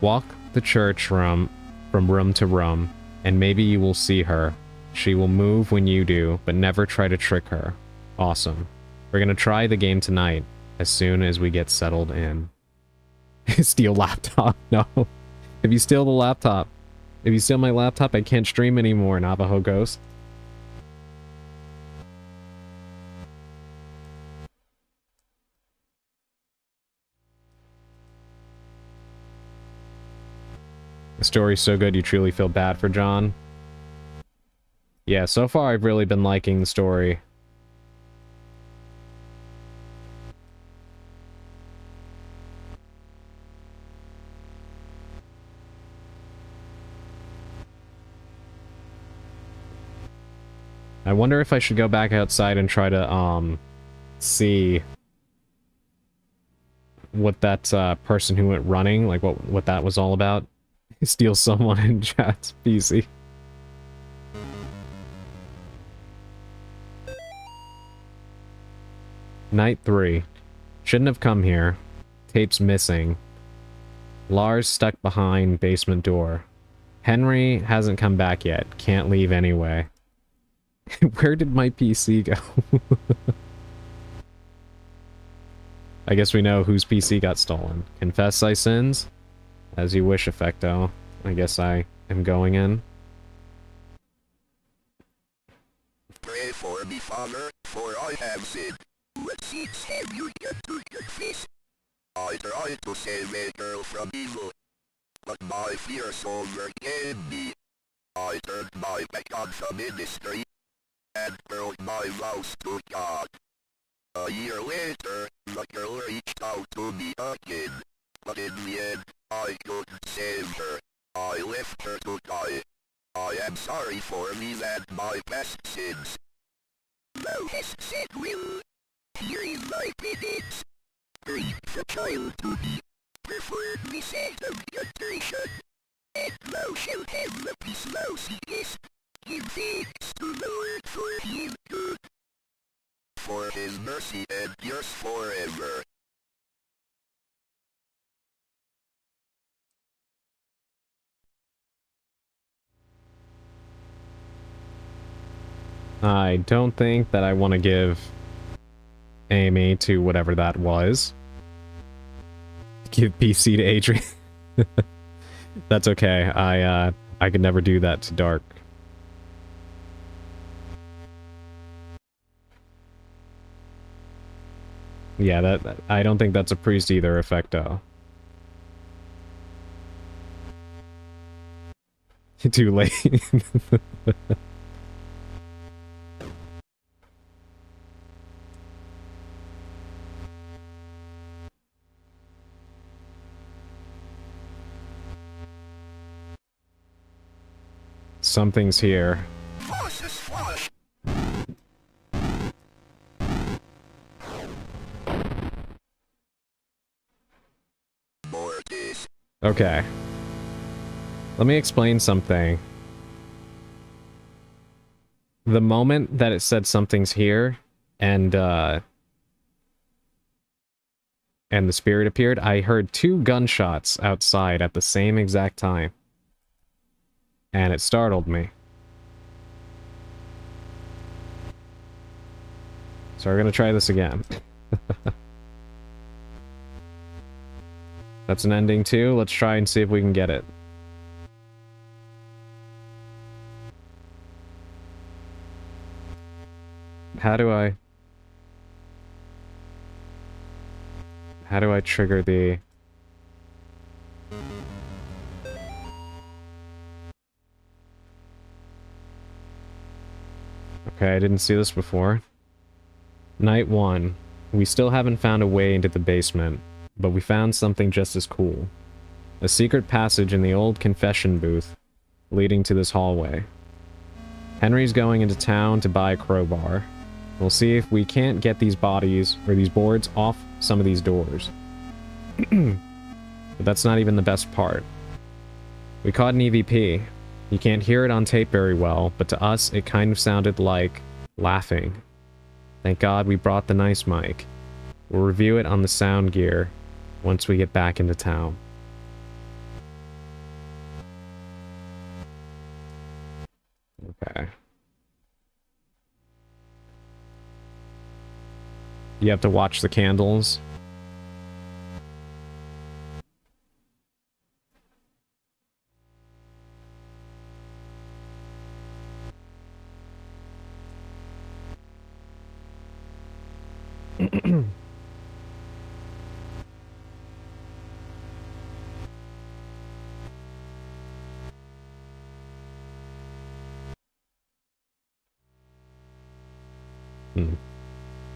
Walk the church from room to room, and maybe you will see her. She will move when you do, but never try to trick her. Awesome. We're gonna try the game tonight, as soon as we get settled in. Steal laptop? No. If you steal the laptop, if you steal my laptop, I can't stream anymore, Navajo Ghost. The story's so good you truly feel bad for John. Yeah, so far I've really been liking the story. I wonder if I should go back outside and try to, see what that, person who went running, like what that was all about. Steal someone in chat's PC. Night 3. Shouldn't have come here. Tape's missing. Lars stuck behind basement door. Henry hasn't come back yet. Can't leave anyway. Where did my PC go? I guess we know whose PC got stolen. Confess thy sins? As you wish, Effecto. I guess I am going in. Pray for me, Father, for I have sinned. What sins have you done to confess? I tried to save a girl from evil, but my fears overcame me. I turned my back on the ministry and broke my vows to God. A year later, the girl reached out to me again, but in the end, I couldn't save her. I left her to die. I am sorry for me and my past sins. Thou hast said will. Here is my penance. Bring the child to me, preferably sanctification, and thou shalt have the peace thou seekest. Give thanks to the Lord for his good, for his mercy endures forever. I don't think that I want to give Amy to whatever that was. Give PC to Adrian. That's okay. I could never do that to Dark. Yeah, that I don't think that's a priest either, Effecto. Too late. Something's here. Faucet flush. Mortis. Okay. Let me explain something. The moment that it said something's here, and the spirit appeared, I heard 2 gunshots outside at the same exact time. And it startled me. So we're gonna try this again. That's an ending too. Let's try and see if we can get it. How do I trigger the... Okay, I didn't see this before. Night 1. We still haven't found a way into the basement, but we found something just as cool. A secret passage in the old confession booth leading to this hallway. Henry's going into town to buy a crowbar. We'll see if we can't get these bodies, or these boards, off some of these doors. But that's not even the best part. We caught an EVP. You can't hear it on tape very well, but to us it kind of sounded like laughing. Thank God we brought the nice mic. We'll review it on the sound gear once we get back into town. Okay. You have to watch the candles.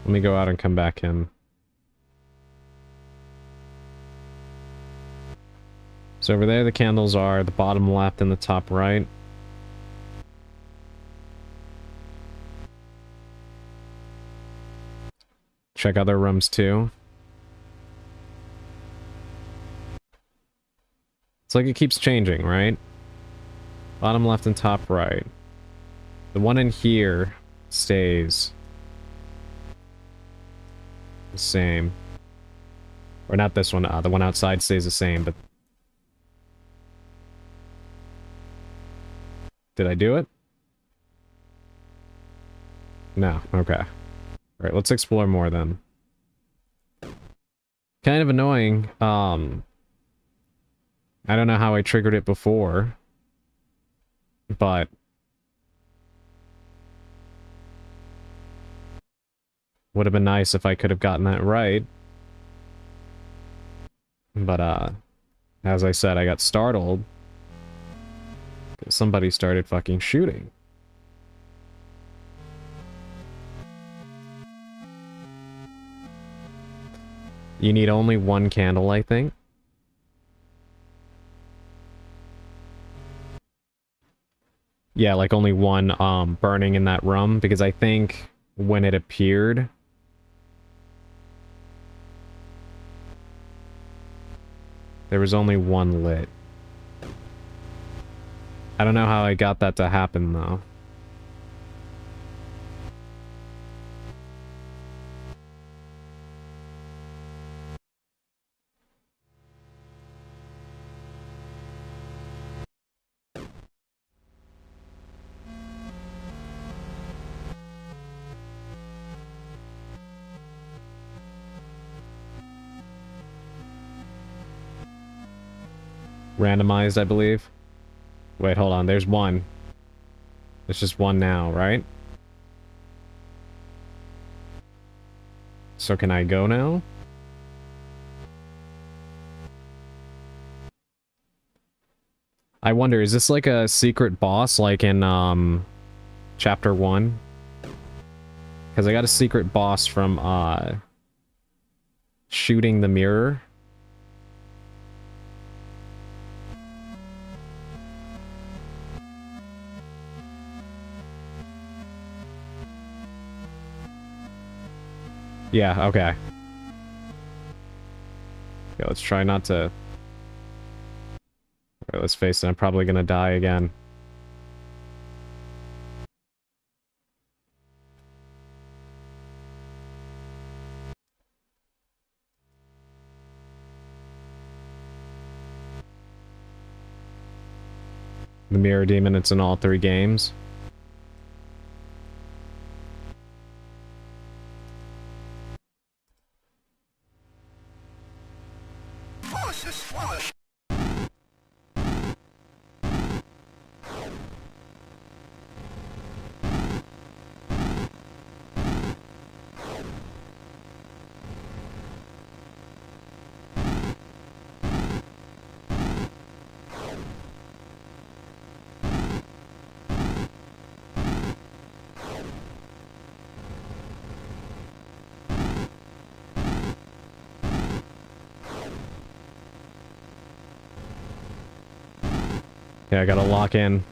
Let me go out and come back in. So over there the candles are, the bottom left and the top right. Check other rooms too. It's like it keeps changing, right? Bottom left and top right. The one in here stays the same. Or not this one, the one outside stays the same, but... Did I do it? No, okay. Alright, let's explore more then. Kind of annoying, I don't know how I triggered it before, but... Would have been nice if I could have gotten that right. But, as I said, I got startled. Somebody started fucking shooting. You need only one candle, I think. Yeah, like only one, burning in that room, because I think when it appeared... There was only one lit. I don't know how I got that to happen, though. Randomized, I believe. Wait, hold on. There's one. There's just one now, right? So can I go now? I wonder, is this like a secret boss like in, Chapter 1? Because I got a secret boss from, shooting the mirror. Yeah, okay. Okay, let's try not to... Okay, let's face it, I'm probably gonna die again. The Mirror Demon, it's in all 3 games. Forces flush. Yeah, I gotta lock in.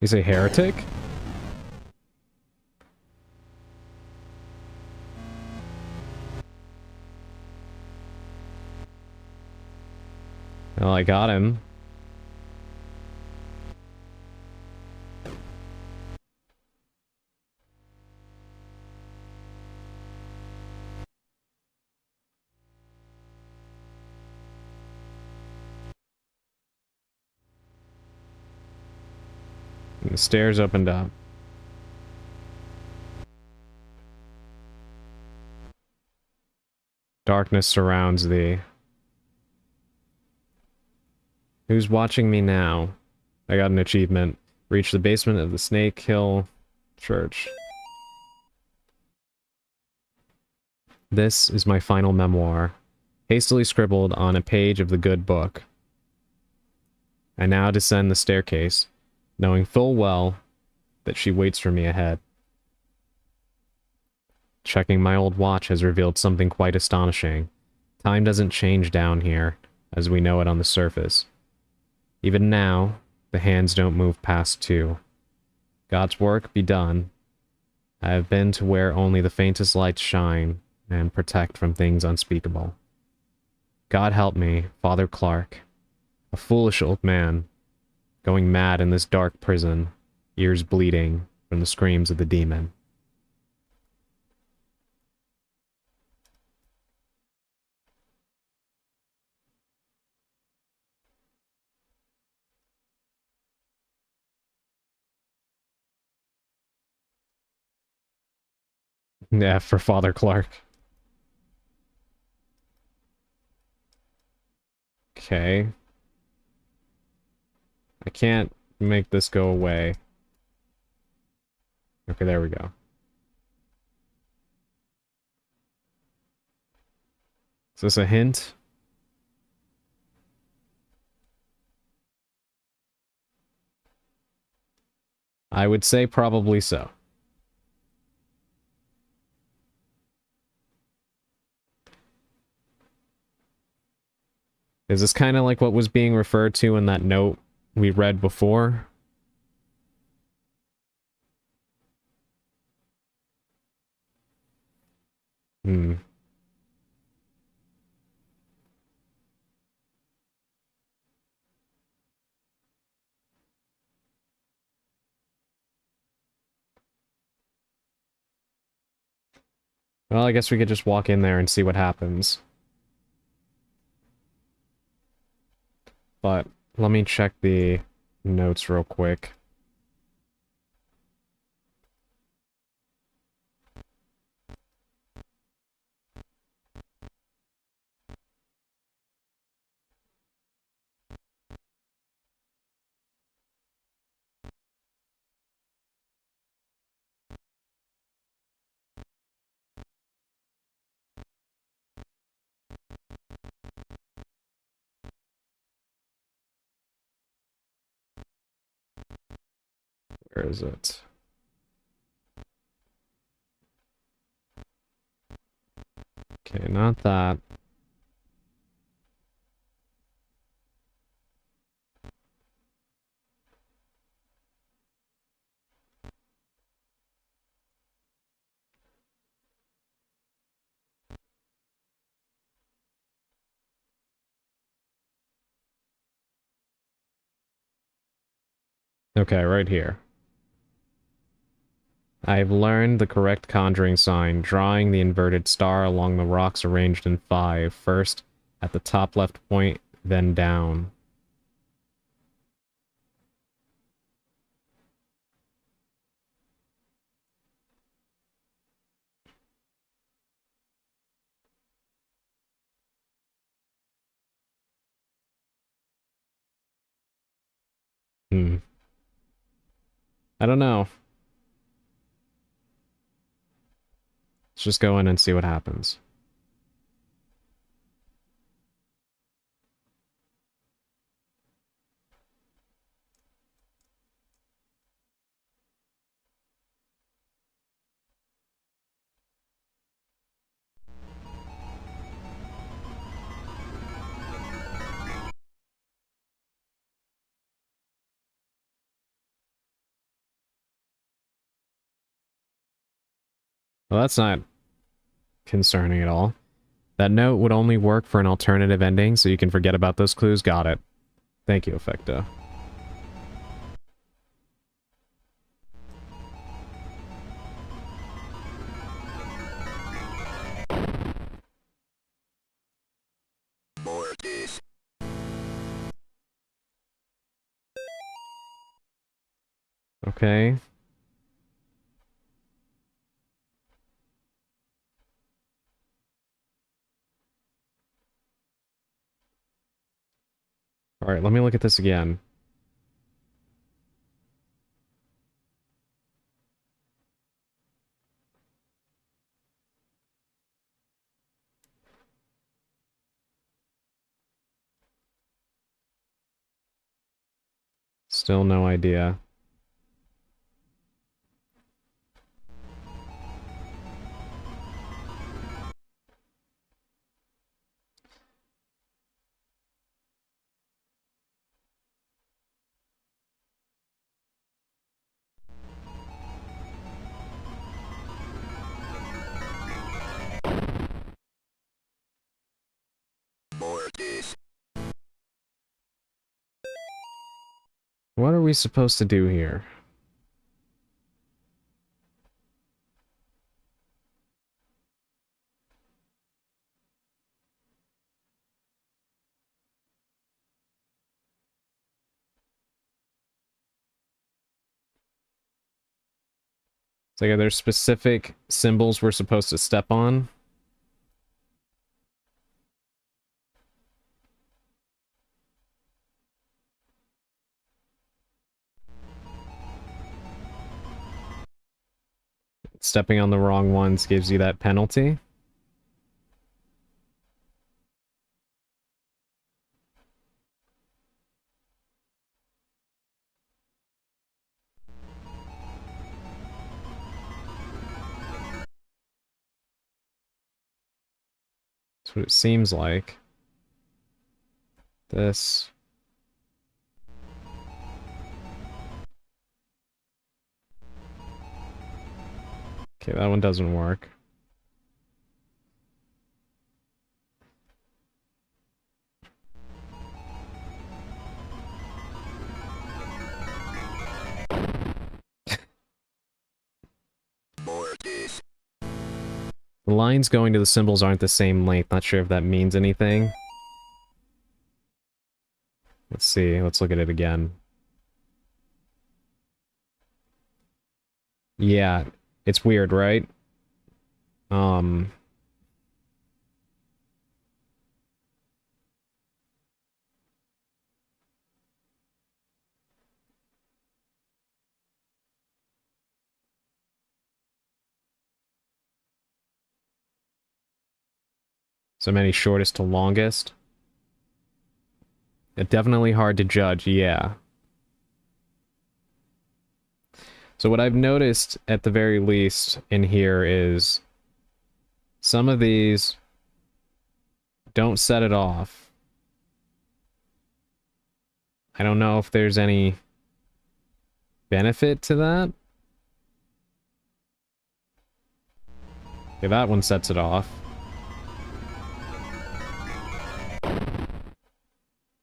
You say heretic? Well, I got him. And the stairs opened up. Darkness surrounds thee. Who's watching me now? I got an achievement. Reach the basement of the Snake Hill Church. This is my final memoir, hastily scribbled on a page of the good book. I now descend the staircase, knowing full well that she waits for me ahead. Checking my old watch has revealed something quite astonishing. Time doesn't change down here, as we know it on the surface. Even now, the hands don't move past 2. God's work be done. I have been to where only the faintest lights shine and protect from things unspeakable. God help me, Father Clark, a foolish old man, going mad in this dark prison, ears bleeding from the screams of the demon. Yeah, for Father Clark. Okay. I can't make this go away. Okay, there we go. Is this a hint? I would say probably so. Is this kind of like what was being referred to in that note we read before? Hmm. Well, I guess we could just walk in there and see what happens. But let me check the notes real quick. Where is it? Okay, not that. Okay, right here. I've learned the correct conjuring sign, drawing the inverted star along the rocks arranged in 5, first at the top left point, then down. I don't know. Let's just go in and see what happens. Well, that's not concerning at all. That note would only work for an alternative ending, so you can forget about those clues. Got it. Thank you, Effecto. Mortis. Okay. Alright, let me look at this again. Still no idea. Mortis. What are we supposed to do here? It's like, are there specific symbols we're supposed to step on? Stepping on the wrong ones gives you that penalty. That's what it seems like. This. Okay, that one doesn't work. Mortis. The lines going to the symbols aren't the same length. Not sure if that means anything. Let's see. Let's look at it again. Yeah, it's weird, right? So many shortest to longest. Definitely hard to judge, yeah. So what I've noticed, at the very least, in here is some of these don't set it off. I don't know if there's any benefit to that. Okay, that one sets it off.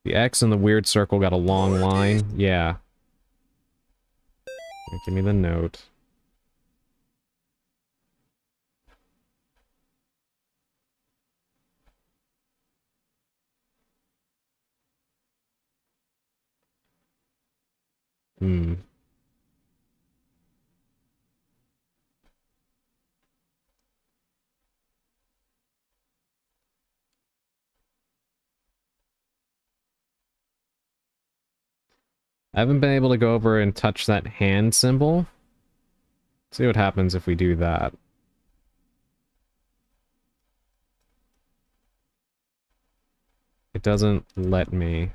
The X and the weird circle got a long line. Yeah. Give me the note. Hmm. I haven't been able to go over and touch that hand symbol. See what happens if we do that. It doesn't let me.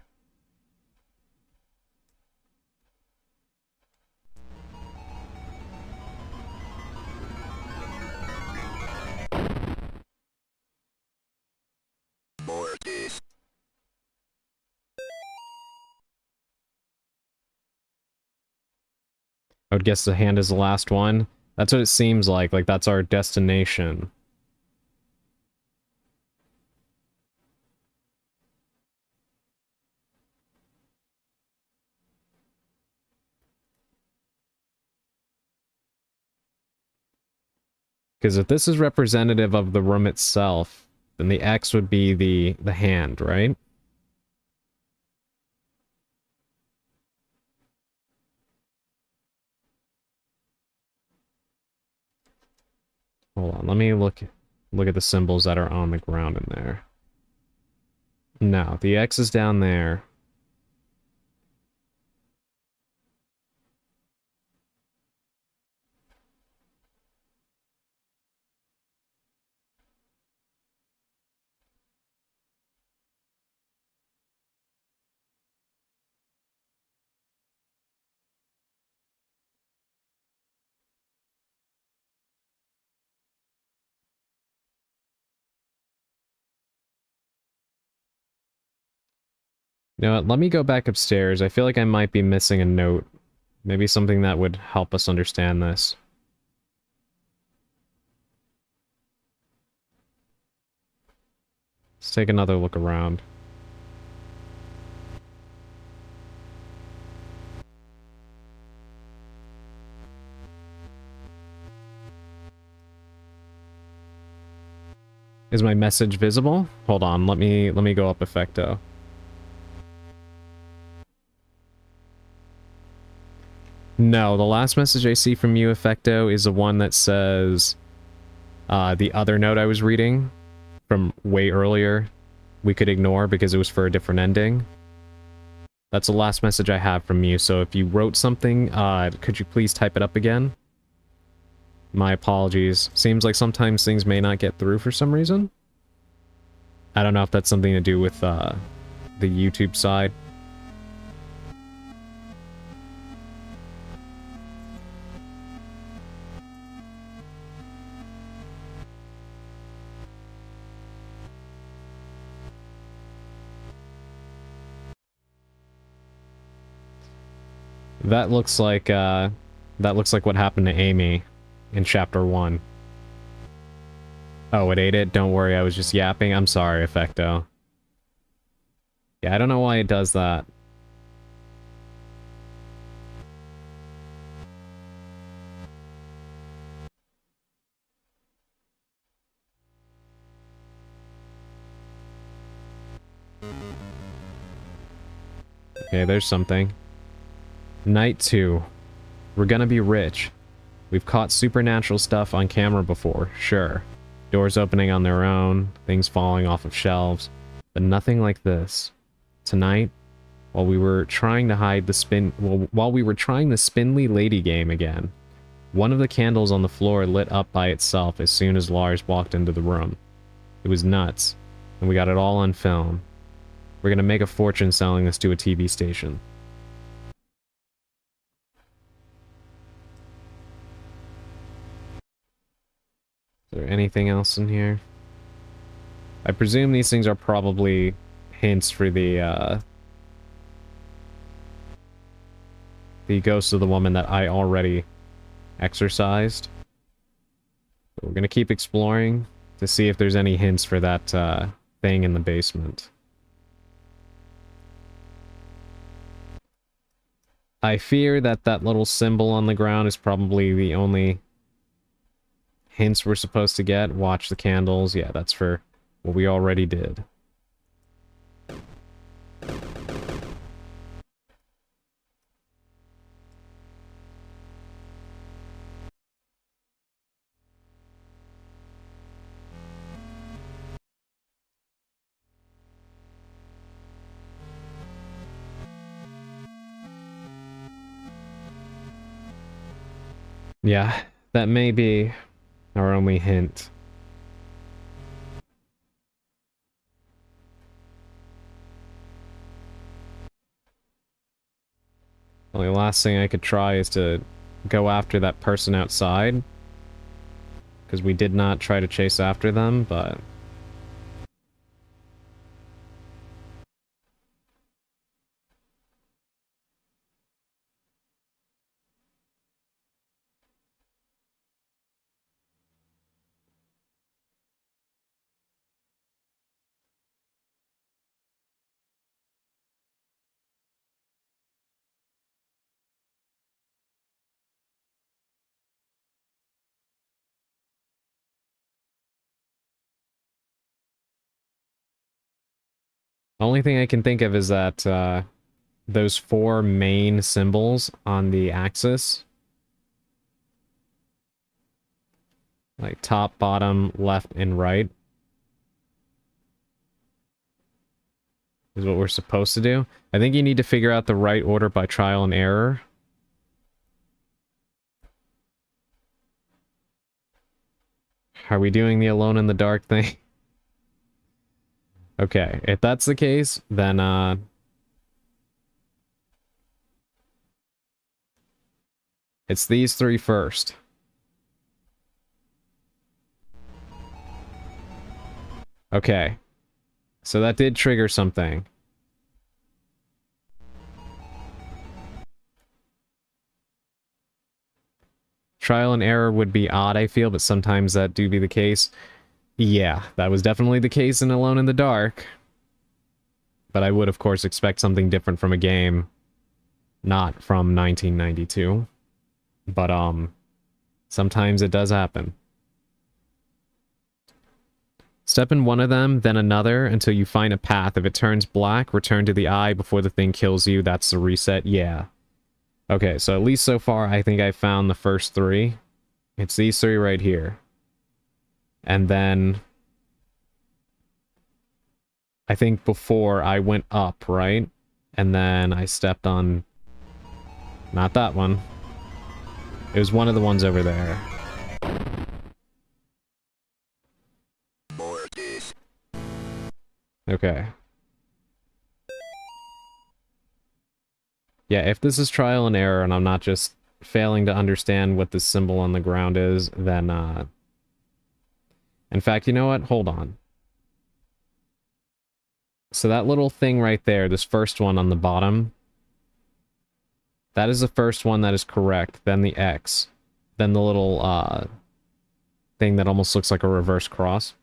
Mortis. I would guess the hand is the last one. That's what it seems like. Like, that's our destination. Because if this is representative of the room itself, then the X would be the hand, right? Hold on, let me look at the symbols that are on the ground in there. No, the X is down there. You know what, let me go back upstairs. I feel like I might be missing a note. Maybe something that would help us understand this. Let's take another look around. Is my message visible? Hold on, let me go up Effecto. No, the last message I see from you, Effecto, is the one that says the other note I was reading from way earlier we could ignore because it was for a different ending. That's the last message I have from you, so if you wrote something, could you please type it up again? My apologies. Seems like sometimes things may not get through for some reason. I don't know if that's something to do with the YouTube side. That looks like what happened to Amy in chapter 1. Oh, it ate it? Don't worry, I was just yapping. I'm sorry, Effecto. Yeah, I don't know why it does that. Okay, there's something. Night 2. We're gonna be rich. We've caught supernatural stuff on camera before, sure. Doors opening on their own, things falling off of shelves, but nothing like this. Tonight, while we were trying the spindly lady game again, one of the candles on the floor lit up by itself as soon as Lars walked into the room. It was nuts, and we got it all on film. We're gonna make a fortune selling this to a TV station. Is there anything else in here? I presume these things are probably hints for the ghost of the woman that I already exorcised. But we're gonna keep exploring to see if there's any hints for that thing in the basement. I fear that that little symbol on the ground is probably the only hints we're supposed to get. Watch the candles. Yeah, that's for what we already did. Yeah, that may be our only hint. Well, the last thing I could try is to go after that person outside. Because we did not try to chase after them, but... The only thing I can think of is that, those four main symbols on the axis, like top, bottom, left, and right, is what we're supposed to do. I think you need to figure out the right order by trial and error. Are we doing the alone in the dark thing? Okay, if that's the case, then, it's these three first. Okay. So that did trigger something. Trial and error would be odd, I feel, but sometimes that do be the case. Yeah, that was definitely the case in Alone in the Dark. But I would, of course, expect something different from a game not from 1992. But, sometimes it does happen. Step in one of them, then another, until you find a path. If it turns black, return to the eye before the thing kills you. That's the reset. Yeah. Okay, so at least so far, I think I found the first three. It's these three right here. And then... I think before I went up, right? And then I stepped on... Not that one. It was one of the ones over there. Okay. Yeah, if this is trial and error and I'm not just failing to understand what this symbol on the ground is, then, in fact, you know what? Hold on. So that little thing right there, this first one on the bottom, that is the first one that is correct. Then the X. Then the little, thing that almost looks like a reverse cross.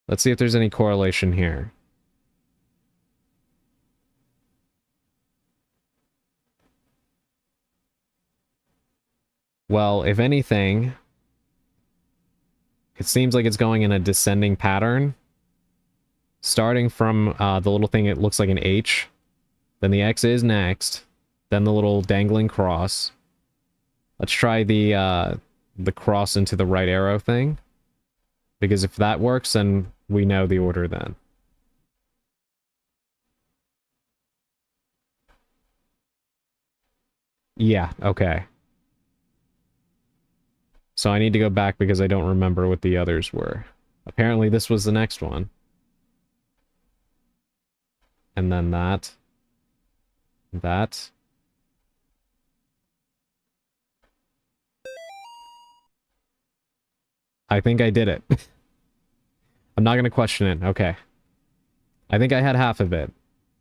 Let's see if there's any correlation here. Well, if anything, it seems like it's going in a descending pattern. Starting from the little thing, it looks like an H. Then the X is next. Then the little dangling cross. Let's try the cross into the right arrow thing. Because if that works, then we know the order then. Yeah, okay. So I need to go back because I don't remember what the others were. Apparently this was the next one. And then that. That. I think I did it. I'm not going to question it. Okay. I think I had half of it.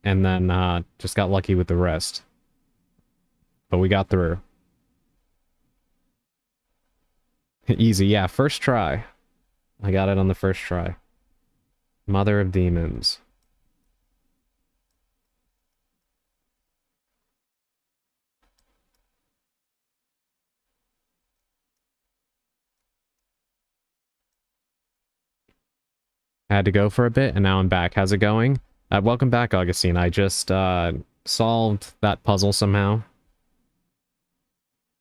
And then just got lucky with the rest. But we got through. Easy, yeah. First try. I got it on the first try. Mother of Demons. Had to go for a bit, and now I'm back. How's it going? Welcome back, Augustine. I just solved that puzzle somehow.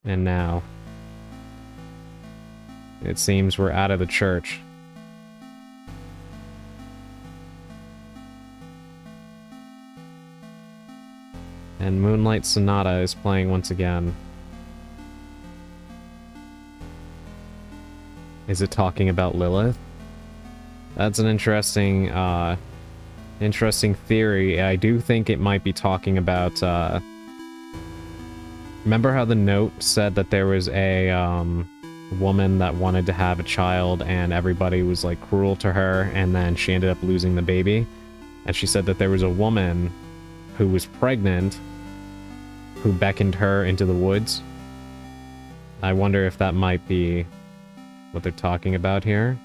And now it seems we're out of the church. And Moonlight Sonata is playing once again. Is it talking about Lilith? That's an interesting, interesting theory. I do think it might be talking about, remember how the note said that there was a, woman that wanted to have a child and everybody was, like, cruel to her, and then she ended up losing the baby? And she said that there was a woman who was pregnant who beckoned her into the woods. I wonder if that might be what they're talking about here.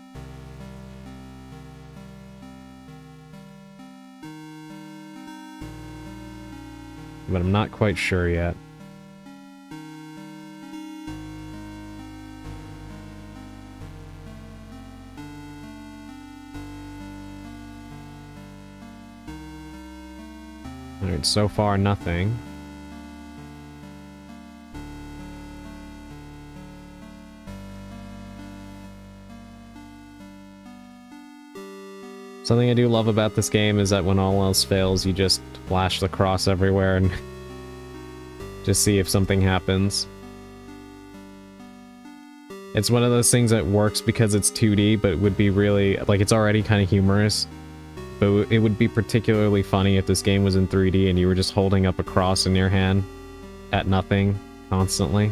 But I'm not quite sure yet. Alright, so far nothing. Something I do love about this game is that when all else fails, you just flash the cross everywhere and just see if something happens. It's one of those things that works because it's 2D, but would be really, like, it's already kind of humorous. But it would be particularly funny if this game was in 3D and you were just holding up a cross in your hand at nothing constantly.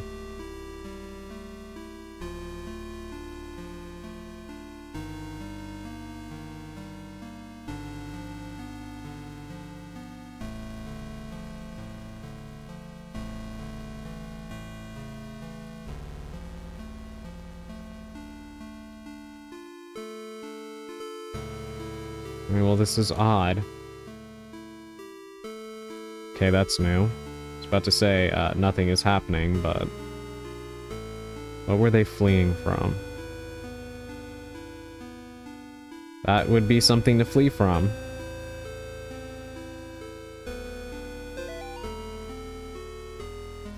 I mean, well, this is odd. Okay, that's new. I was about to say, nothing is happening, but... what were they fleeing from? That would be something to flee from.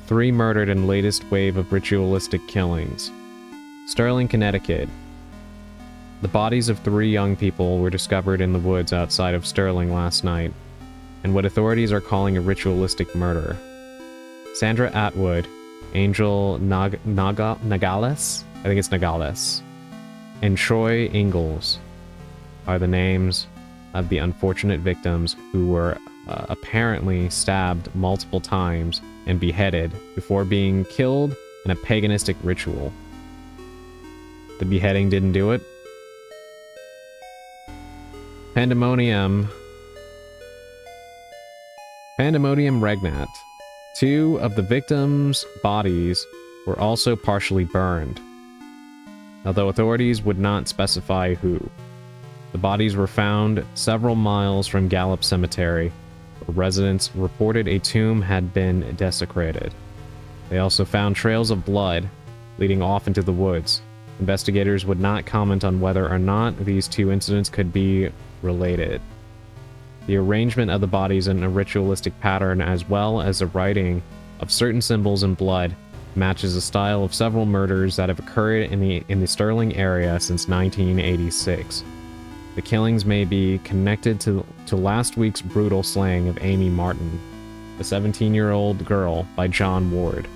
Three murdered in latest wave of ritualistic killings. Sterling, Connecticut. The bodies of 3 young people were discovered in the woods outside of Sterling last night, and what authorities are calling a ritualistic murder. Sandra Atwood, Angel Nogales? I think it's Nogales, and Troy Ingalls are the names of the unfortunate victims who were apparently stabbed multiple times and beheaded before being killed in a paganistic ritual. The beheading didn't do it. Pandemonium Regnat. 2 of the victims' bodies were also partially burned, although authorities would not specify who. The bodies were found several miles from Gallup Cemetery, where residents reported a tomb had been desecrated. They also found trails of blood leading off into the woods. Investigators would not comment on whether or not these 2 incidents could be related. The arrangement of the bodies in a ritualistic pattern, as well as the writing of certain symbols in blood, matches the style of several murders that have occurred in the Sterling area since 1986. The killings may be connected to last week's brutal slaying of Amy Martin, a 17-year-old girl, by John Ward.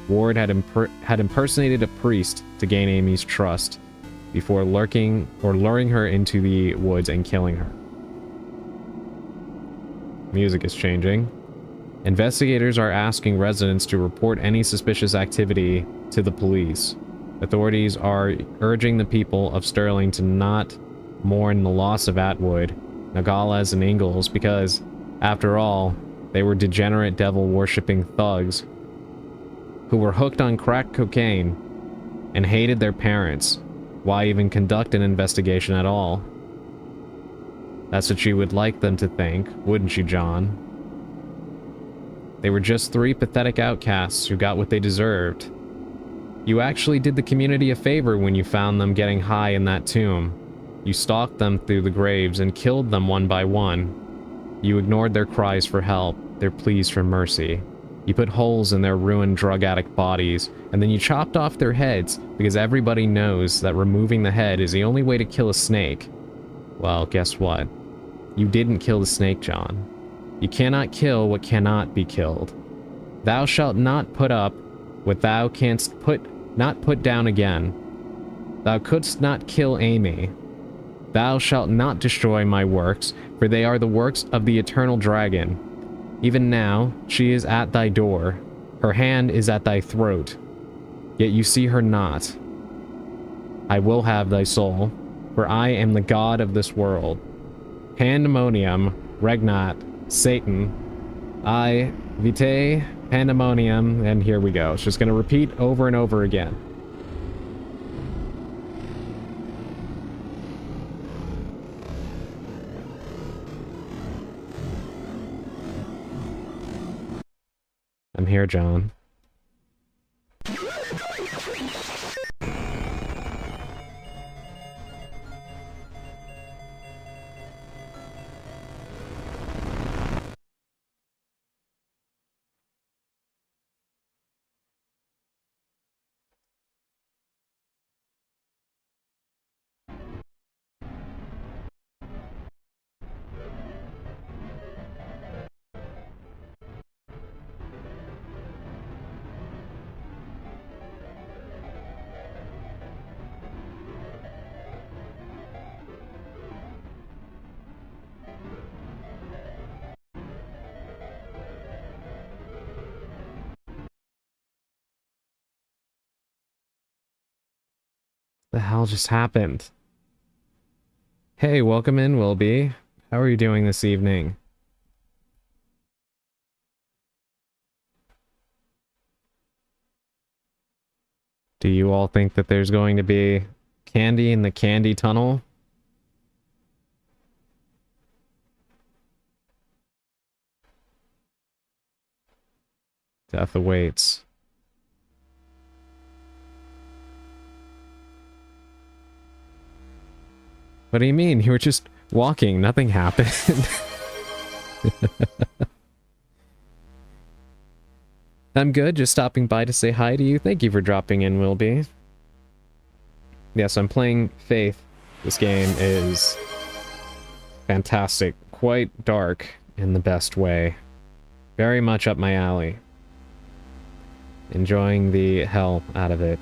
Ward had impersonated a priest to gain Amy's trust before luring her into the woods and killing her. Music is changing. Investigators are asking residents to report any suspicious activity to the police. Authorities are urging the people of Sterling to not mourn the loss of Atwood, Nogales, and Ingalls because, after all, they were degenerate devil-worshipping thugs who were hooked on crack cocaine and hated their parents. Why even conduct an investigation at all? That's what you would like them to think, wouldn't you, John? They were just 3 pathetic outcasts who got what they deserved. You actually did the community a favor when you found them getting high in that tomb. You stalked them through the graves and killed them one by one. You ignored their cries for help, their pleas for mercy. You put holes in their ruined drug addict bodies, and then you chopped off their heads because everybody knows that removing the head is the only way to kill a snake. Well, guess what? You didn't kill the snake, John. You cannot kill what cannot be killed. Thou shalt not put up what thou canst not put down again. Thou couldst not kill Amy. Thou shalt not destroy my works, for they are the works of the eternal dragon. Even now, she is at thy door. Her hand is at thy throat. Yet you see her not. I will have thy soul, for I am the god of this world. Pandemonium, Regnat, Satan. I, Vitae, Pandemonium, and here we go. It's just going to repeat over and over again. I'm here, John. The hell just happened? Hey, welcome in, Wilby. How are you doing this evening? Do you all think that there's going to be candy in the candy tunnel? Death awaits. What do you mean? You were just walking. Nothing happened. I'm good. Just stopping by to say hi to you. Thank you for dropping in, Wilby. Yes, I'm playing Faith. This game is fantastic. Quite dark in the best way. Very much up my alley. Enjoying the hell out of it,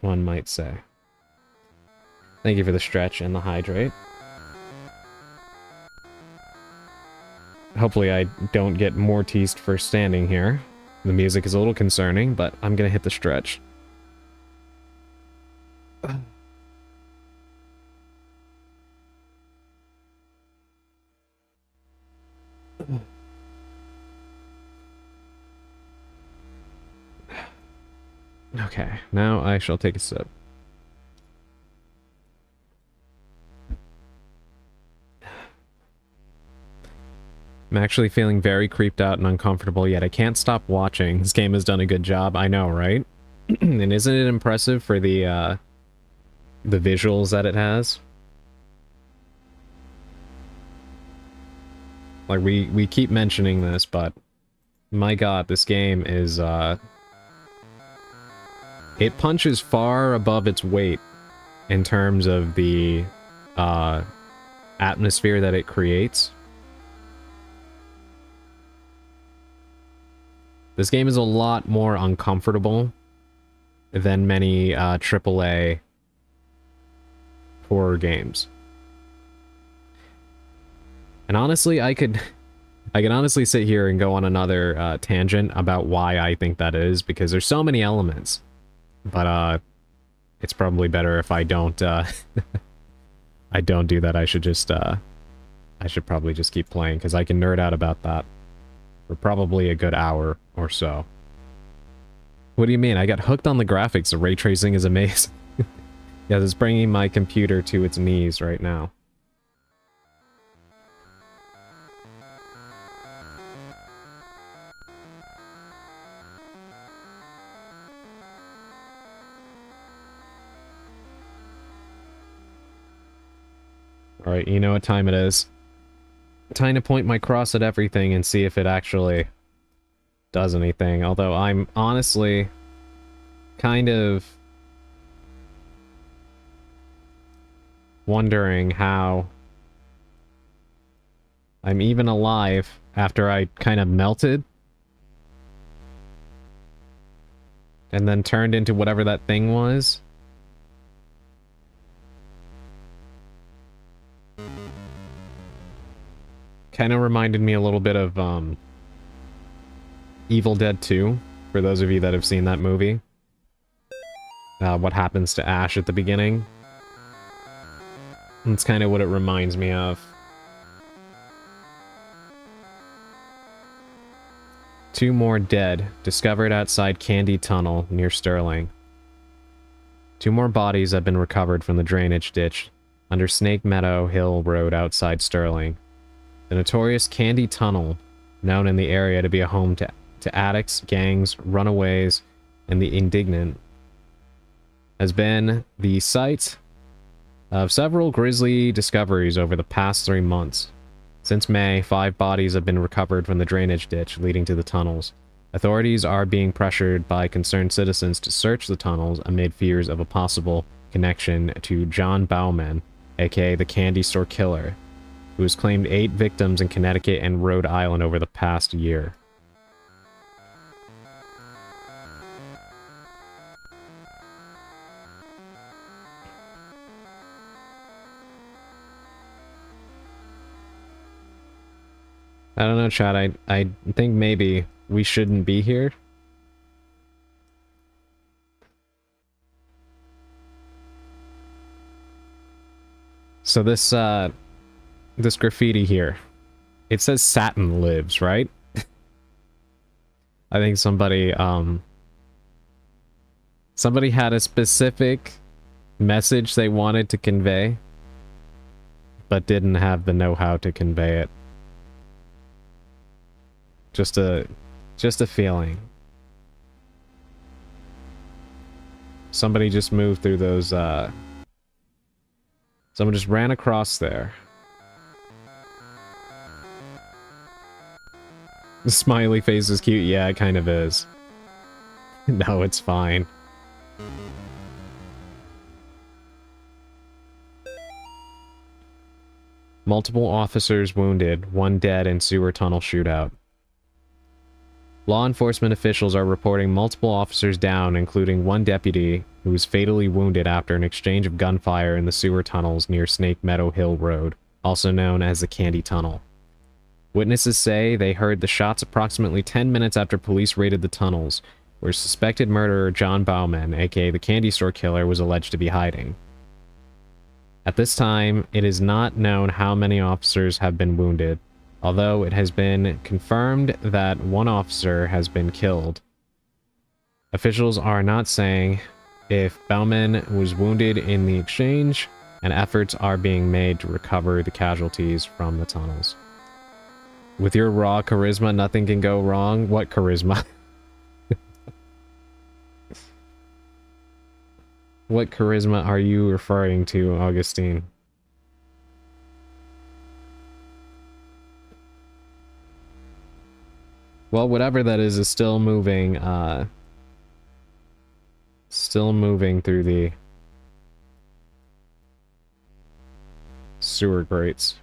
one might say. Thank you for the stretch and the hydrate. Hopefully I don't get more teased for standing here. The music is a little concerning, but I'm gonna hit the stretch. Okay, now I shall take a sip. I'm actually feeling very creeped out and uncomfortable, yet I can't stop watching. This game has done a good job, I know, right? And isn't it impressive for the visuals that it has? Like, we keep mentioning this, but my god, this game is, it punches far above its weight in terms of the, atmosphere that it creates. This game is a lot more uncomfortable than many AAA horror games. And honestly, I could honestly sit here and go on another tangent about why I think that is, because there's so many elements. But it's probably better if I don't I don't do that. I should just I should probably just keep playing, because I can nerd out about that for probably a good hour or so. What do you mean? I got hooked on the graphics. The ray tracing is amazing. Yes, it's bringing my computer to its knees right now. Alright, you know what time it is. Time to point my cross at everything and see if it actually does anything. Although I'm honestly kind of wondering how I'm even alive after I kind of melted and then turned into whatever that thing was. Kind of reminded me a little bit of Evil Dead 2, for those of you that have seen that movie. What happens to Ash at the beginning. That's kind of what it reminds me of. 2 more dead, discovered outside Candy Tunnel near Sterling. 2 more bodies have been recovered from the drainage ditch under Snake Meadow Hill Road outside Sterling. The notorious Candy Tunnel, known in the area to be a home to addicts, gangs, runaways, and the indignant, has been the site of several grisly discoveries over the past 3 months. Since May, 5 bodies have been recovered from the drainage ditch leading to the tunnels. Authorities are being pressured by concerned citizens to search the tunnels amid fears of a possible connection to John Bauman, aka the Candy Store Killer, who has claimed 8 victims in Connecticut and Rhode Island over the past year. I don't know, Chad. I think maybe we shouldn't be here. So this graffiti here, it says Satin lives, right? I think somebody had a specific message they wanted to convey, but didn't have the know-how to convey it. Just a feeling. Somebody just moved through those, someone just ran across there. The smiley face is cute. Yeah, it kind of is. No, it's fine. Multiple officers wounded, 1 dead in sewer tunnel shootout. Law enforcement officials are reporting multiple officers down, including 1 deputy who was fatally wounded after an exchange of gunfire in the sewer tunnels near Snake Meadow Hill Road, also known as the Candy Tunnel. Witnesses say they heard the shots approximately 10 minutes after police raided the tunnels, where suspected murderer John Bauman, aka the Candy Store Killer, was alleged to be hiding. At this time, it is not known how many officers have been wounded, although it has been confirmed that 1 officer has been killed. Officials are not saying if Bauman was wounded in the exchange, and efforts are being made to recover the casualties from the tunnels. With your raw charisma, nothing can go wrong. What charisma? What charisma are you referring to, Augustine? Well, whatever that is still moving, through the sewer grates.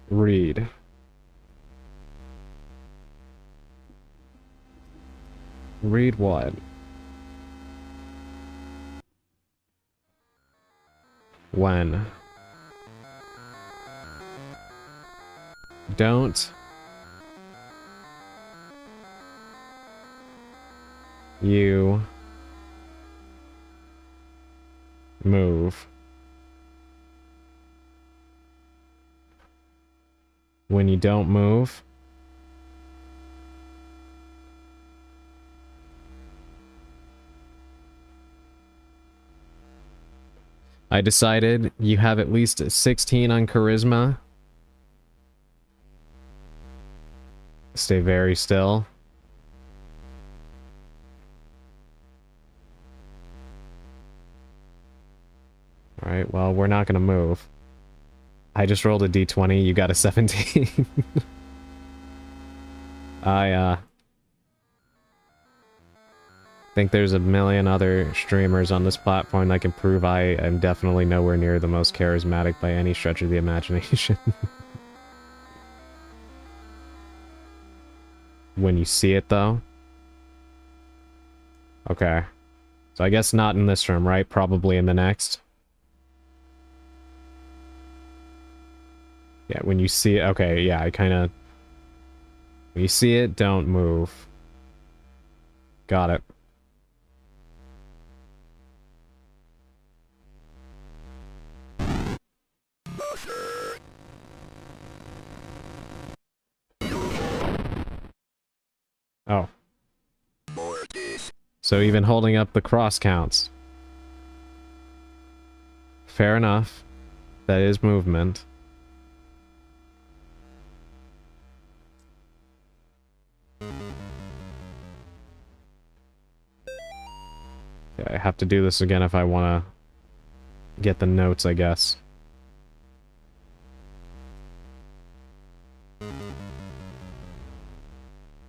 Read. Read what? When? Don't you move when you don't move, I decided you have at least a 16 on charisma. Stay very still. Alright, well, we're not gonna move. I just rolled a d20, you got a 17. I think there's a million other streamers on this platform that can prove I am definitely nowhere near the most charismatic by any stretch of the imagination. When you see it, though. Okay. So I guess not in this room, right? Probably in the next. Yeah, when you see it... Okay, yeah, I kind of... When you see it, don't move. Got it. Oh. So even holding up the cross counts. Fair enough. That is movement. Yeah, I have to do this again if I want to get the notes, I guess.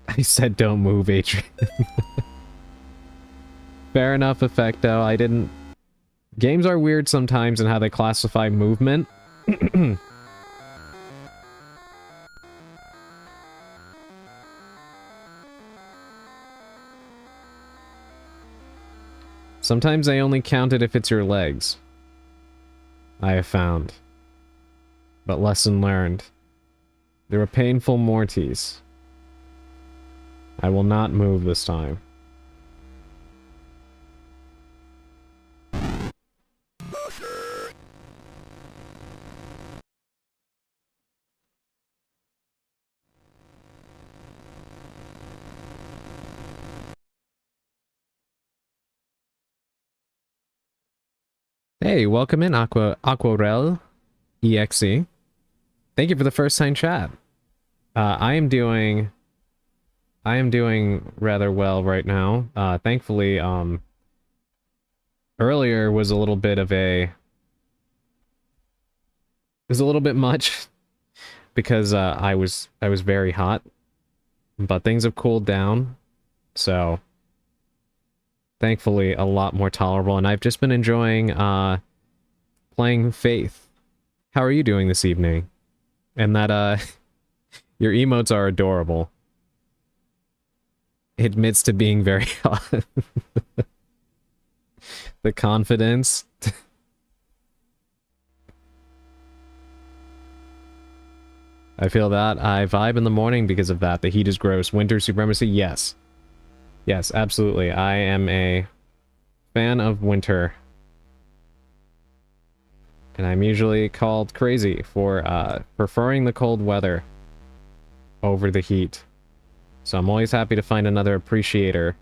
I said don't move, Adrian. Fair enough, Effecto. I didn't... Games are weird sometimes in how they classify movement. Sometimes they only count it if it's your legs. I have found. But lesson learned. There are painful morties. I will not move this time. Hey, welcome in, Aquarel EXE. Thank you for the first time chat. I am doing rather well right now. Thankfully, earlier was a little bit of a... It was a little bit much because I was very hot, but things have cooled down, so thankfully a lot more tolerable, and I've just been enjoying playing Faith. How are you doing this evening? And that your emotes are adorable. It admits to being very hot. The confidence. I feel that. I vibe in the morning because of that. The heat is gross. Winter supremacy? Yes. Yes, absolutely. I am a fan of winter. And I'm usually called crazy for preferring the cold weather over the heat. So I'm always happy to find another appreciator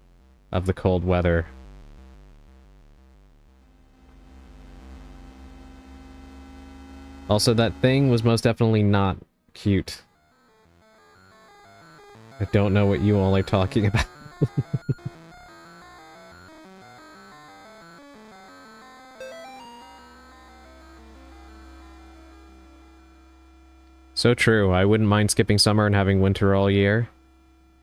of the cold weather. Also, that thing was most definitely not cute. I don't know what you all are talking about. So true. I wouldn't mind skipping summer and having winter all year.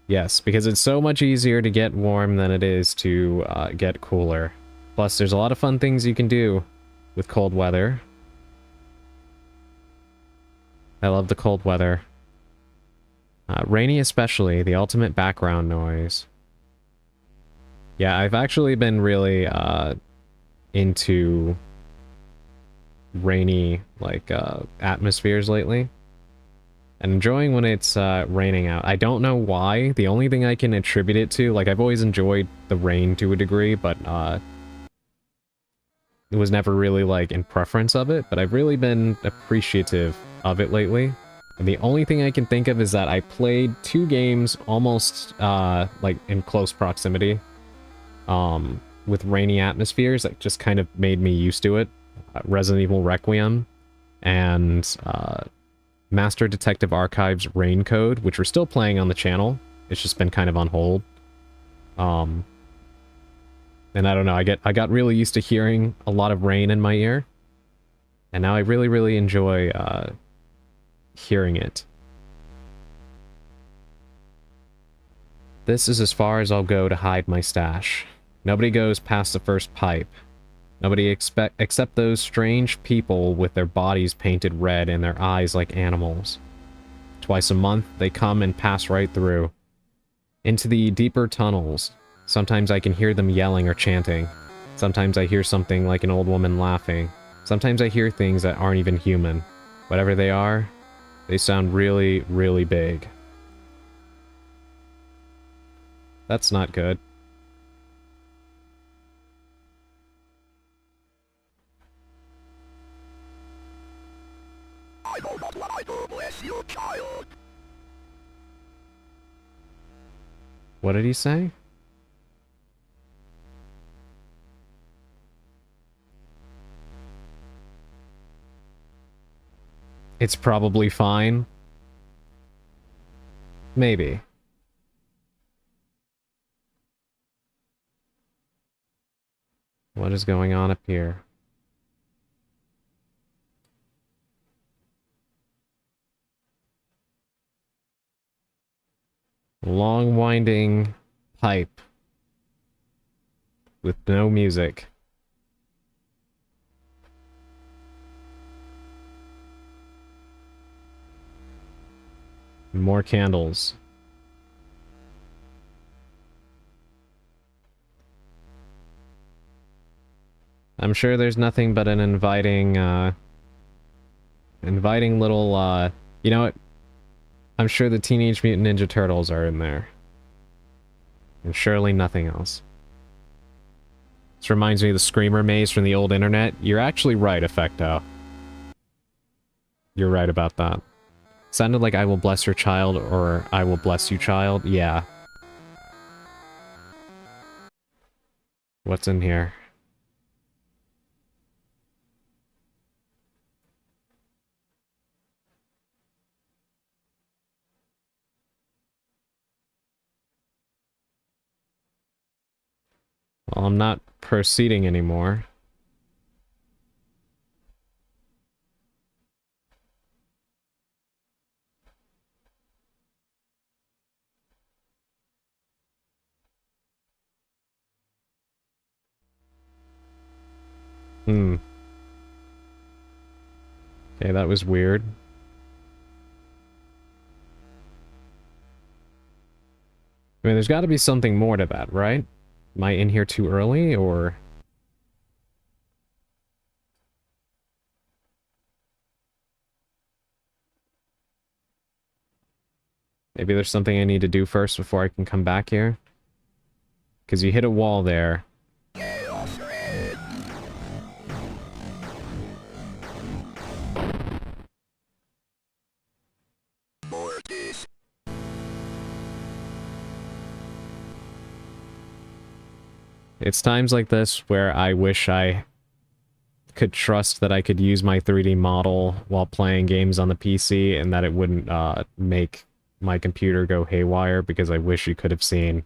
Yes, because it's so much easier to get warm than it is to get cooler. Plus, there's a lot of fun things you can do with cold weather. I love the cold weather. Rainy especially, the ultimate background noise. Yeah, I've actually been really into rainy, like, atmospheres lately. And enjoying when it's raining out. I don't know why. The only thing I can attribute it to, like, I've always enjoyed the rain to a degree, but it was never really, like, in preference of it. But I've really been appreciative of it lately. And the only thing I can think of is that I played 2 games almost, like, in close proximity. With rainy atmospheres that just kind of made me used to it. Resident Evil Requiem and Master Detective Archives Rain Code, which we're still playing on the channel. It's just been kind of on hold. And I don't know, I got really used to hearing a lot of rain in my ear. And now I really, really enjoy hearing it. This is as far as I'll go to hide my stash. Nobody goes past the first pipe. Nobody except those strange people with their bodies painted red and their eyes like animals. Twice a month, they come and pass right through. Into the deeper tunnels. Sometimes I can hear them yelling or chanting. Sometimes I hear something like an old woman laughing. Sometimes I hear things that aren't even human. Whatever they are, they sound really, really big. That's not good. I know not what I do, bless you, child. What did he say? It's probably fine. Maybe. What is going on up here? Long winding pipe with no music. More candles. I'm sure there's nothing but an inviting little, you know what? I'm sure the Teenage Mutant Ninja Turtles are in there. And surely nothing else. This reminds me of the Screamer maze from the old internet. You're actually right, Effecto. You're right about that. Sounded like I will bless your child or I will bless you, child. Yeah. What's in here? Well, I'm not proceeding anymore. Okay, that was weird. I mean, there's got to be something more to that, right? Am I in here too early, or... Maybe there's something I need to do first before I can come back here? Because you hit a wall there. It's times like this where I wish I could trust that I could use my 3D model while playing games on the PC and that it wouldn't make my computer go haywire, because I wish you could have seen...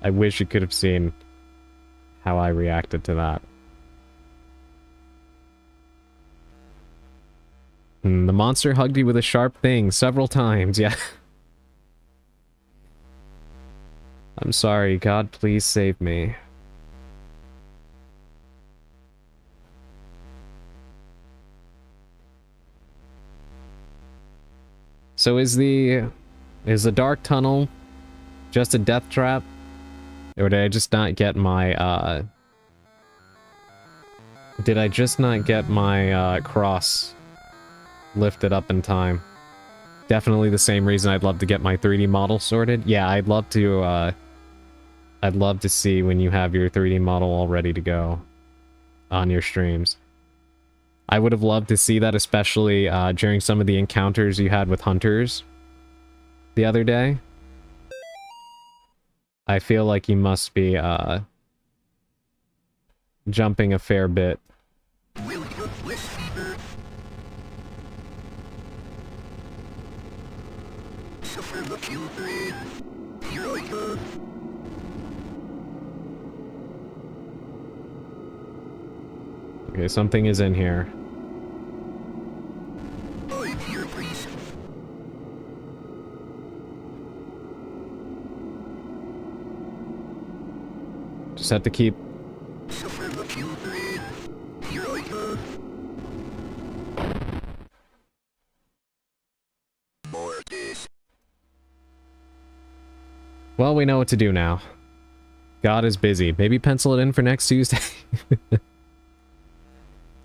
I wish you could have seen how I reacted to that. The monster hugged you with a sharp thing several times, yeah. I'm sorry, God, please save me. So is the dark tunnel just a death trap? Or did I just not get my, did I just not get my, cross lifted up in time? Definitely the same reason I'd love to get my 3D model sorted. Yeah, I'd love to see when you have your 3D model all ready to go on your streams. I would have loved to see that, especially during some of the encounters you had with hunters the other day. I feel like you must be jumping a fair bit. Okay, something is in here. I'm here, please. Just have to keep... Suffer the children. Here I come. More of this. Well, we know what to do now. God is busy. Maybe pencil it in for next Tuesday.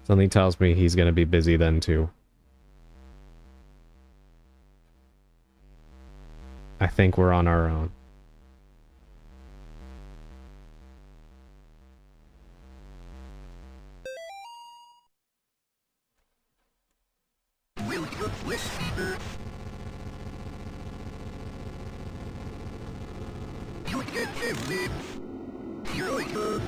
Something tells me he's gonna be busy then too. I think we're on our own. Will you listen? You get everything. Here I come.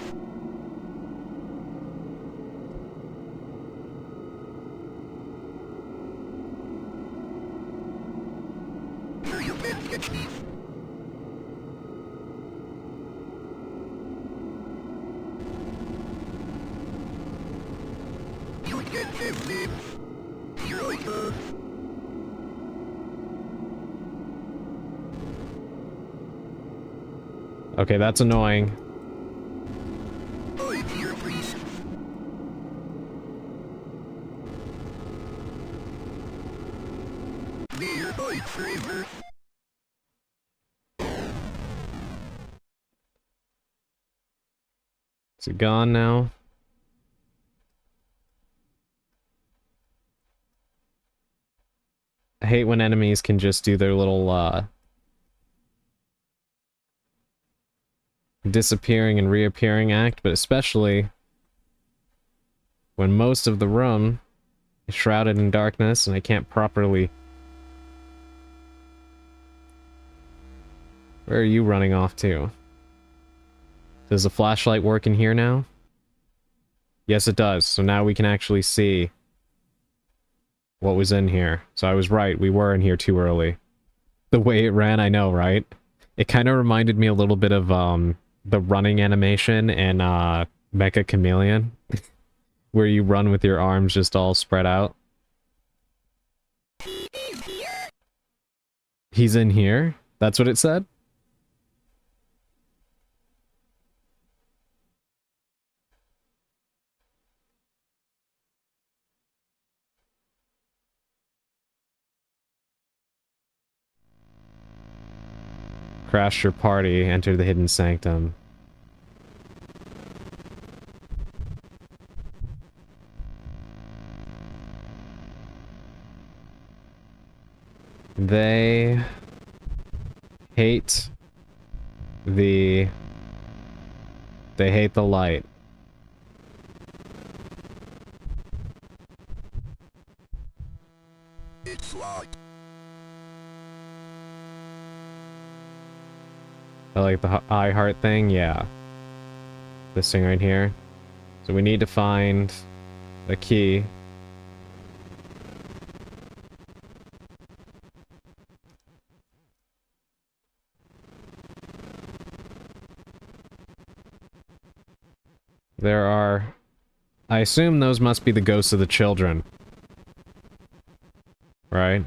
Here you can get me. You get everything. Here I come. Okay, that's annoying. I'm here, please. Nearby forever. Is it gone now? I hate when enemies can just do their little, disappearing and reappearing act, but especially when most of the room is shrouded in darkness and I can't properly... Where are you running off to? Does the flashlight work in here now? Yes, it does. So now we can actually see what was in here. So I was right. We were in here too early. The way it ran, I know, right? It kind of reminded me a little bit of, the running animation in, Mecha Chameleon. Where you run with your arms just all spread out. He's in here? That's what it said? Crash your party, enter the hidden sanctum. They hate the... They hate the light. It's locked. I like the I heart thing, yeah. This thing right here. So we need to find a key. There are... I assume those must be the ghosts of the children. Right?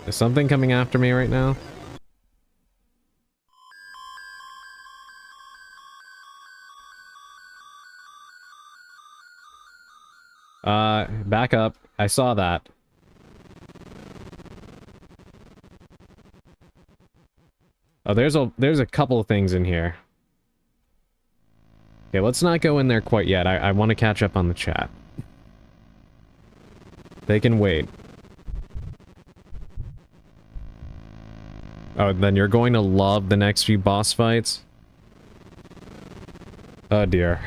Is something coming after me right now? Back up. I saw that. Oh, there's a couple of things in here. Okay, let's not go in there quite yet. I want to catch up on the chat. They can wait. Oh, then you're going to love the next few boss fights? Oh dear.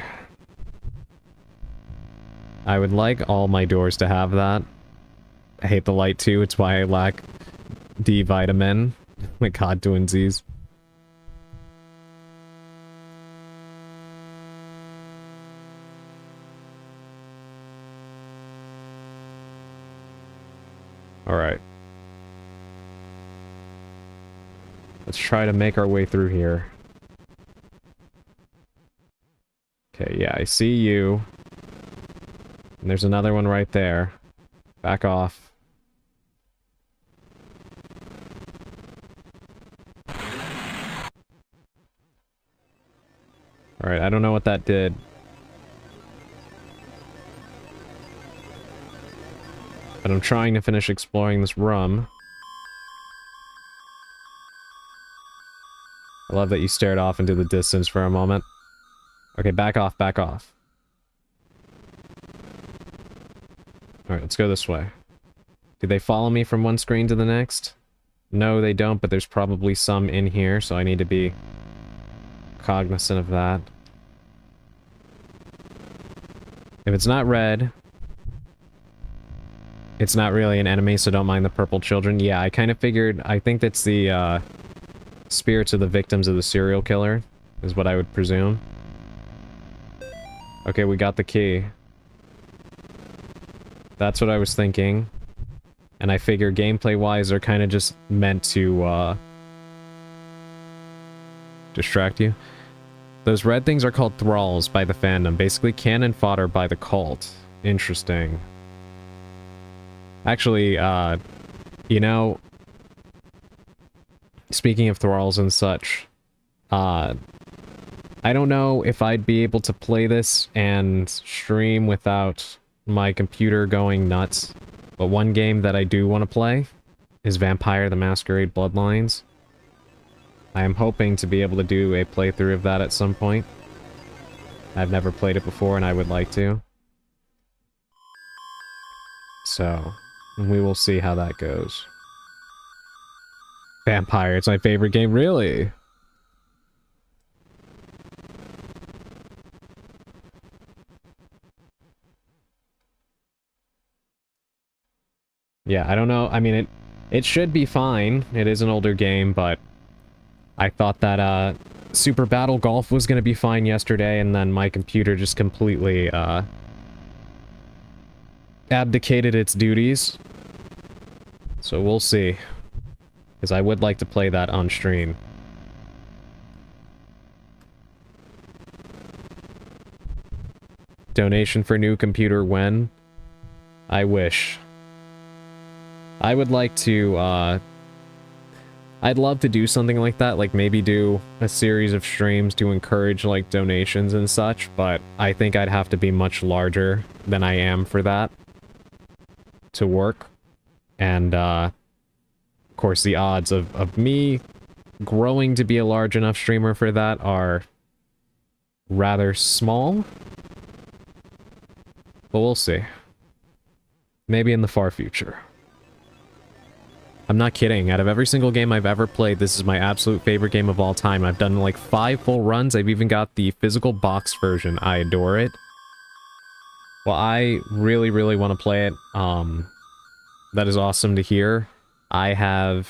I would like all my doors to have that. I hate the light too, it's why I lack D vitamin. My god, twinsies. Alright. Let's try to make our way through here. Okay, yeah, I see you. And there's another one right there. Back off. Alright, I don't know what that did. But I'm trying to finish exploring this room. I love that you stared off into the distance for a moment. Okay, back off, back off. Alright, let's go this way. Do they follow me from one screen to the next? No, they don't, but there's probably some in here, so I need to be cognizant of that. If it's not red, it's not really an enemy, so don't mind the purple children. Yeah, I kind of figured, I think that's the, spirits of the victims of the serial killer, is what I would presume. Okay, we got the key. That's what I was thinking. And I figure gameplay-wise, they're kind of just meant to, distract you. Those red things are called thralls by the fandom, basically cannon fodder by the cult. Interesting. Actually, you know, speaking of thralls and such, I don't know if I'd be able to play this and stream without my computer going nuts, but one game that I do want to play is Vampire the Masquerade Bloodlines. I am hoping to be able to do a playthrough of that at some point. I've never played it before and I would like to. So, we will see how that goes. Vampire, it's my favorite game, really? Yeah, I don't know. I mean, it should be fine. It is an older game, but I thought that Super Battle Golf was going to be fine yesterday, and then my computer just completely abdicated its duties. So we'll see. Because I would like to play that on stream. Donation for new computer when? I wish. I would like to, I'd love to do something like that, like maybe do a series of streams to encourage, like, donations and such, but I think I'd have to be much larger than I am for that to work. And, of course, the odds of me growing to be a large enough streamer for that are rather small. But we'll see. Maybe in the far future. I'm not kidding. Out of every single game I've ever played, this is my absolute favorite game of all time. I've done like 5 full runs. I've even got the physical box version. I adore it. Well, I really, really want to play it. That is awesome to hear. I have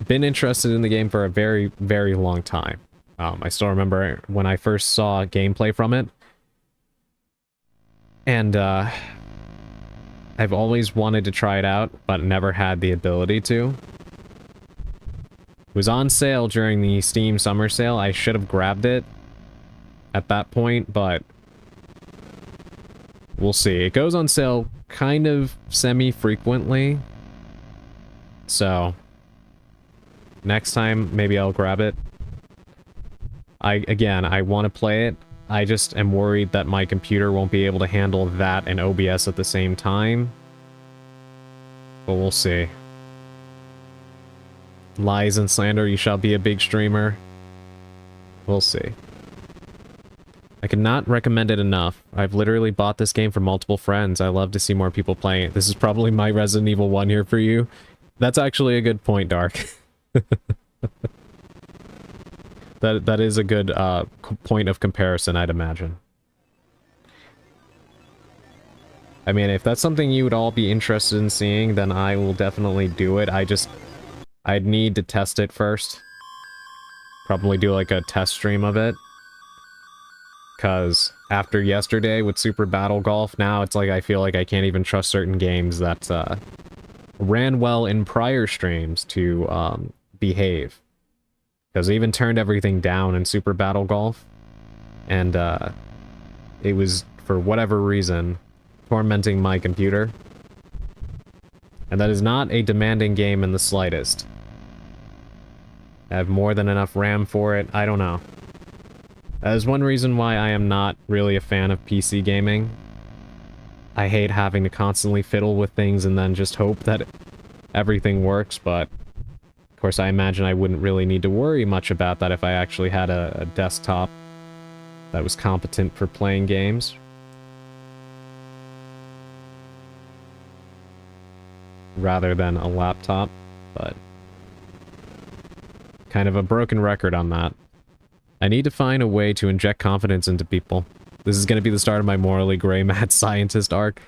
been interested in the game for a very, very long time. I still remember when I first saw gameplay from it. And, I've always wanted to try it out, but never had the ability to. It was on sale during the Steam summer sale. I should have grabbed it at that point, but we'll see. It goes on sale kind of semi-frequently. So, next time, maybe I'll grab it. Again, I want to play it. I just am worried that my computer won't be able to handle that and OBS at the same time. But we'll see. Lies and slander, you shall be a big streamer. We'll see. I cannot recommend it enough. I've literally bought this game for multiple friends. I love to see more people playing it. This is probably my Resident Evil 1 here for you. That's actually a good point, Dark. That is a good point of comparison, I'd imagine. I mean, if that's something you would all be interested in seeing, then I will definitely do it. I'd need to test it first. Probably do like a test stream of it. Because after yesterday with Super Battle Golf, now it's like I feel like I can't even trust certain games that ran well in prior streams to behave. Because I even turned everything down in Super Battle Golf. And it was, for whatever reason, tormenting my computer. And that is not a demanding game in the slightest. I have more than enough RAM for it. I don't know. That is one reason why I am not really a fan of PC gaming. I hate having to constantly fiddle with things and then just hope that everything works, but of course I imagine I wouldn't really need to worry much about that if I actually had a desktop that was competent for playing games. Rather than a laptop, but kind of a broken record on that. I need to find a way to inject confidence into people. This is going to be the start of my morally gray mad scientist arc.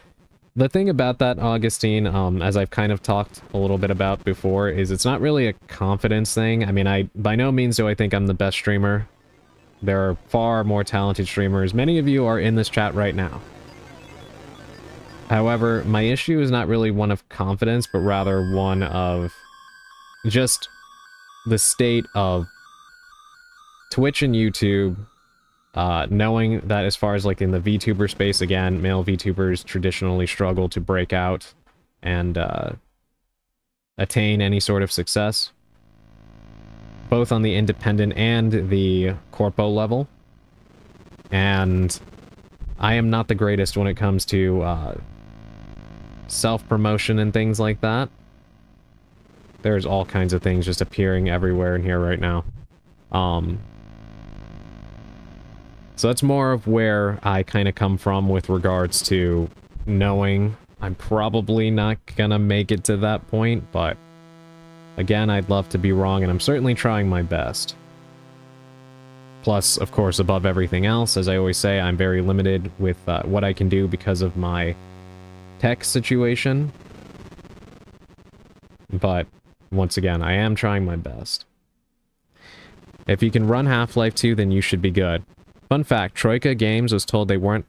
The thing about that, Augustine, as I've kind of talked a little bit about before, is it's not really a confidence thing. I mean, by no means do I think I'm the best streamer. There are far more talented streamers. Many of you are in this chat right now. However, my issue is not really one of confidence, but rather one of just the state of Twitch and YouTube, knowing that as far as like in the VTuber space, again, male VTubers traditionally struggle to break out and attain any sort of success, both on the independent and the corpo level. And I am not the greatest when it comes to self-promotion and things like that. There's all kinds of things just appearing everywhere in here right now. So that's more of where I kind of come from with regards to knowing I'm probably not gonna make it to that point, but again, I'd love to be wrong, and I'm certainly trying my best. Plus, of course, above everything else, as I always say, I'm very limited with what I can do because of my tech situation. But, once again, I am trying my best. If you can run Half-Life 2, then you should be good. Fun fact, Troika Games was told they weren't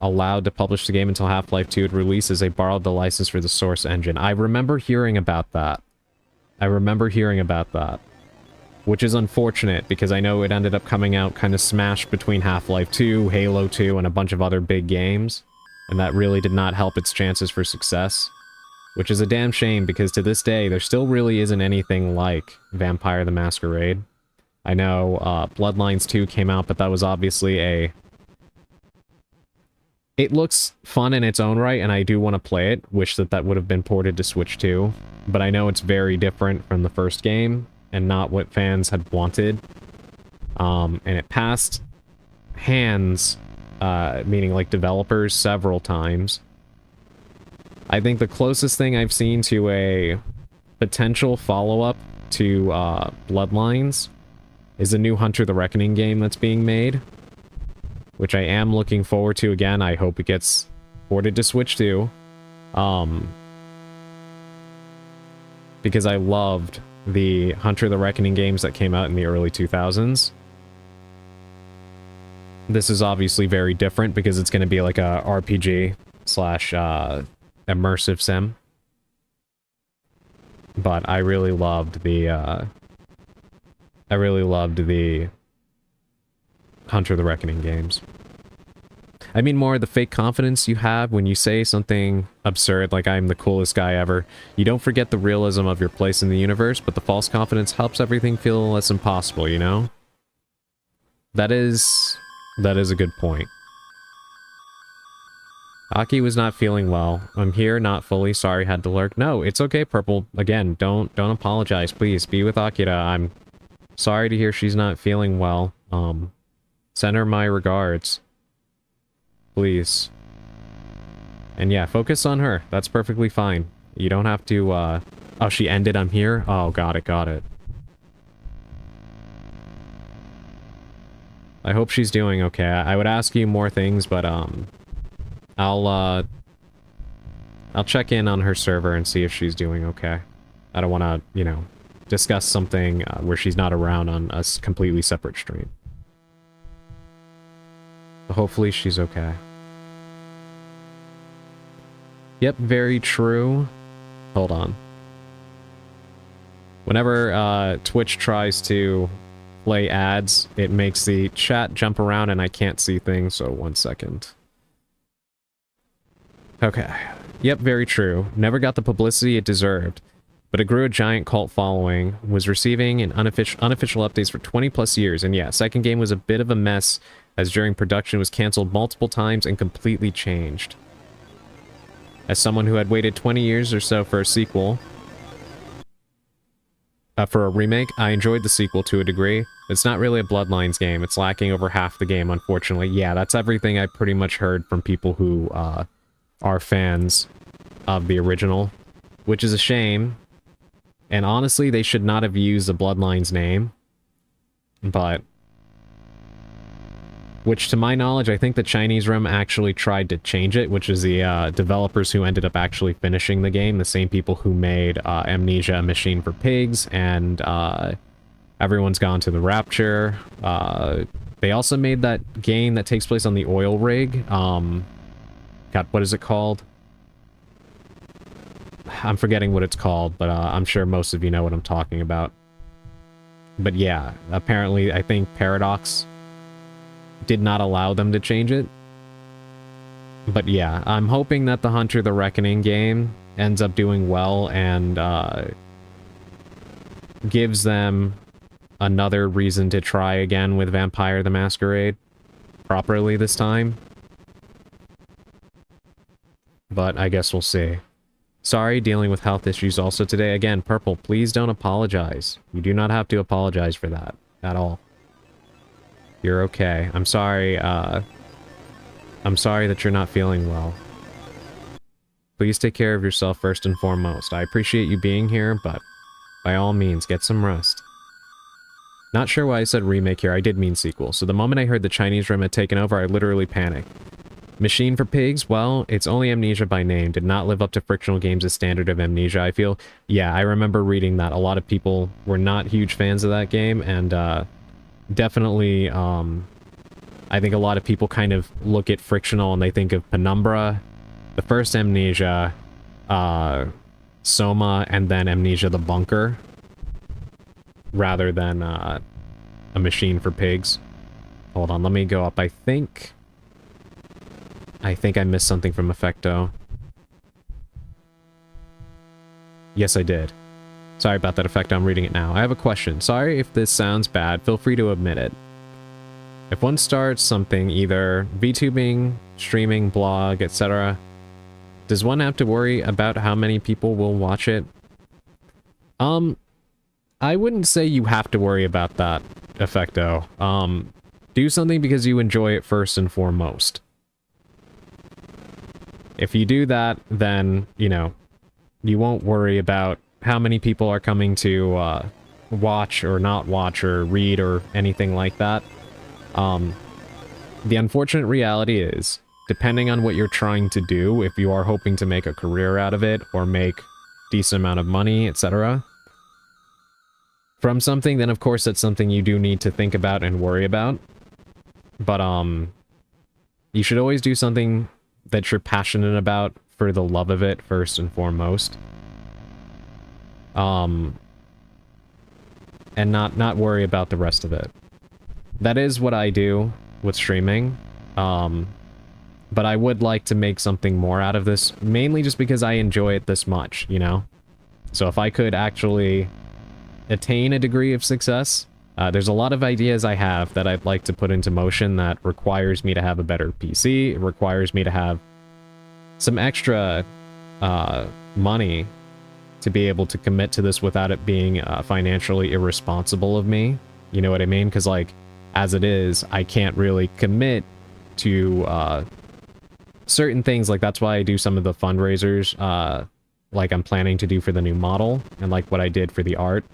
allowed to publish the game until Half-Life 2 would release, as they borrowed the license for the Source engine. I remember hearing about that. Which is unfortunate, because I know it ended up coming out kind of smashed between Half-Life 2, Halo 2, and a bunch of other big games. And that really did not help its chances for success. Which is a damn shame, because to this day, there still really isn't anything like Vampire the Masquerade. I know Bloodlines 2 came out, but that was obviously a... It looks fun in its own right, and I do want to play it. Wish that that would have been ported to Switch 2. But I know it's very different from the first game, and not what fans had wanted. And it passed hands, meaning like developers, several times. I think the closest thing I've seen to a potential follow-up to Bloodlines is a new Hunter the Reckoning game that's being made, which I am looking forward to. Again, I hope it gets ported to Switch 2. Because I loved the Hunter the Reckoning games that came out in the early 2000s. This is obviously very different because it's going to be like a RPG slash immersive sim. But I really loved the Hunter the Reckoning games. I mean more the fake confidence you have when you say something absurd like I'm the coolest guy ever. You don't forget the realism of your place in the universe, but the false confidence helps everything feel less impossible, you know? That is a good point. Aki was not feeling well. I'm here, not fully. Sorry, had to lurk. No, it's okay, Purple. Again, don't apologize, please. Be with Akira. I'm sorry to hear she's not feeling well. Send her my regards. Please. And yeah, focus on her. That's perfectly fine. You don't have to, Oh, she ended, I'm here? Oh, got it. I hope she's doing okay. I would ask you more things, but, I'll check in on her server and see if she's doing okay. I don't want to, you know, discuss something where she's not around on a completely separate stream. But hopefully she's okay. Yep, very true. Hold on. Whenever Twitch tries to play ads, it makes the chat jump around and I can't see things, so 1 second. Okay. Yep, very true. Never got the publicity it deserved, but it grew a giant cult following, was receiving an unofficial updates for 20 plus years, and yeah, second game was a bit of a mess, as during production was cancelled multiple times and completely changed. As someone who had waited 20 years or so for a sequel, for a remake, I enjoyed the sequel to a degree. It's not really a Bloodlines game. It's lacking over half the game, unfortunately. Yeah, that's everything I pretty much heard from people who are fans of the original, which is a shame. And honestly, they should not have used the Bloodlines name. But, which to my knowledge, I think the Chinese room actually tried to change it, which is the developers who ended up actually finishing the game, the same people who made Amnesia: A Machine for Pigs, and Everyone's Gone to the Rapture. They also made that game that takes place on the oil rig. God, what is it called? I'm forgetting what it's called, but I'm sure most of you know what I'm talking about. But yeah, apparently I think Paradox did not allow them to change it. But yeah, I'm hoping that the Hunter the Reckoning game ends up doing well and gives them another reason to try again with Vampire the Masquerade properly this time. But I guess we'll see. Sorry, dealing with health issues also today. Again, Purple, please don't apologize. You do not have to apologize for that at all. You're okay. I'm sorry that you're not feeling well. Please take care of yourself first and foremost. I appreciate you being here, but by all means, get some rest. Not sure why I said remake here. I did mean sequel. So the moment I heard the Chinese room had taken over, I literally panicked. Machine for Pigs? Well, it's only Amnesia by name. Did not live up to Frictional Games' standard of Amnesia, I feel. Yeah, I remember reading that. A lot of people were not huge fans of that game, and definitely, I think a lot of people kind of look at Frictional and they think of Penumbra, the first Amnesia, Soma, and then Amnesia the Bunker, rather than A Machine for Pigs. Hold on, let me go up. I think I missed something from Effecto. Yes, I did. Sorry about that, Effecto. I'm reading it now. I have a question. Sorry if this sounds bad. Feel free to admit it. If one starts something, either VTubing, streaming, blog, etc., does one have to worry about how many people will watch it? I wouldn't say you have to worry about that, Effecto. Do something because you enjoy it first and foremost. If you do that, then, you know, you won't worry about how many people are coming to watch or not watch or read or anything like that. The unfortunate reality is, depending on what you're trying to do, if you are hoping to make a career out of it or make decent amount of money, etc., from something, then of course that's something you do need to think about and worry about. But you should always do something that you're passionate about for the love of it first and foremost. And not worry about the rest of it. That is what I do with streaming. But I would like to make something more out of this, mainly just because I enjoy it this much, you know? So if I could actually attain a degree of success, there's a lot of ideas I have that I'd like to put into motion that requires me to have a better PC, it requires me to have some extra money to be able to commit to this without it being financially irresponsible of me. You know what I mean? Because, like, as it is, I can't really commit to certain things. Like, that's why I do some of the fundraisers, like I'm planning to do for the new model, and like what I did for the art.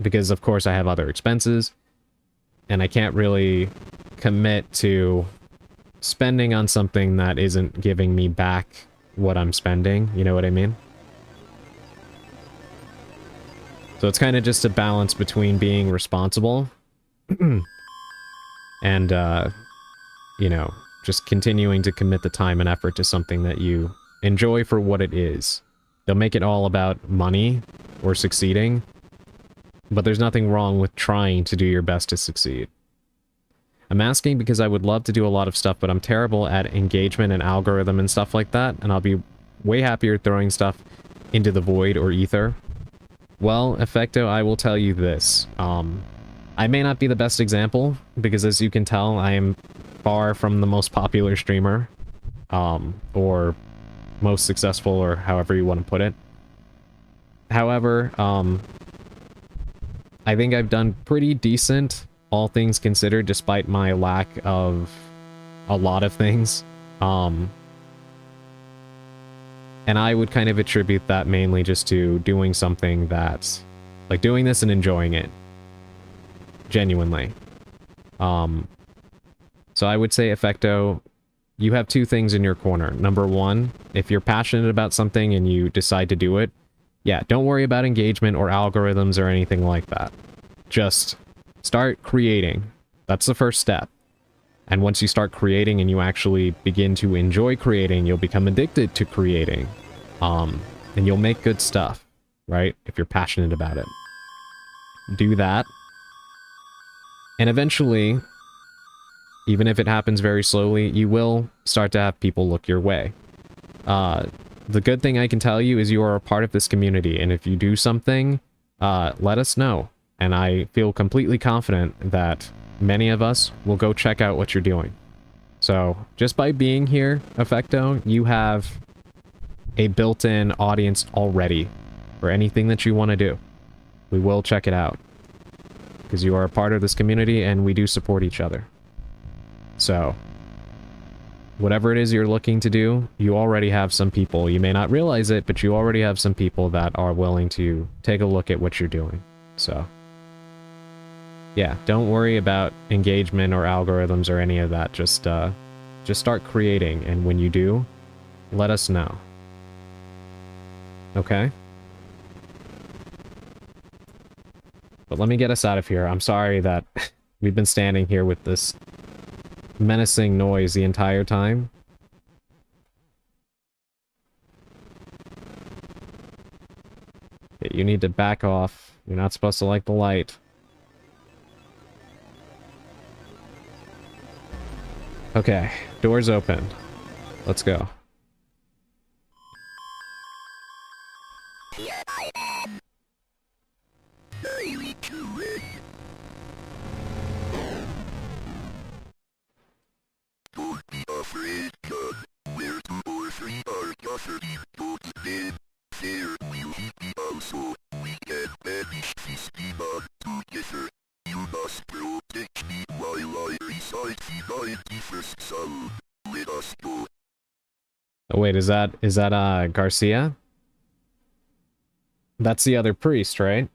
Because, of course, I have other expenses, and I can't really commit to spending on something that isn't giving me back what I'm spending. You know what I mean? So it's kind of just a balance between being responsible and, you know, just continuing to commit the time and effort to something that you enjoy for what it is. Don't make it all about money or succeeding. but there's nothing wrong with trying to do your best to succeed. I'm asking because I would love to do a lot of stuff, but I'm terrible at engagement and algorithm and stuff like that, and I'll be way happier throwing stuff into the void or ether. Well, Effecto, I will tell you this. I may not be the best example, because as you can tell, I am far from the most popular streamer, or most successful, or however you want to put it. However, I think I've done pretty decent, all things considered, despite my lack of a lot of things. And I would kind of attribute that mainly just to doing something that's, like, doing this and enjoying it. Genuinely. So I would say, Effecto, you have two things in your corner. Number one, if you're passionate about something and you decide to do it, yeah, don't worry about engagement or algorithms or anything like that. Just start creating. That's the first step. And once you start creating and you actually begin to enjoy creating, you'll become addicted to creating. And you'll make good stuff, right? If you're passionate about it. Do that. And eventually, even if it happens very slowly, you will start to have people look your way. The good thing I can tell you is you are a part of this community, and if you do something, let us know. And I feel completely confident that many of us will go check out what you're doing. So, just by being here, Effecto, you have a built-in audience already for anything that you want to do. We will check it out. Because you are a part of this community, and we do support each other. So, whatever it is you're looking to do, you already have some people. You may not realize it, but you already have some people that are willing to take a look at what you're doing. So, yeah, don't worry about engagement or algorithms or any of that. Just start creating, and when you do, let us know. Okay? But let me get us out of here. I'm sorry that we've been standing here with this menacing noise the entire time. Okay, you need to back off. You're not supposed to like the light. Okay, doors open. Let's go. Here I am. Very curious. Don't be afraid, John. Where two or three are gathered in God's name, there will he be also. We can banish this demon together. You must protect me while I recite the 91st Psalm. Let us go. Oh wait, is that Garcia? That's the other priest, right?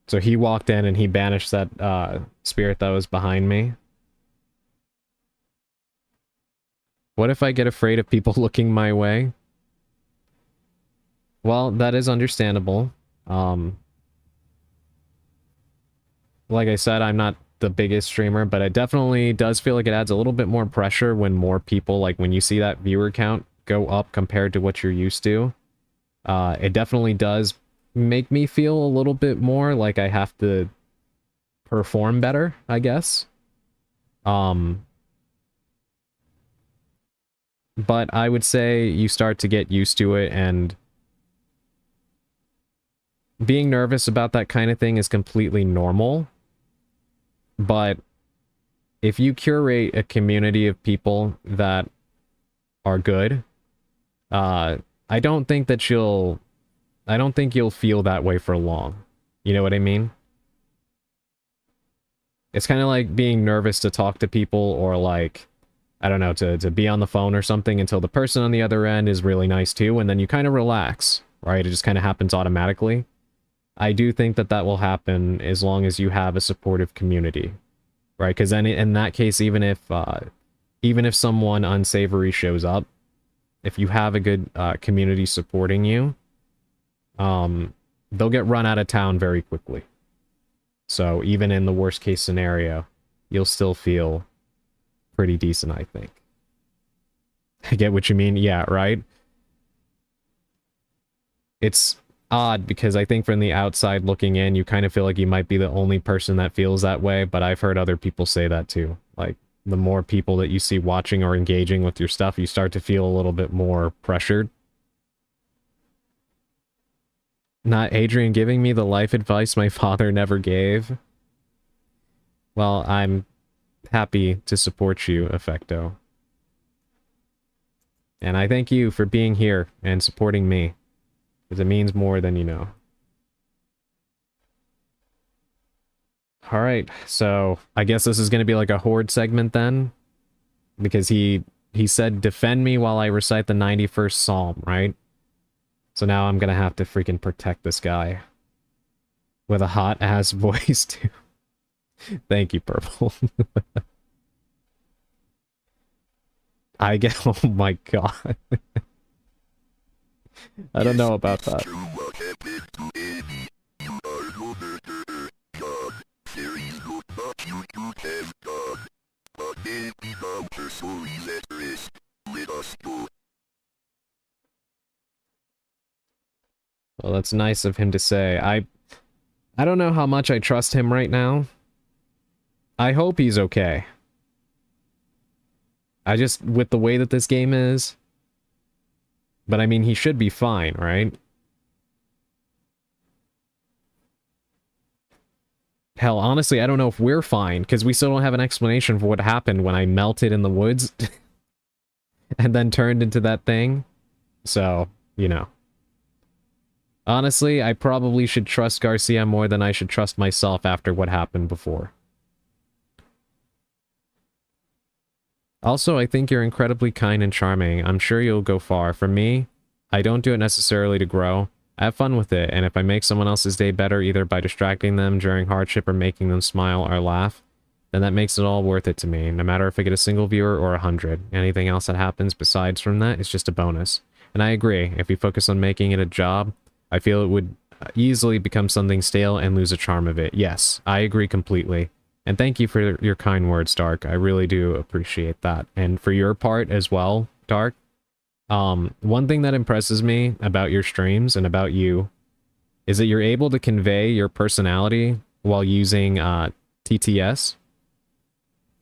So he walked in and he banished that spirit that was behind me. What if I get afraid of people looking my way? Well, that is understandable. Like I said, I'm not the biggest streamer, but it definitely does feel like it adds a little bit more pressure when more people, like when you see that viewer count go up compared to what you're used to. It definitely does make me feel a little bit more like I have to perform better, I guess. But I would say you start to get used to it, and being nervous about that kind of thing is completely normal. But if you curate a community of people that are good, I don't think you'll feel that way for long. You know what I mean? It's kind of like being nervous to talk to people, or like, I don't know, to be on the phone or something until the person on the other end is really nice too, and then you kind of relax, right? It just kind of happens automatically. I do think that will happen as long as you have a supportive community, right? Because then in that case, even if someone unsavory shows up, if you have a good community supporting you, they'll get run out of town very quickly. So even in the worst case scenario, you'll still feel pretty decent, I think. I get what you mean. Yeah, right? It's odd because I think from the outside looking in, you kind of feel like you might be the only person that feels that way, but I've heard other people say that too. Like, the more people that you see watching or engaging with your stuff, you start to feel a little bit more pressured. Not Adrian giving me the life advice my father never gave. Well, I'm happy to support you, Effecto. And I thank you for being here and supporting me, because it means more than you know. Alright, so I guess this is going to be like a horde segment then, because he said defend me while I recite the 91st Psalm, right? So now I'm going to have to freaking protect this guy with a hot-ass voice, too. Thank you, Purple. I get... Oh my god. I don't know about that. Well, that's nice of him to say. I don't know how much I trust him right now. I hope he's okay. I just, with the way that this game is... But I mean, he should be fine, right? Hell, honestly, I don't know if we're fine, because we still don't have an explanation for what happened when I melted in the woods. And then turned into that thing. So, you know. Honestly, I probably should trust Garcia more than I should trust myself after what happened before. Also, I think you're incredibly kind and charming. I'm sure you'll go far. For me, I don't do it necessarily to grow. I have fun with it, and if I make someone else's day better either by distracting them during hardship or making them smile or laugh, then that makes it all worth it to me, no matter if I get a single viewer or 100. Anything else that happens besides from that is just a bonus. And I agree, if we focus on making it a job, I feel it would easily become something stale and lose the charm of it. Yes, I agree completely. And thank you for your kind words, Dark. I really do appreciate that. And for your part as well, Dark, one thing that impresses me about your streams and about you is that you're able to convey your personality while using TTS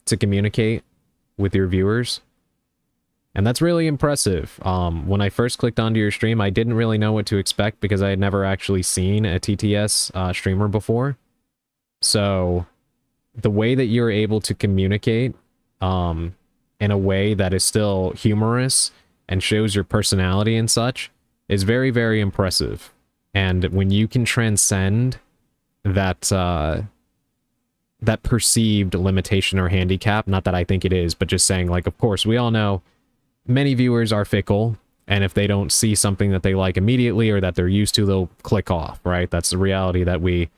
to communicate with your viewers. And that's really impressive. When I first clicked onto your stream, I didn't really know what to expect because I had never actually seen a TTS streamer before. So the way that you're able to communicate in a way that is still humorous and shows your personality and such is very, very impressive. And when you can transcend that that perceived limitation or handicap, not that I think it is, but just saying, like, of course, we all know many viewers are fickle, and if they don't see something that they like immediately or that they're used to, they'll click off, right? That's the reality that we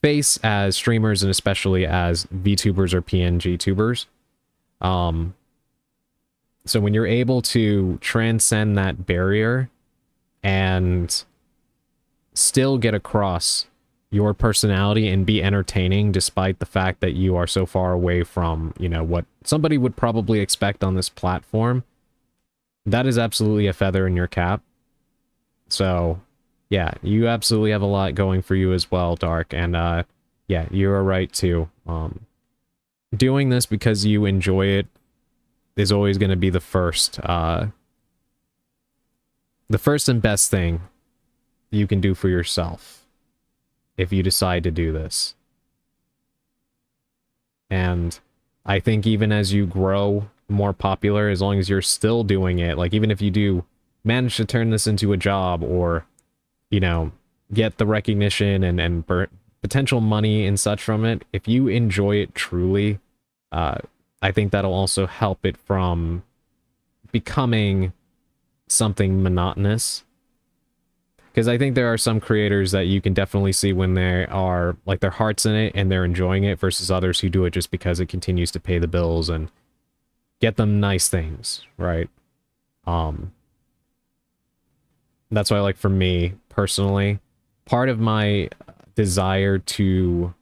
face as streamers and especially as VTubers or PNG tubers. So when you're able to transcend that barrier and still get across your personality and be entertaining despite the fact that you are so far away from, you know, what somebody would probably expect on this platform, that is absolutely a feather in your cap. So, yeah, you absolutely have a lot going for you as well, Dark. And, yeah, you are right, too. Doing this because you enjoy it is always going to be the first and best thing you can do for yourself if you decide to do this. And I think even as you grow more popular, as long as you're still doing it, like even if you do manage to turn this into a job or, you know, get the recognition and potential money and such from it, if you enjoy it truly, I think that'll also help it from becoming something monotonous. Because I think there are some creators that you can definitely see when they are, like, their heart's in it and they're enjoying it versus others who do it just because it continues to pay the bills and get them nice things, right? That's why, like, for me, personally, part of my desire to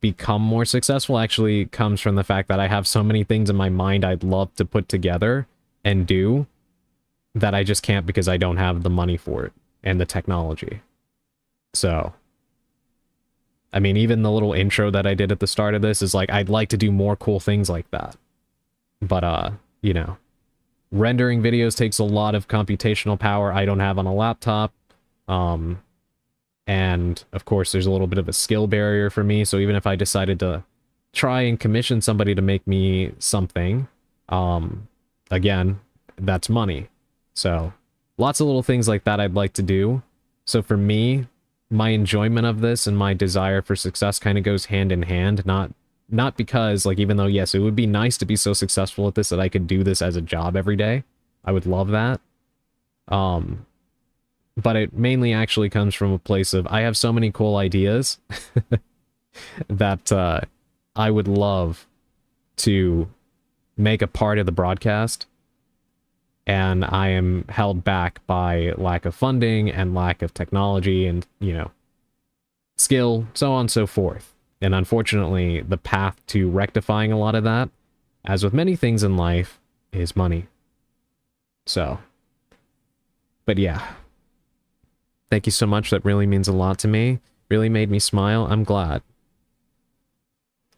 become more successful actually comes from the fact that I have so many things in my mind I'd love to put together and do that I just can't because I don't have the money for it and the technology. So, I mean, even the little intro that I did at the start of this is like, I'd like to do more cool things like that. But, you know, rendering videos takes a lot of computational power I don't have on a laptop. And of course, there's a little bit of a skill barrier for me. So even if I decided to try and commission somebody to make me something, again, that's money. So lots of little things like that I'd like to do. So for me, my enjoyment of this and my desire for success kind of goes hand in hand. Not because, like, even though, yes, it would be nice to be so successful at this that I could do this as a job every day. I would love that. But it mainly actually comes from a place of, I have so many cool ideas that I would love to make a part of the broadcast, and I am held back by lack of funding and lack of technology and, you know, skill, so on and so forth. And unfortunately, the path to rectifying a lot of that, as with many things in life, is money. So, but yeah. Thank you so much. That really means a lot to me. Really made me smile. I'm glad.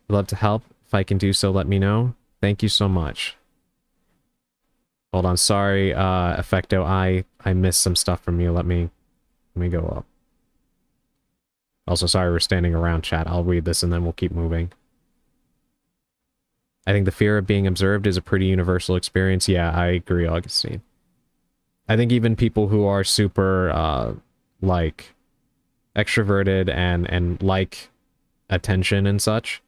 I'd love to help. If I can do so, let me know. Thank you so much. Hold on. Sorry, Effecto. I missed some stuff from you. Let me go up. Also, sorry we're standing around, chat. I'll read this and then we'll keep moving. I think the fear of being observed is a pretty universal experience. Yeah, I agree, Augustine. I think even people who are super, like, extroverted and like attention and such,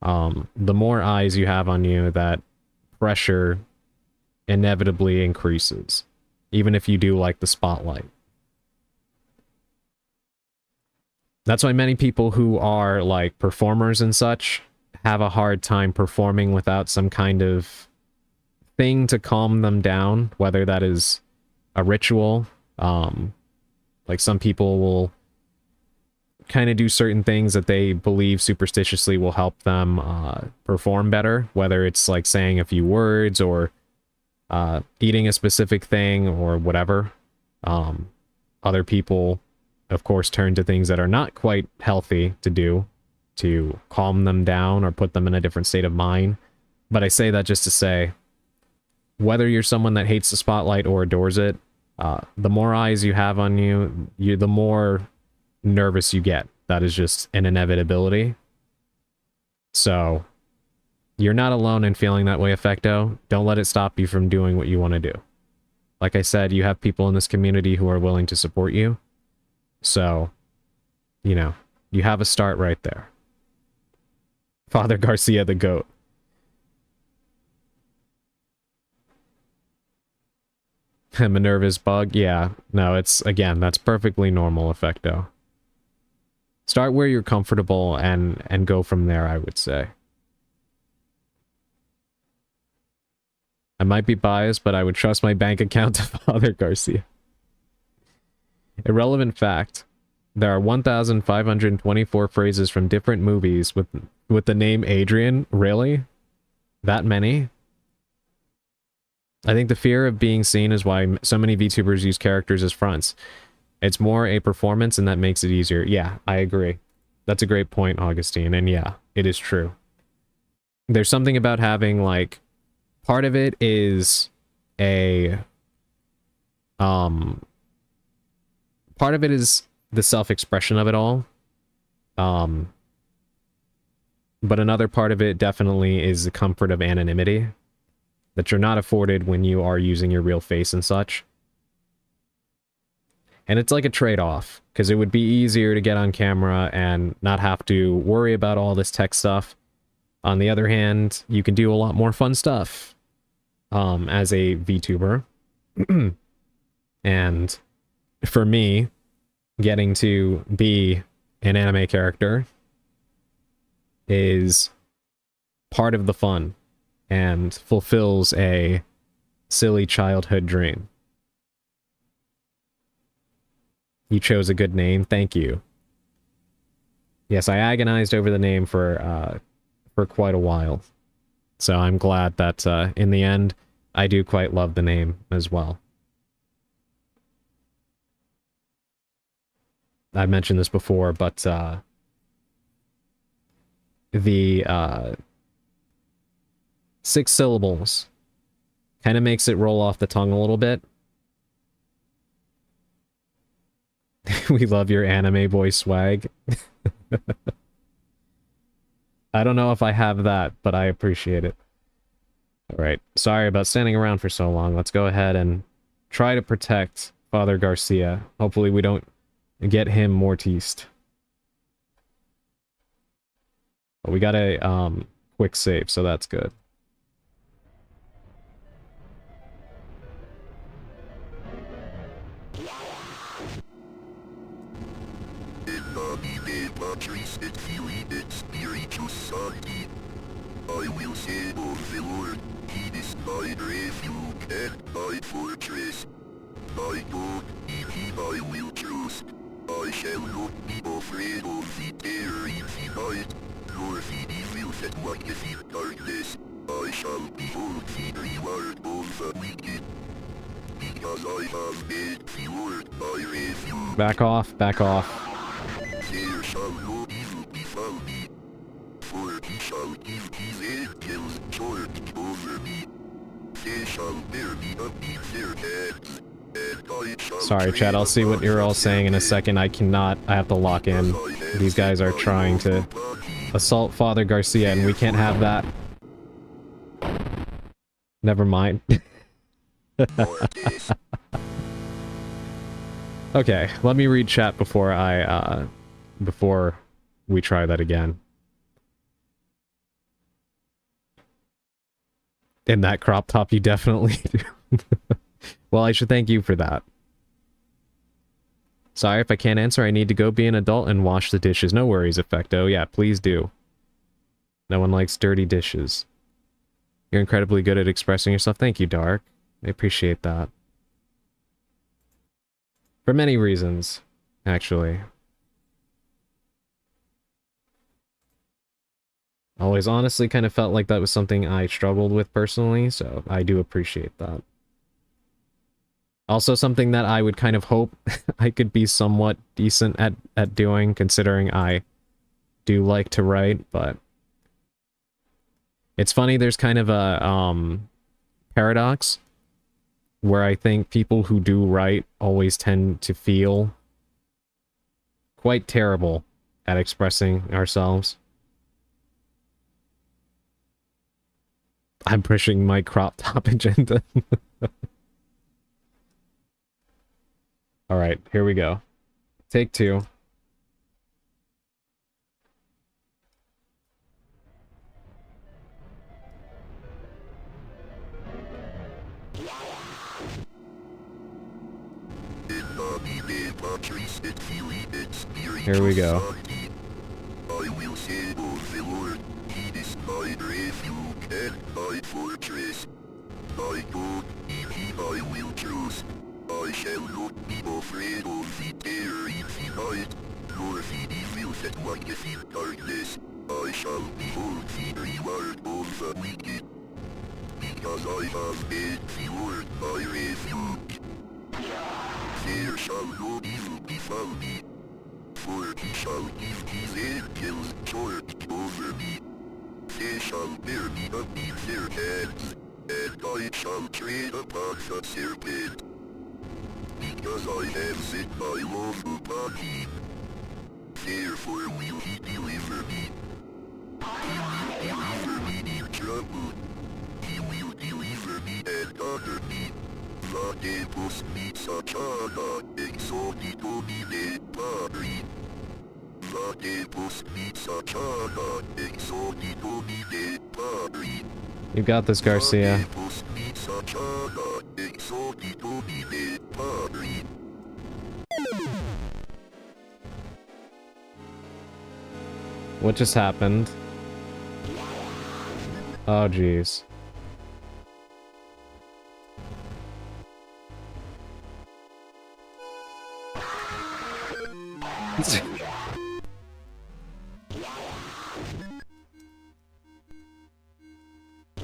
the more eyes you have on you, that pressure inevitably increases, even if you do like the spotlight. That's why many people who are like performers and such have a hard time performing without some kind of thing to calm them down, whether that is a ritual. Like some people will kind of do certain things that they believe superstitiously will help them perform better, whether it's like saying a few words or eating a specific thing or whatever. Other people, of course, turn to things that are not quite healthy to do to calm them down or put them in a different state of mind. But I say that just to say, whether you're someone that hates the spotlight or adores it, the more eyes you have on you, the more nervous you get. That is just an inevitability. So, you're not alone in feeling that way, Effecto. Don't let it stop you from doing what you want to do. Like I said, you have people in this community who are willing to support you. So, you know, you have a start right there. Father Garcia the GOAT. Minerva's bug? Yeah. No, it's, again, that's perfectly normal, Effecto. Start where you're comfortable and go from there, I would say. I might be biased, but I would trust my bank account to Father Garcia. Irrelevant fact. There are 1,524 phrases from different movies with the name Adrian. Really? That many? I think the fear of being seen is why so many VTubers use characters as fronts. It's more a performance and that makes it easier. Yeah, I agree. That's a great point, Augustine. And yeah, it is true. There's something about having, like, part of it is a, part of it is the self-expression of it all. But another part of it definitely is the comfort of anonymity that you're not afforded when you are using your real face and such. And it's like a trade-off, because it would be easier to get on camera and not have to worry about all this tech stuff. On the other hand, you can do a lot more fun stuff as a VTuber. And for me, getting to be an anime character is part of the fun and fulfills a silly childhood dream. You chose a good name. Thank you. Yes, I agonized over the name for quite a while. So I'm glad that in the end, I do quite love the name as well. I mentioned this before, but the 6 syllables kind of makes it roll off the tongue a little bit. We love your anime boy swag. I don't know if I have that, but I appreciate it. Alright, sorry about standing around for so long. Let's go ahead and try to protect Father Garcia. Hopefully we don't get him mortised. But we got a quick save, so that's good. I will say of the Lord, he is my refuge and my fortress. My God, in him I will trust. I shall not be afraid of the terror in the night, nor the evil that walketh in darkness. I shall behold the reward of the wicked. Because I have made the Lord my refuge. Back off, back off. There shall no evil befall me. For he shall give his angels charge over me. They shall bear me up in their hands, and I shall... Sorry, chat, I'll see what you're all saying in a second. I cannot. I have to lock in. These guys are trying to assault Father Garcia, and we can't have that. Never mind. Okay, let me read chat before before we try that again. In that crop top, you definitely do. Well, I should thank you for that. Sorry if I can't answer. I need to go be an adult and wash the dishes. No worries, Effecto. Yeah, please do. No one likes dirty dishes. You're incredibly good at expressing yourself. Thank you, Dark. I appreciate that. For many reasons, actually. Always honestly kind of felt like that was something I struggled with personally, so I do appreciate that. Also something that I would kind of hope I could be somewhat decent at doing, considering I do like to write, but... It's funny, there's kind of a paradox where I think people who do write always tend to feel quite terrible at expressing ourselves. I'm pushing my crop top agenda. Alright, here we go. Take 2. Here we go. I will say of the Lord, he is my refuge and my fortress. My God, in him I will trust. I shall not be afraid of the terror in the night, nor the evil that walketh in darkness. I shall behold the reward of the wicked. Because I have made the Lord my refuge. There shall no evil befall me. For he shall give his angels charge over me. They shall bear me up in their hands, and I shall tread upon the serpent. Because I have set my love upon him, therefore will he deliver me. He will deliver me in trouble. He will deliver me and honor me. Latebus mitsachana exodi domine Patri. Latebus mitsachana exodi domine Patri. You got this, Garcia. Latebus mitsachana exodi domine Patri. What just happened? Oh, jeez.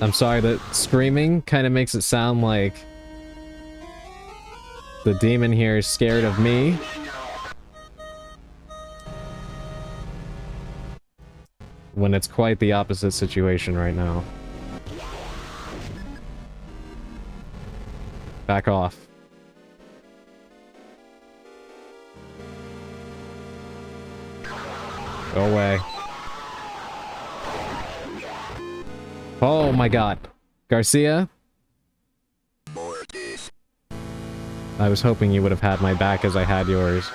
I'm sorry, that screaming kind of makes it sound like the demon here is scared of me. when it's quite the opposite situation right now. Back off. Go away. Oh my god. Garcia? Mortis. I was hoping you would have had my back as I had yours.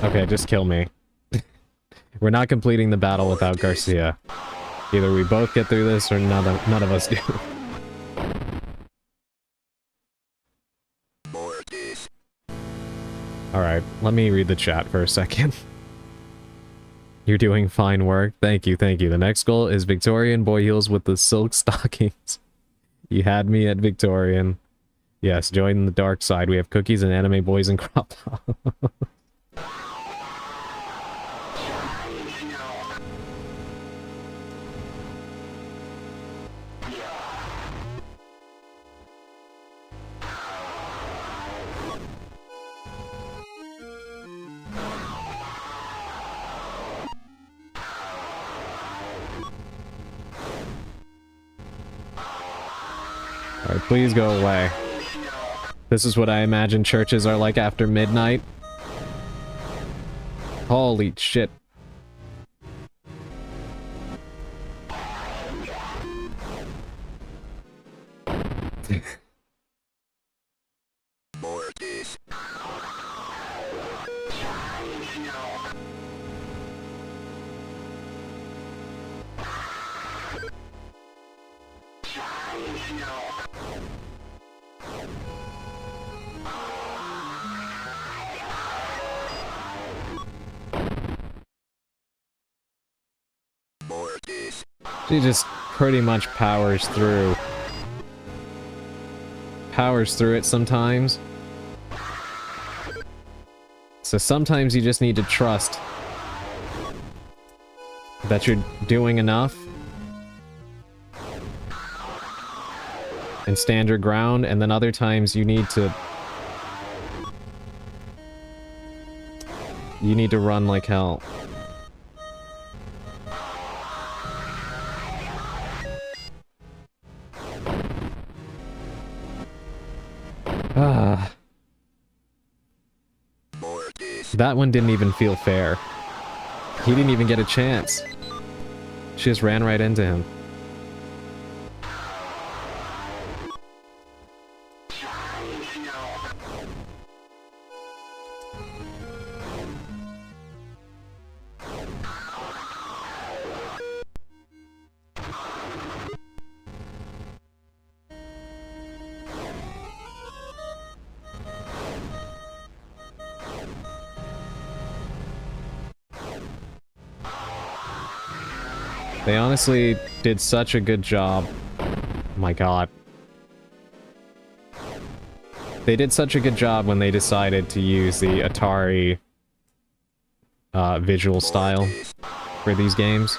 Okay, just kill me. We're not completing the battle without Garcia. Either we both get through this or none of us do. Mortis. Alright, let me read the chat for a second. You're doing fine work. Thank you, thank you. The next goal is Victorian boy heels with the silk stockings. You had me at Victorian. Yes, join the dark side. We have cookies and anime boys and crop top. Alright, please go away. This is what I imagine churches are like after midnight. Holy shit. Mortis. Mortis. She just pretty much powers through. Powers through it sometimes. So sometimes you just need to trust that you're doing enough and stand your ground, and then other times you need to run like hell. Ah. Mortis. That one didn't even feel fair. He didn't even get a chance. She just ran right into him. They honestly did such a good job. Oh my god. They did such a good job when they decided to use the Atari visual style for these games.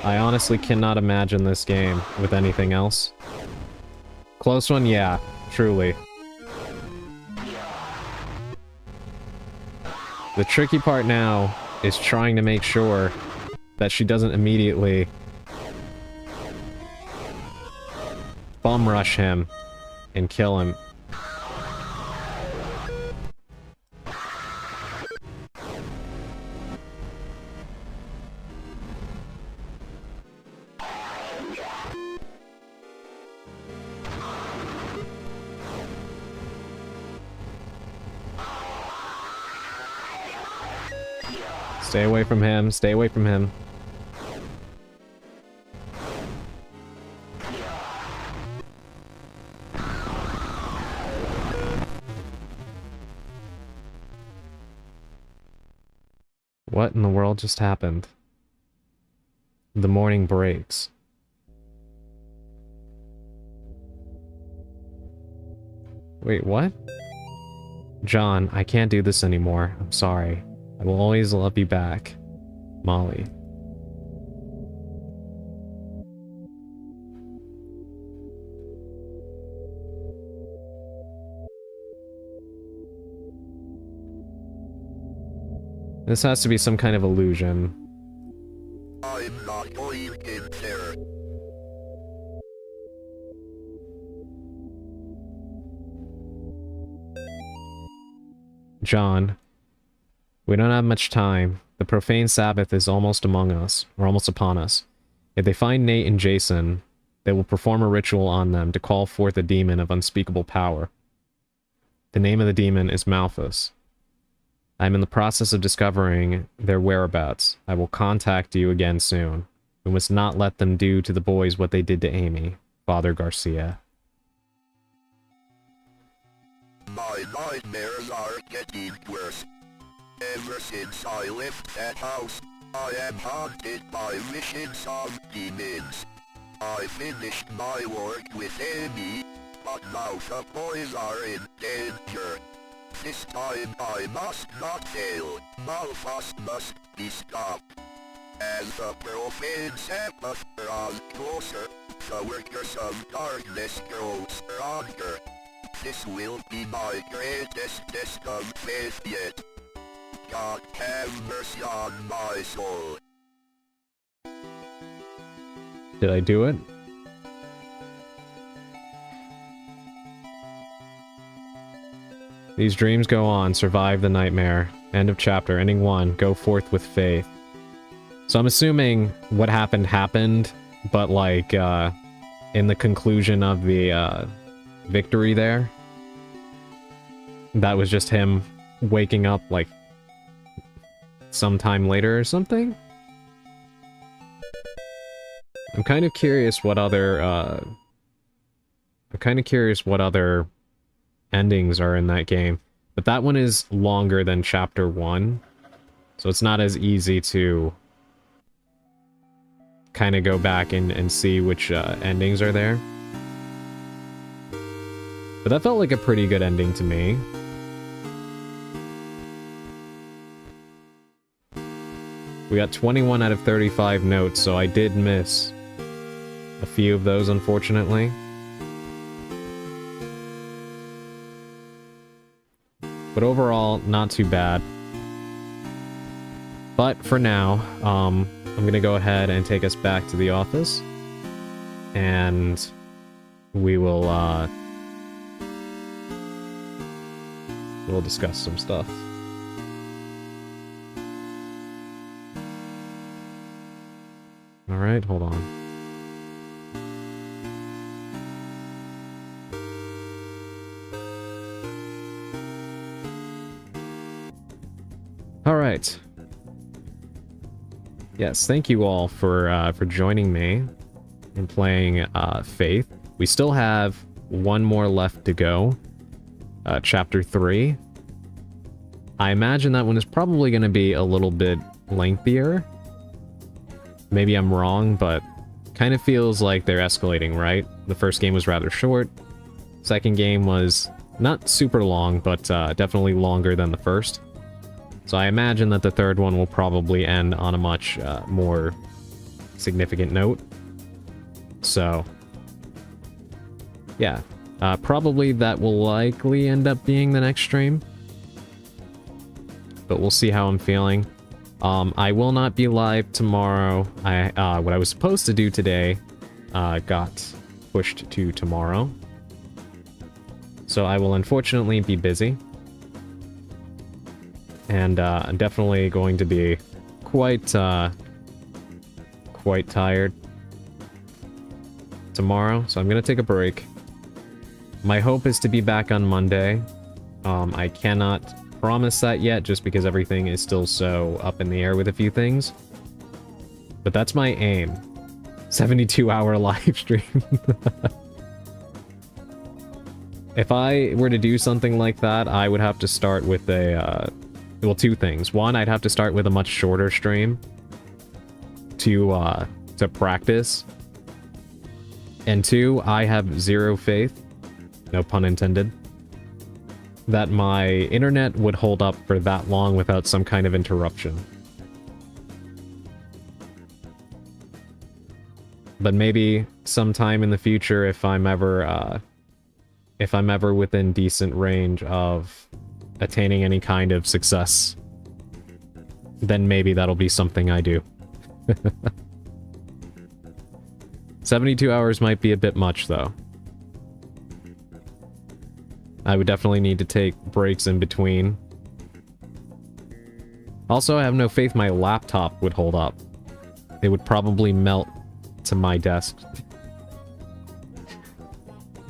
I honestly cannot imagine this game with anything else. Close one? Yeah, truly. The tricky part now is trying to make sure that she doesn't immediately bum rush him and kill him. Stay away from him, stay away from him. What in the world just happened? The morning breaks. Wait, what? John, I can't do this anymore. I'm sorry. I will always love you back. Molly. This has to be some kind of illusion. I'm not going in there. John, we don't have much time. The profane Sabbath is almost among us, or almost upon us. If they find Nate and Jason, they will perform a ritual on them to call forth a demon of unspeakable power. The name of the demon is Malthus. I am in the process of discovering their whereabouts. I will contact you again soon. We must not let them do to the boys what they did to Amy. Father Garcia. My nightmares are getting worse. Ever since I left that house, I am haunted by visions of demons. I finished my work with Amy, but now the boys are in danger. This time I must not fail. Malthus must be stopped. As the profane Sabbath draws closer, the workers of darkness grow stronger. This will be my greatest test of faith yet. God have mercy on my soul. Did I do it? These dreams go on, survive the nightmare. End of chapter, ending 1, go forth with faith. So I'm assuming what happened, but like, in the conclusion of the, victory there, that was just him waking up, like, sometime later or something? I'm kind of curious what other, endings are in that game. But that one is longer than chapter 1, so it's not as easy to kind of go back and see which endings are there. But that felt like a pretty good ending to me. We got 21 out of 35 notes, so I did miss a few of those, unfortunately. But overall, not too bad. But for now, I'm gonna go ahead and take us back to the office. And we will, we'll discuss some stuff. Alright, hold on. Alright. Yes, thank you all for joining me in playing Faith. We still have one more left to go. Chapter 3. I imagine that one is probably going to be a little bit lengthier. Maybe I'm wrong, but kind of feels like they're escalating, right? The first game was rather short. Second game was not super long, but definitely longer than the first. So I imagine that the third one will probably end on a much more significant note. So, yeah. Probably that will likely end up being the next stream. But we'll see how I'm feeling. I will not be live tomorrow. What I was supposed to do today got pushed to tomorrow. So I will unfortunately be busy. And I'm definitely going to be quite tired tomorrow, so I'm gonna take a break. My hope is to be back on Monday. I cannot promise that yet, just because everything is still so up in the air with a few things. But that's my aim. 72-hour live stream. If I were to do something like that, I would have to start with a Well, two things. One, I'd have to start with a much shorter stream to practice. And two, I have zero faith, no pun intended, that my internet would hold up for that long without some kind of interruption. But maybe sometime in the future, if I'm ever within decent range of attaining any kind of success, then maybe that'll be something I do. 72 hours might be a bit much, though. I would definitely need to take breaks in between. Also, I have no faith my laptop would hold up. It would probably melt to my desk.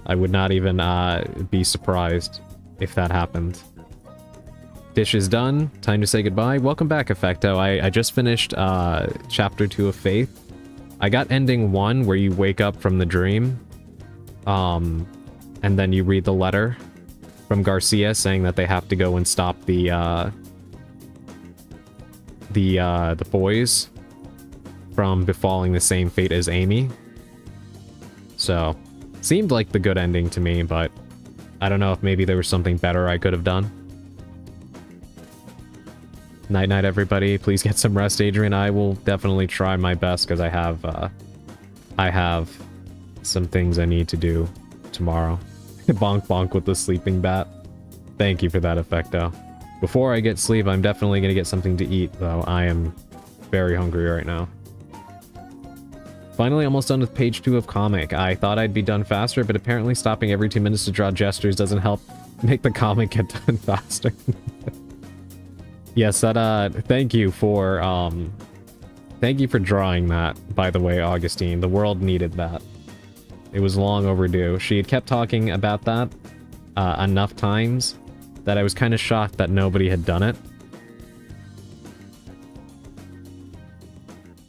I would not even be surprised if that happened. Dish is done. Time to say goodbye. Welcome back, Effecto. I just finished Chapter 2 of Faith. I got Ending 1, where you wake up from the dream. And then you read the letter from Garcia saying that they have to go and stop the boys from befalling the same fate as Amy. So, seemed like the good ending to me, but I don't know if maybe there was something better I could have done. Night night, everybody. Please get some rest, Adrian. I will definitely try my best because I have some things I need to do tomorrow. Bonk bonk with the sleeping bat. Thank you for that, Effecto. Before I get sleep, I'm definitely going to get something to eat, though. I am very hungry right now. Finally, almost done with page 2 of comic. I thought I'd be done faster, but apparently stopping every 2 minutes to draw gestures doesn't help make the comic get done faster. Yes, that, thank you for drawing that, by the way, Augustine. The world needed that. It was long overdue. She had kept talking about that enough times that I was kind of shocked that nobody had done it.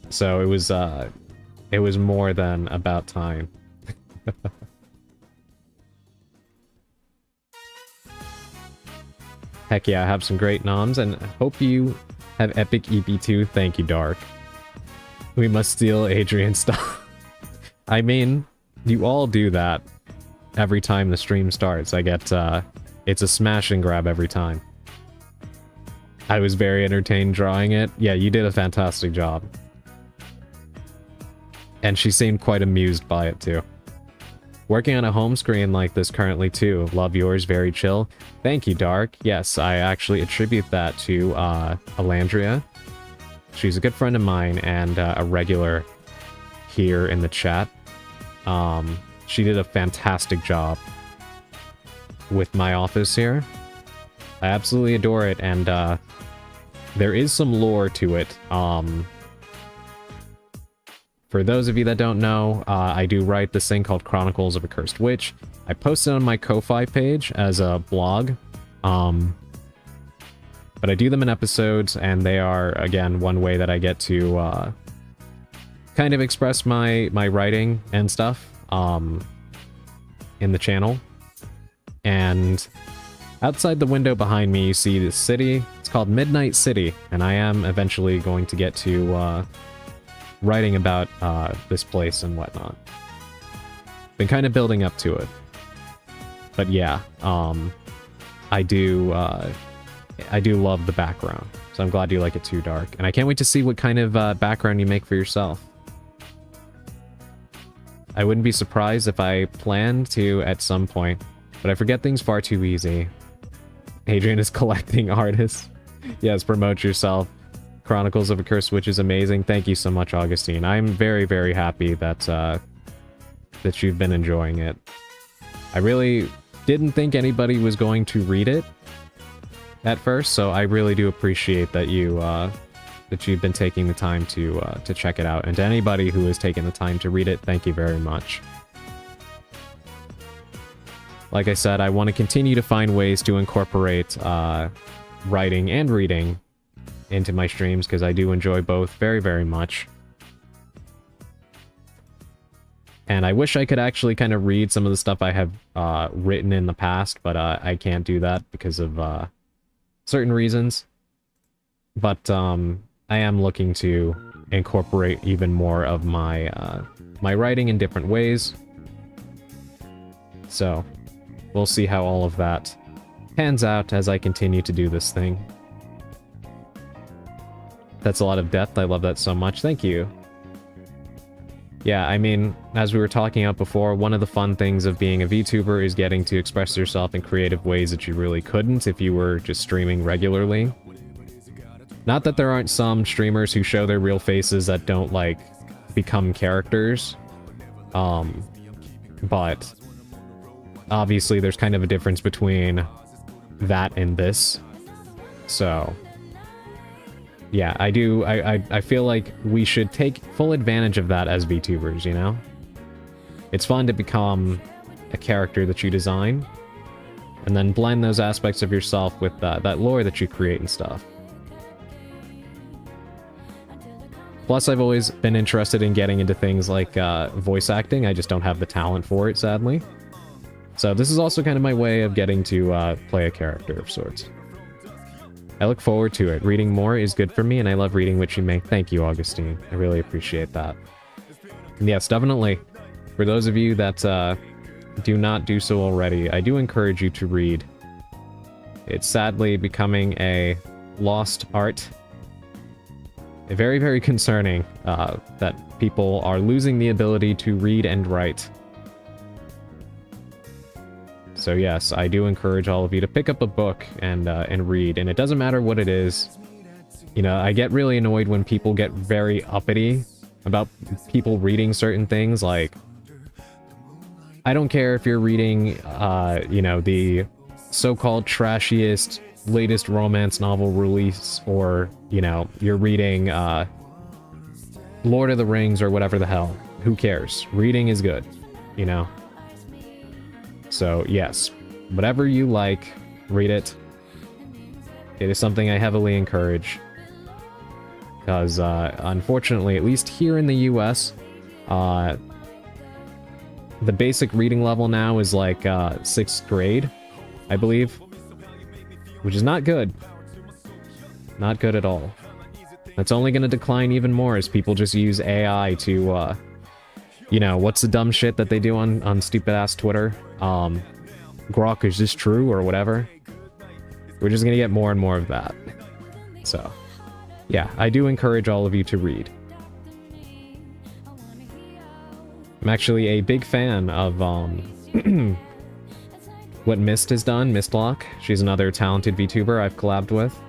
So it was more than about time. Heck yeah, I have some great noms, and hope you have epic EP2. Thank you, Dark. We must steal Adrian's stuff. I mean, you all do that every time the stream starts. I get, it's a smash and grab every time. I was very entertained drawing it. Yeah, you did a fantastic job. And she seemed quite amused by it, too. Working on a home screen like this currently, too. Love yours, very chill. Thank you, Dark. Yes, I actually attribute that to Alandria. She's a good friend of mine and a regular here in the chat. She did a fantastic job with my office here. I absolutely adore it, and there is some lore to it. For those of you that don't know, I do write this thing called Chronicles of a Cursed Witch. I post it on my Ko-Fi page as a blog. But I do them in episodes, and they are, again, one way that I get to kind of express my writing and stuff in the channel. And outside the window behind me, you see this city. It's called Midnight City, and I am eventually going to get to writing about this place and whatnot. Been kind of building up to it. But yeah, I do love the background. So I'm glad you like it too, Dark. And I can't wait to see what kind of background you make for yourself. I wouldn't be surprised if I planned to at some point, but I forget things far too easy. Adrian is collecting artists. Yes, promote yourself. Chronicles of a Cursed Witch is amazing. Thank you so much, Augustine. I'm very, very happy that that you've been enjoying it. I really didn't think anybody was going to read it at first, so I really do appreciate that you've been taking the time to check it out. And to anybody who has taken the time to read it, thank you very much. Like I said, I want to continue to find ways to incorporate writing and reading into my streams, because I do enjoy both very, very much. And I wish I could actually kind of read some of the stuff I have written in the past, but I can't do that because of certain reasons. But I am looking to incorporate even more of my my writing in different ways. So we'll see how all of that pans out as I continue to do this thing. That's a lot of depth. I love that so much. Thank you. Yeah, I mean, as we were talking about before, one of the fun things of being a VTuber is getting to express yourself in creative ways that you really couldn't if you were just streaming regularly. Not that there aren't some streamers who show their real faces that don't, like, become characters. But obviously there's kind of a difference between that and this. So yeah, I feel like we should take full advantage of that as VTubers, you know? It's fun to become a character that you design, and then blend those aspects of yourself with that lore that you create and stuff. Plus, I've always been interested in getting into things like voice acting. I just don't have the talent for it, sadly. So this is also kind of my way of getting to play a character of sorts. I look forward to it. Reading more is good for me, and I love reading what you make. Thank you, Augustine. I really appreciate that. And yes, definitely. For those of you that do not do so already, I do encourage you to read. It's sadly becoming a lost art. Very, very concerning that people are losing the ability to read and write. So yes, I do encourage all of you to pick up a book and read, and it doesn't matter what it is. You know, I get really annoyed when people get very uppity about people reading certain things. Like, I don't care if you're reading, you know, the so-called trashiest, latest romance novel release, or, you know, you're reading Lord of the Rings or whatever the hell. Who cares? Reading is good, you know? So, yes, whatever you like, read it. It is something I heavily encourage. Because, unfortunately, at least here in the US, the basic reading level now is like 6th grade, I believe. Which is not good. Not good at all. That's only going to decline even more as people just use AI to, you know, what's the dumb shit that they do on stupid-ass Twitter? Grok, is this true, or whatever? We're just gonna get more and more of that. So, yeah, I do encourage all of you to read. I'm actually a big fan of, what Mist has done, Mistlock. She's another talented VTuber I've collabed with,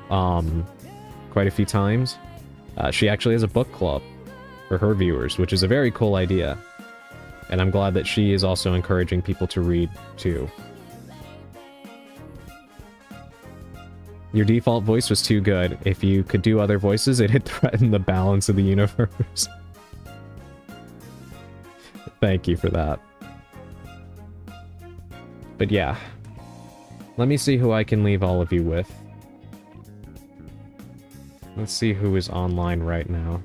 quite a few times. She actually has a book club for her viewers, which is a very cool idea. And I'm glad that she is also encouraging people to read, too. Your default voice was too good. If you could do other voices, it'd threaten the balance of the universe. Thank you for that. But yeah. Let me see who I can leave all of you with. Let's see who is online right now.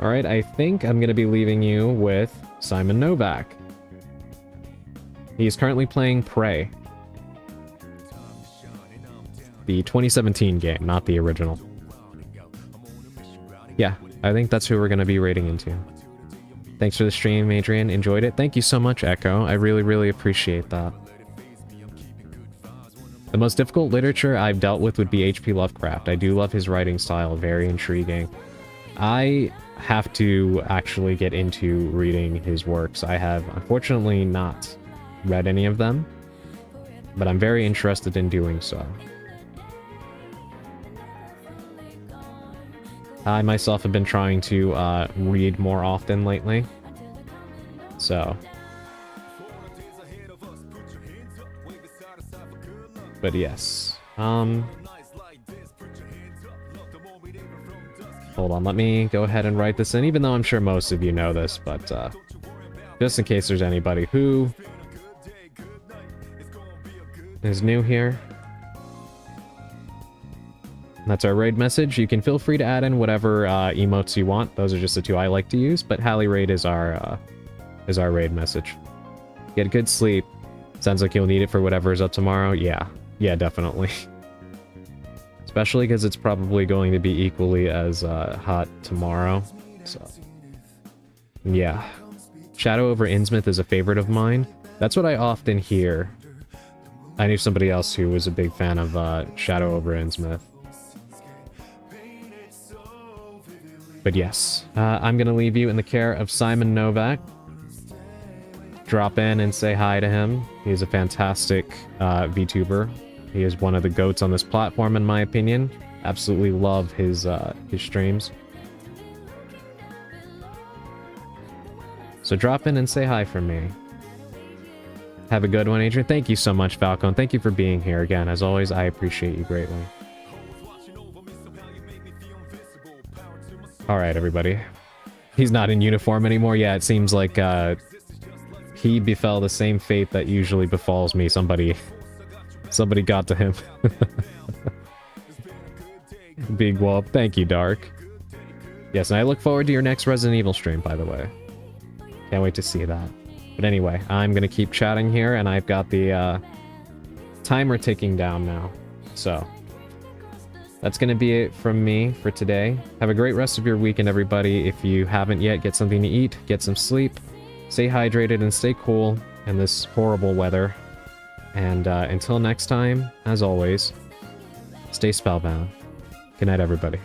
Alright, I think I'm gonna be leaving you with Simon Novak. He is currently playing Prey. The 2017 game, not the original. Yeah, I think that's who we're gonna be rating into. Thanks for the stream, Adrian. Enjoyed it. Thank you so much, Echo. I really, really appreciate that. The most difficult literature I've dealt with would be H.P. Lovecraft. I do love his writing style, very intriguing. I have to actually get into reading his works. I have, unfortunately, not read any of them, but I'm very interested in doing so. I myself have been trying to read more often lately, so... But yes, hold on, let me go ahead and write this in, even though I'm sure most of you know this, but just in case there's anybody who is new here. That's our raid message. You can feel free to add in whatever emotes you want. Those are just the two I like to use, but Hallie Raid is our raid message. Get good sleep. Sounds like you'll need it for whatever is up tomorrow. Yeah, definitely. Especially because it's probably going to be equally as hot tomorrow. So, yeah. Shadow over Innsmouth is a favorite of mine. That's what I often hear. I knew somebody else who was a big fan of Shadow over Innsmouth. But yes, I'm going to leave you in the care of Simon Novak. Drop in and say hi to him. He's a fantastic VTuber. He is one of the GOATs on this platform, in my opinion. Absolutely love his streams. So drop in and say hi from me. Have a good one, Adrian. Thank you so much, Falcon. Thank you for being here again. As always, I appreciate you greatly. Alright, everybody. He's not in uniform anymore. Yeah, it seems like he befell the same fate that usually befalls me. Somebody got to him. Big whoop. Thank you, Dark. Yes, and I look forward to your next Resident Evil stream, by the way. Can't wait to see that. But anyway, I'm gonna keep chatting here, and I've got the timer ticking down now. So that's gonna be it from me for today. Have a great rest of your weekend, everybody. If you haven't yet, get something to eat, get some sleep, stay hydrated, and stay cool in this horrible weather. And until next time, as always, stay spellbound. Good night, everybody.